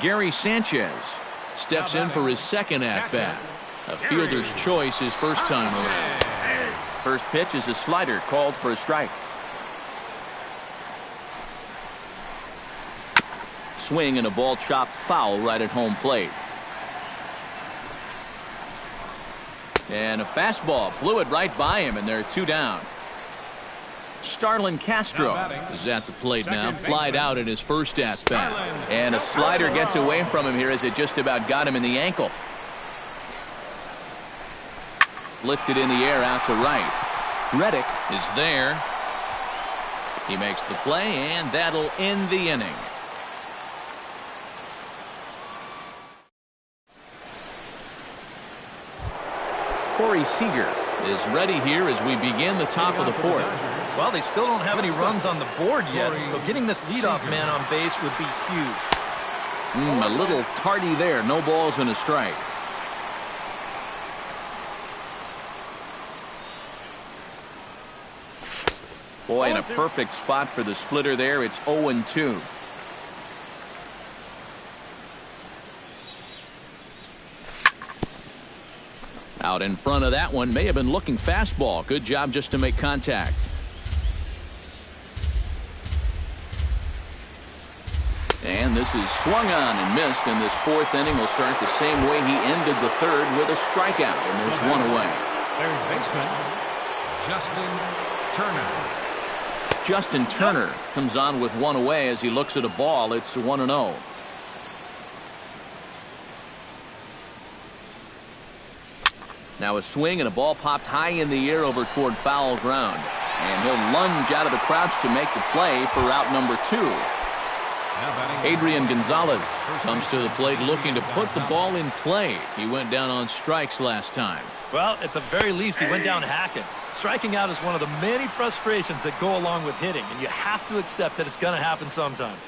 Gary Sanchez steps in for his second at-bat. A fielder's choice his first time around. First pitch is a slider called for a strike. Swing and a ball chopped foul right at home plate. And a fastball blew it right by him, and there are 2 down. Starlin Castro is at the plate now. Flied out in his first at-bat. And a slider gets away from him here as it just about got him in the ankle. Lifted in the air out to right. Reddick is there. He makes the play, and that'll end the inning. Corey Seager is ready here as we begin the top of the 4th. Well, they still don't have any runs on the board yet, so getting this leadoff man on base would be huge. A little tardy there. No balls and a strike. Boy, in a perfect spot for the splitter there. It's 0-2. Out in front of that one, may have been looking fastball. Good job just to make contact. And this is swung on and missed, and this 4th inning will start the same way he ended the 3rd with a strikeout, and there's 1 away. Third baseman, Justin Turner. Justin Turner comes on with 1 away as he looks at a ball. It's 1-0. Now a swing and a ball popped high in the air over toward foul ground. And he'll lunge out of the crouch to make the play for out number 2. Adrian Gonzalez comes to the plate looking to put the ball in play. He went down on strikes last time. Well, at the very least, he went down hacking. Striking out is one of the many frustrations that go along with hitting, and you have to accept that it's going to happen sometimes.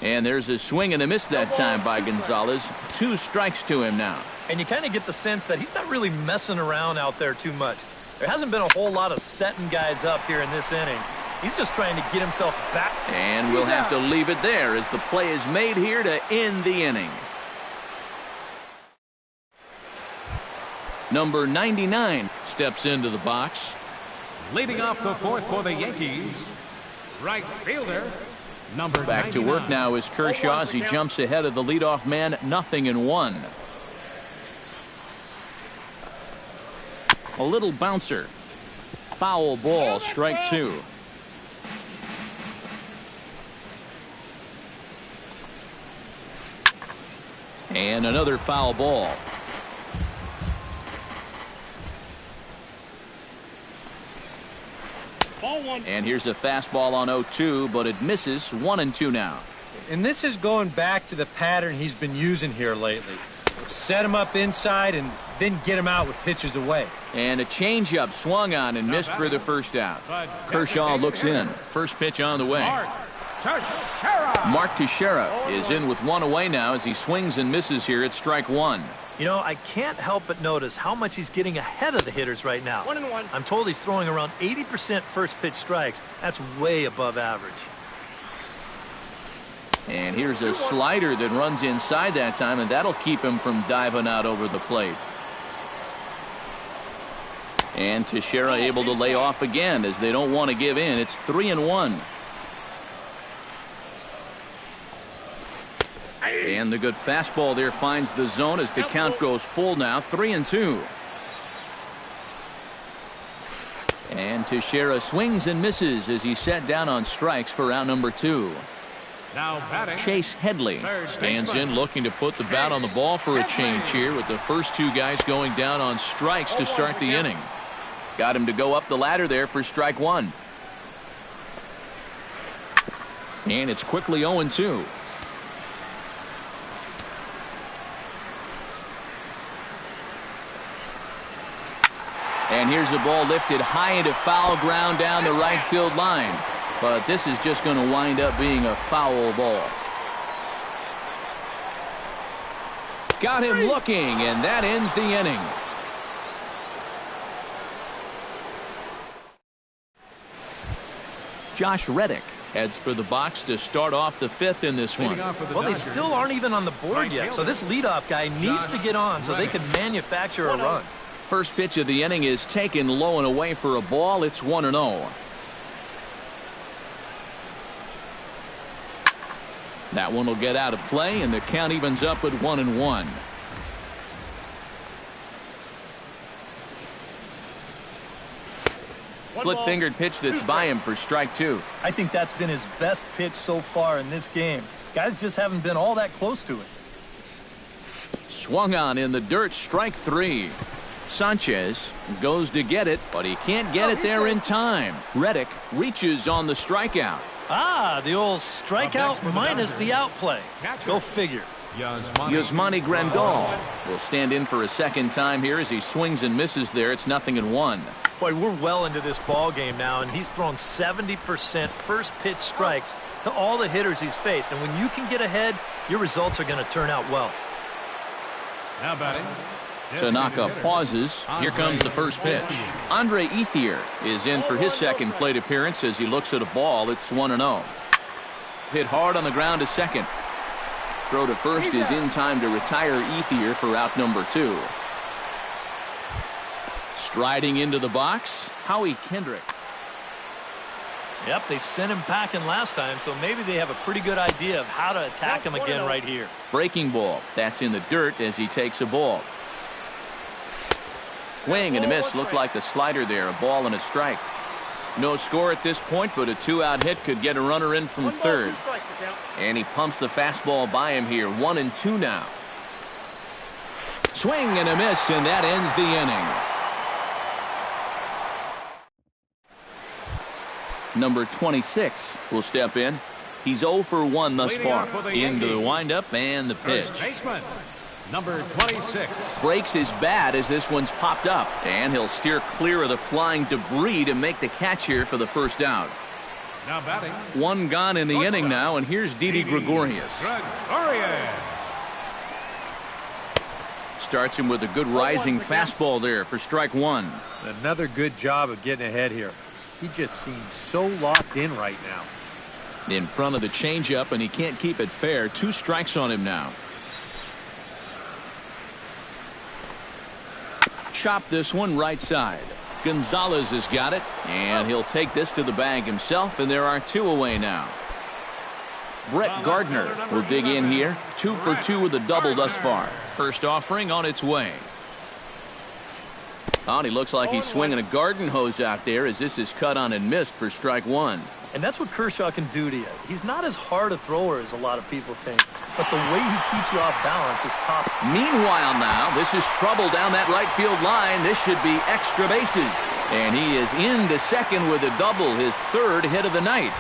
And there's a swing and a miss that time by Gonzalez. 2 strikes to him now. And you kind of get the sense that he's not really messing around out there too much. There hasn't been a whole lot of setting guys up here in this inning. He's just trying to get himself back. And we'll have to leave it there as the play is made here to end the inning. Number 99 steps into the box. Leading off the fourth for the Yankees, right fielder, number Back to 99. work now is Kershaw as he jumps ahead of the leadoff man, 0-1. A little bouncer. Foul ball, strike 2. And another foul ball. Ball 1. And here's a fastball on 0-2, but it misses. 1-2 now. And this is going back to the pattern he's been using here lately. Set him up inside and then get him out with pitches away. And a changeup swung on and missed for the first out. Kershaw looks in. First pitch on the way. Mark Teixeira is in with one away now as he swings and misses here at strike 1. You know, I can't help but notice how much he's getting ahead of the hitters right now. 1-1. I'm told he's throwing around 80% first pitch strikes. That's way above average. And here's a slider that runs inside that time, and that'll keep him from diving out over the plate. And Teixeira able to lay off again as they don't want to give in. It's 3-1. And the good fastball there finds the zone as the count goes full now. 3-2. And Teixeira swings and misses as he's set down on strikes for out number 2. Now batting, Chase Headley stands in looking to put the bat on the ball for a change here with the first two guys going down on strikes to start the inning. Got him to go up the ladder there for strike 1. And it's quickly 0-2. And here's a ball lifted high into foul ground down the right field line. But this is just going to wind up being a foul ball. Got him looking, and that ends the inning. Josh Reddick heads for the box to start off the 5th in this one. Well, they still aren't even on the board yet, so this leadoff guy needs to get on so they can manufacture a run. First pitch of the inning is taken low and away for a ball. It's 1-0. That one will get out of play, and the count evens up at 1-1. Split-fingered pitch that's by him for strike 2. I think that's been his best pitch so far in this game. Guys just haven't been all that close to it. Swung on in the dirt, strike 3. Sanchez goes to get it, but he can't get it there in time. Reddick reaches on the strikeout. Ah, the old strikeout minus the outplay. Go figure. Yasmani Grandal will stand in for a second time here as he swings and misses there. It's 0-1. Boy, we're well into this ball game now, and he's thrown 70% first pitch strikes to all the hitters he's faced. And when you can get ahead, your results are going to turn out well. now batting, Tanaka pauses. Here comes the first pitch. Andre Ethier is in for his second plate appearance as he looks at a ball. It's 1-0. Hit hard on the ground to second. Throw to first is in time to retire Ethier for out number 2. Striding into the box, Howie Kendrick. Yep, they sent him packing last time, so maybe they have a pretty good idea of how to attack him again right here. Breaking ball. That's in the dirt as he takes a ball. Swing and a miss. Looked like the slider there. A ball and a strike. No score at this point, but a 2-out hit could get a runner in from third. And he pumps the fastball by him here. 1-2 now. Swing and a miss, and that ends the inning. Number 26 will step in. He's 0 for 1 thus far. Into the windup and the pitch. Number 26. Breaks his bat as this one's popped up. And he'll steer clear of the flying debris to make the catch here for the first out. Now batting. One gone in the inning now, and here's Didi Gregorius. Starts him with a good rising fastball there for strike 1. Another good job of getting ahead here. He just seems so locked in right now. In front of the changeup, and he can't keep it fair. 2 strikes on him now. chop this one right side. Gonzalez has got it, and he'll take this to the bag himself, and there are 2 away now. Brett Gardner will dig in here. 2 for 2 with a double thus far. First offering on its way. Oh, and he looks like he's swinging a garden hose out there as this is cut on and missed for strike 1. And that's what Kershaw can do to you. He's not as hard a thrower as a lot of people think, but the way he keeps you off balance is top. Meanwhile now, this is trouble down that right field line. This should be extra bases. And he is into second with a double, his 3rd hit of the night.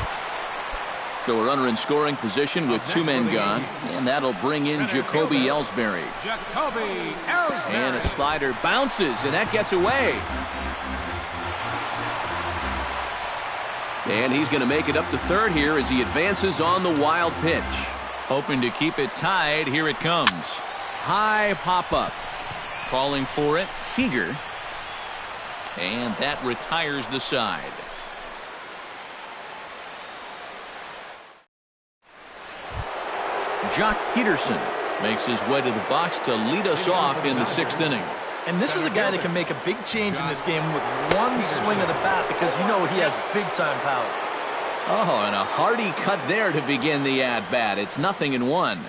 So a runner in scoring position with 2 men gone, and that'll bring in Jacoby Ellsbury. And a slider bounces, and that gets away. And he's going to make it up to 3rd here as he advances on the wild pitch. Hoping to keep it tied. Here it comes. High pop-up. Calling for it, Seager. And that retires the side. Jock Peterson makes his way to the box to lead us off in the 6th inning. And this is a guy that can make a big change in this game with one swing of the bat because you know he has big-time power. Oh, and a hearty cut there to begin the at-bat. It's 0-1.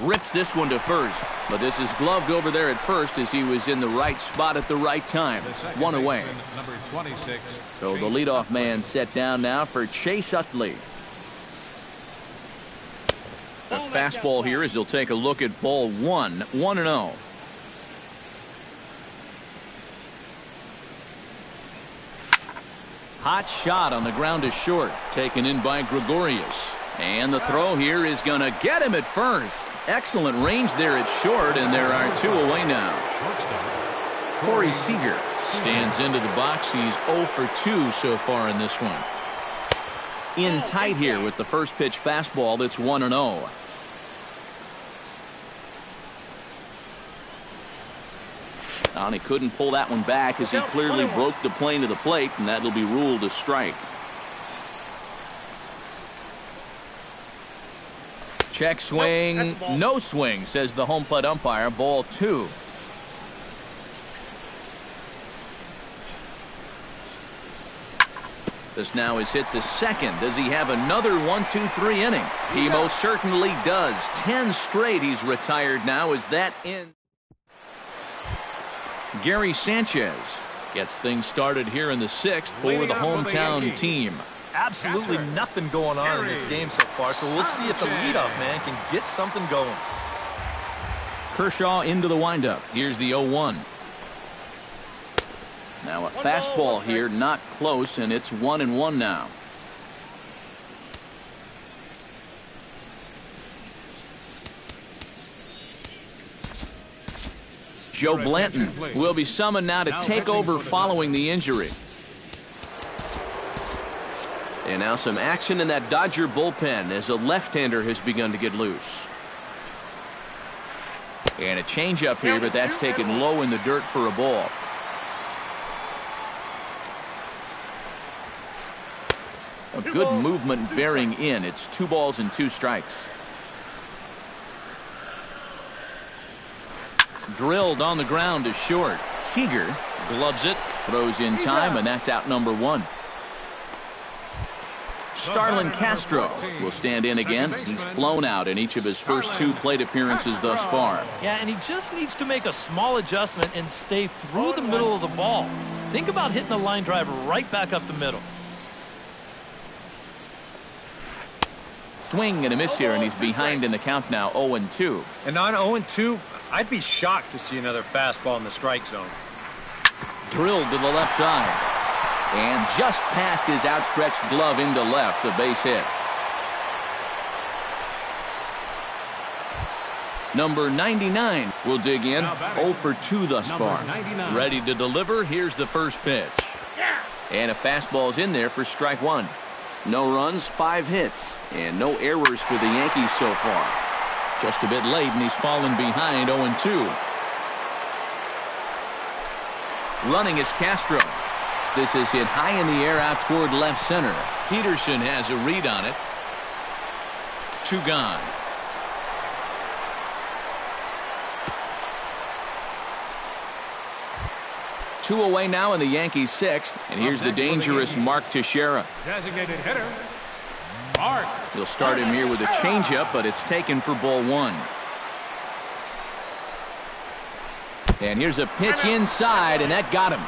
Rips this one to first, but this is gloved over there at first as he was in the right spot at the right time. 1 away. So the leadoff man set down now for Chase Utley. A fastball here as he'll take a look at ball 1, 1-0. Hot shot on the ground is short, taken in by Gregorius. And the throw here is going to get him at first. Excellent range there at short, and there are 2 away now. Corey Seager stands into the box. He's 0 for 2 so far in this one. In tight here with the first pitch fastball that's 1-0. And he couldn't pull that one back as he clearly broke the plane to the plate, and that'll be ruled a strike. Check swing, no swing, says the home plate umpire. Ball 2. This now is hit to second. Does he have another 1-2-3 inning? He most certainly does. 10 straight he's retired now as that ends. Gary Sanchez gets things started here in the 6th for the hometown team. Absolutely nothing going on in this game so far, so we'll see if the leadoff man can get something going. Kershaw into the windup. Here's the 0-1. Now a fastball here, not close, and it's 1-1 now. Joe Blanton will be summoned now to take over following the injury. And now some action in that Dodger bullpen as a left-hander has begun to get loose. And a changeup here, but that's taken low in the dirt for a ball. A good movement bearing in. It's 2 balls and 2 strikes. Drilled on the ground to short. Seager gloves it, throws in time, and that's out number 1. Starlin Castro will stand in again. He's flown out in each of his first 2 plate appearances thus far. Yeah, and he just needs to make a small adjustment and stay through the middle of the ball. Think about hitting the line drive right back up the middle. Swing and a miss here, and he's behind in the count now, 0-2. And on 0-2, I'd be shocked to see another fastball in the strike zone. Drilled to the left side. And just past his outstretched glove into left, a base hit. Number 99 will dig in. 0 for 2 thus far. Ready to deliver. Here's the first pitch. And a fastball's in there for strike 1. No runs, 5 hits, and no errors for the Yankees so far. Just a bit late, and he's fallen behind 0-2. Running is Castro. This is hit high in the air out toward left center. Peterson has a read on it. 2 gone. two away now in the Yankees' sixth. And here's the dangerous Mark Teixeira. Designated hitter, Mark. He'll start him here with a changeup, but it's taken for ball one. And here's a pitch inside, and that got him.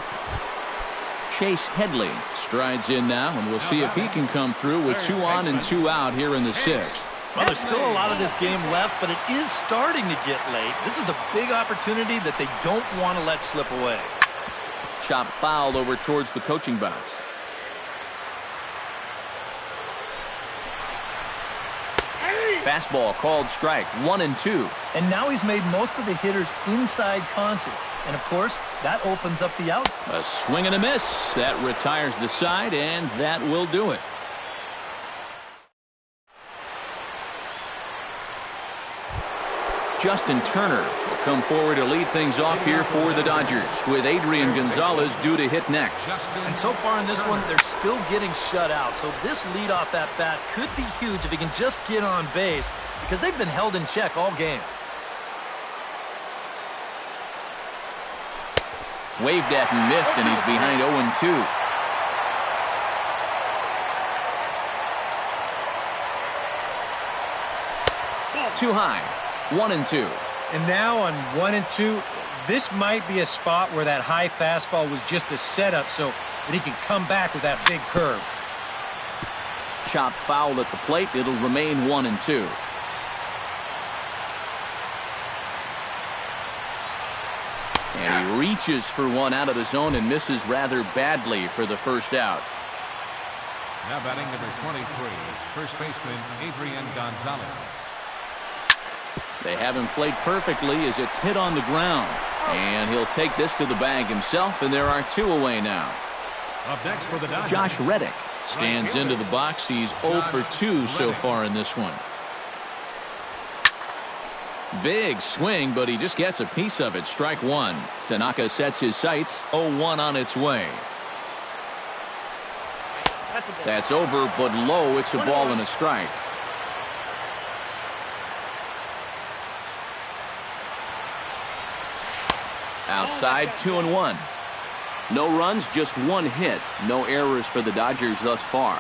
Chase Headley strides in now, and we'll see if he can come through with 2 on and 2 out here in the sixth. Well, there's still a lot of this game left, but it is starting to get late. This is a big opportunity that they don't want to let slip away. Chop fouled over towards the coaching box. Fastball called strike, 1 and 2. And now he's made most of the hitters inside conscious. And, of course, that opens up the out. A swing and a miss. That retires the side, and that will do it. Justin Turner will come forward to lead things off here for the Dodgers, with Adrian Gonzalez due to hit next. And so far in this one, they're still getting shut out. So this leadoff at bat could be huge if he can just get on base, because they've been held in check all game. Waved at and missed, and he's behind 0-2. Too high. 1 and 2. And now on 1 and 2, this might be a spot where that high fastball was just a setup so that he can come back with that big curve. Chopped foul at the plate. It'll remain 1 and 2. And he reaches for one out of the zone and misses rather badly for the first out. Now batting number 23, first baseman Adrian Gonzalez. They haven't played perfectly as it's hit on the ground. And he'll take this to the bag himself, and there are 2 away now. Up next for the Dodgers, Josh Reddick stands into the box. He's 0 for 2 so far in this one. Big swing, but he just gets a piece of it. Strike 1. Tanaka sets his sights. 0-1 on its way. That's over, but low. It's a ball and a strike. Outside, 2-1. No runs, just 1 hit. No errors for the Dodgers thus far.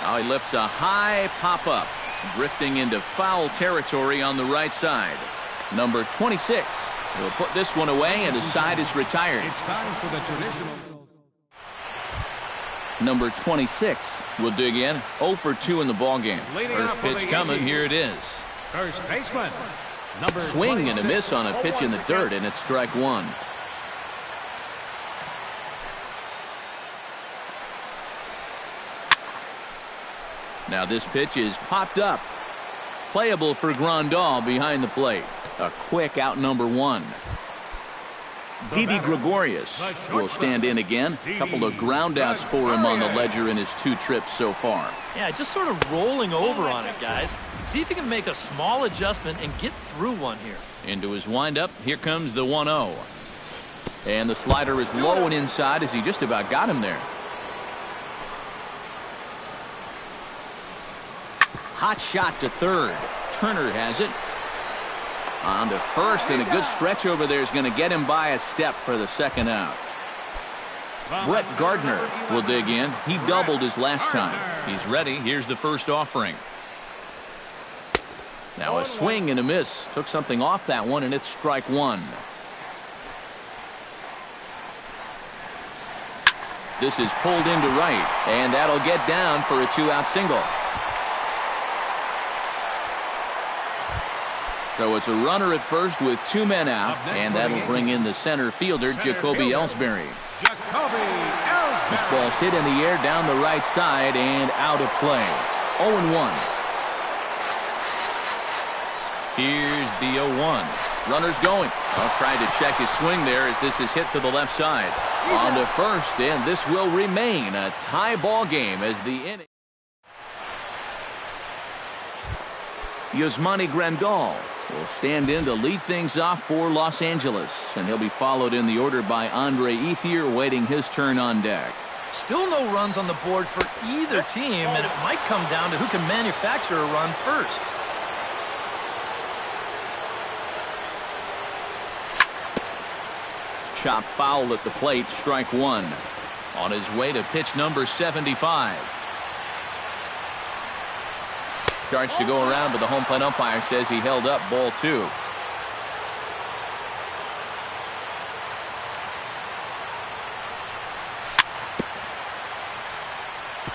Now he lifts a high pop-up, drifting into foul territory on the right side. Number 26 will put this one away, and the side is retired. It's time for the traditional. Number 26 will dig in. 0 for 2 in the ballgame. First pitch coming. Here it is. First baseman. Swing and a miss on a pitch in the dirt, and it's strike 1. Now this pitch is popped up. Playable for Grandal behind the plate. A quick out number 1. Didi Gregorius will stand in again. A couple of groundouts for him on the ledger in his 2 trips so far. Yeah, just sort of rolling over on it, guys. See if he can make a small adjustment and get through one here. Into his windup, here comes the 1-0. And the slider is low and inside as he just about got him there. Hot shot to third. Turner has it. On to first, and a good stretch over there is going to get him by a step for the second out. Brett Gardner will dig in. He doubled his last time. He's ready. Here's the first offering. Now a swing and a miss. Took something off that one, and it's strike 1. This is pulled into right, and that'll get down for a 2-out single. So it's a runner at first with 2 men out, and that'll bring in the center fielder, Jacoby Ellsbury. This ball's hit in the air down the right side and out of play. 0-1. Here's the 0-1. Runner's going. I'll try to check his swing there as this is hit to the left side. On to first, and this will remain a tie ball game as the inning. Yasmani Grandal will stand in to lead things off for Los Angeles, and he'll be followed in the order by Andre Ethier, waiting his turn on deck. Still no runs on the board for either team, and it might come down to who can manufacture a run first. chop foul at the plate, strike one. On his way to pitch number 75. Starts to go around, but the home plate umpire says he held up, ball two.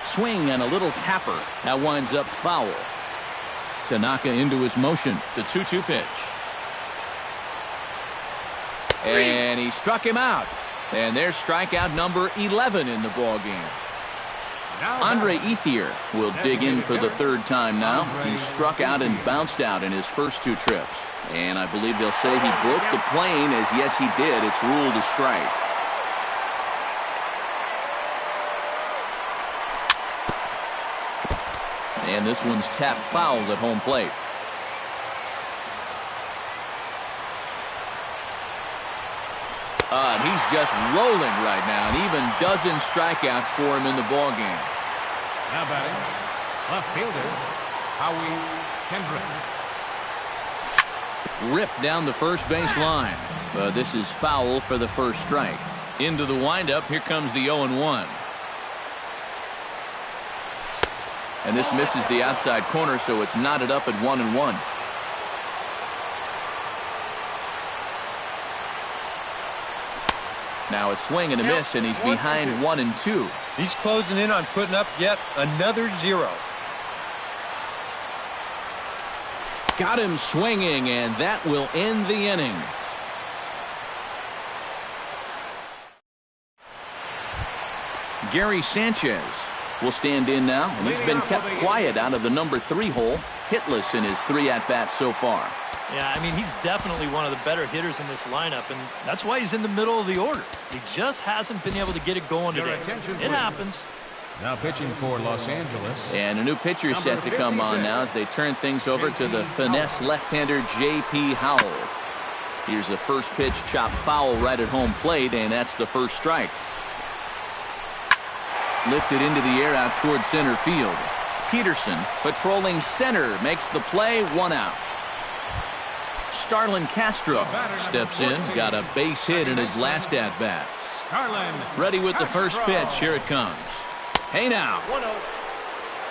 Swing and a little tapper. That winds up foul. Tanaka into his motion. The 2-2 pitch. And he struck him out. And there's strikeout number 11 in the ball game. Andre Ethier will dig in for the third time now. He struck out and bounced out in his first two trips. And I believe they'll say he broke the plane, as yes he did. It's ruled a strike. And this one's tapped foul at home plate. And he's just rolling right now, and even dozen strikeouts for him in the ball game. Now batting, left fielder Howie Kendrick. Ripped down the first base line. This is foul for the first strike. Into the windup, here comes the 0-1. And this misses the outside corner, so it's knotted up at 1-1. Now a swing and a miss, and he's behind 1-2. He's closing in on putting up yet another 0. Got him swinging, and that will end the inning. Gary Sanchez will stand in now, and he's been kept quiet out of the number 3 hole, hitless in his 3 at-bats so far. Yeah, I mean, he's definitely one of the better hitters in this lineup, and that's why he's in the middle of the order. He just hasn't been able to get it going today. It happens. Now pitching for Los Angeles. And a new pitcher set to come on now as they turn things over to the finesse left-hander J.P. Howell. Here's the first pitch, chop foul right at home plate, and that's the first strike. Lifted into the air out towards center field. Peterson patrolling center makes the play, 1 out. Starlin Castro steps in, got a base hit in his last at-bat. Ready with the first pitch. Here it comes. Hey now.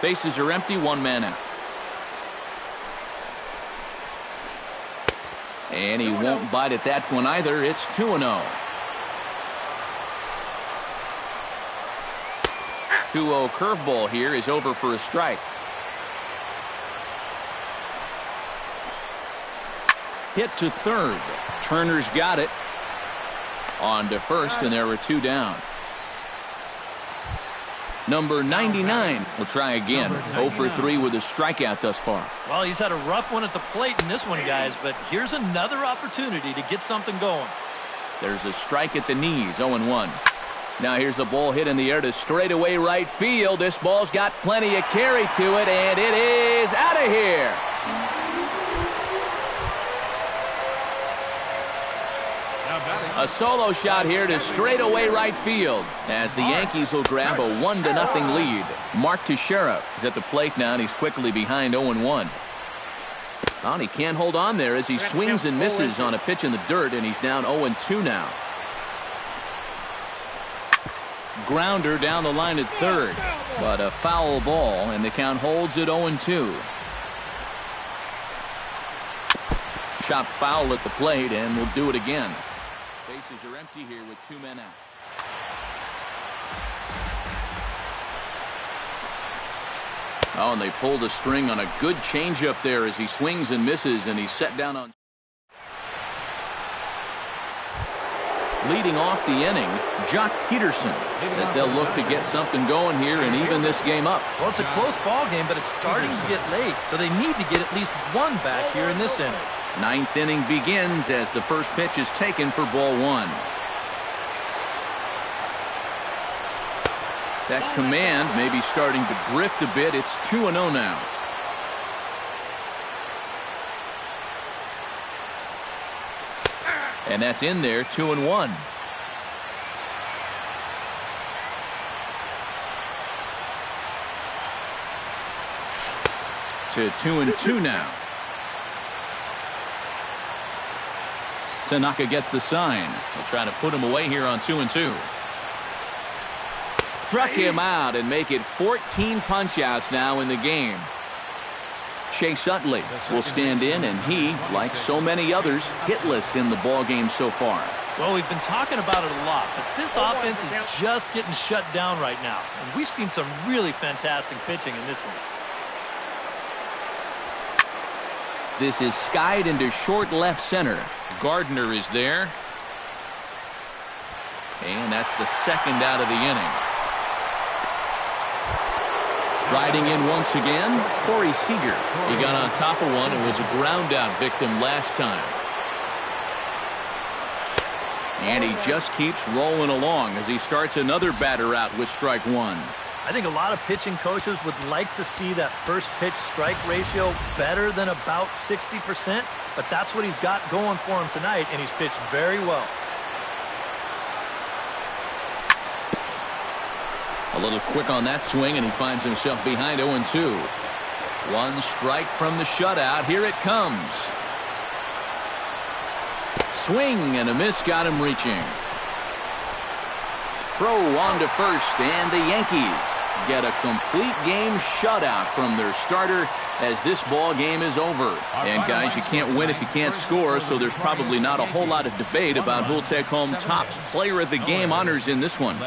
Bases are empty, 1 man out. And he won't bite at that one either. It's 2-0. 2-0 curveball here is over for a strike. Hit to third. Turner's got it. On to first, and there were 2 down. Number 99 will try again. 0 for 3 with a strikeout thus far. Well, he's had a rough one at the plate in this one, guys, but here's another opportunity to get something going. There's a strike at the knees, 0-1. Now here's a ball hit in the air to straightaway right field. This ball's got plenty of carry to it, and it is out of here. A solo shot here to straightaway right field as the Yankees will grab a 1-0 lead. Mark Teixeira is at the plate now, and he's quickly behind 0-1. Well, he can't hold on there as he swings and misses on a pitch in the dirt, and he's down 0-2 now. Grounder down the line at third, but a foul ball, and the count holds at 0-2. Chop foul at the plate, and we'll do it again. Bases are empty here with 2 men out. Oh, and they pulled the string on a good changeup there as he swings and misses, and he's set down on. Leading off the inning, Jock Peterson, as they'll look to get something going here and even this game up. Well, it's a close ball game, but it's starting to get late, so they need to get at least 1 back here in this inning. 9th inning begins as the first pitch is taken for ball 1. That command may be starting to drift a bit. It's 2-0 now. And that's in there, 2-1. To 2-2 now. Tanaka gets the sign. He'll try to put him away here on 2-2. Struck him out and make it 14 punch-outs now in the game. Chase Utley will stand in, and he, like so many others, hitless in the ball game so far. Well, we've been talking about it a lot, but this offense is just getting shut down right now. And we've seen some really fantastic pitching in this one. This is skied into short left center. Gardner is there. And that's the second out of the inning. Riding in once again, Corey Seager. He got on top of one and was a ground out victim last time. And he just keeps rolling along as he starts another batter out with strike one. I think a lot of pitching coaches would like to see that first pitch strike ratio better than about 60%, but that's what he's got going for him tonight, and he's pitched very well. A little quick on that swing, and he finds himself behind 0-2. One strike from the shutout. Here it comes. Swing and a miss got him reaching. Throw on to first, and the Yankees get a complete game shutout from their starter as this ball game is over. And guys, you can't win if you can't score, so there's probably not a whole lot of debate about who'll take home Topps Player of the Game honors in this one.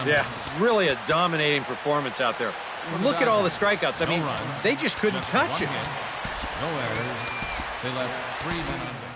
Yeah, really a dominating performance out there. Look at all the strikeouts. I mean, they just couldn't touch it. No errors. They left 3 men on base.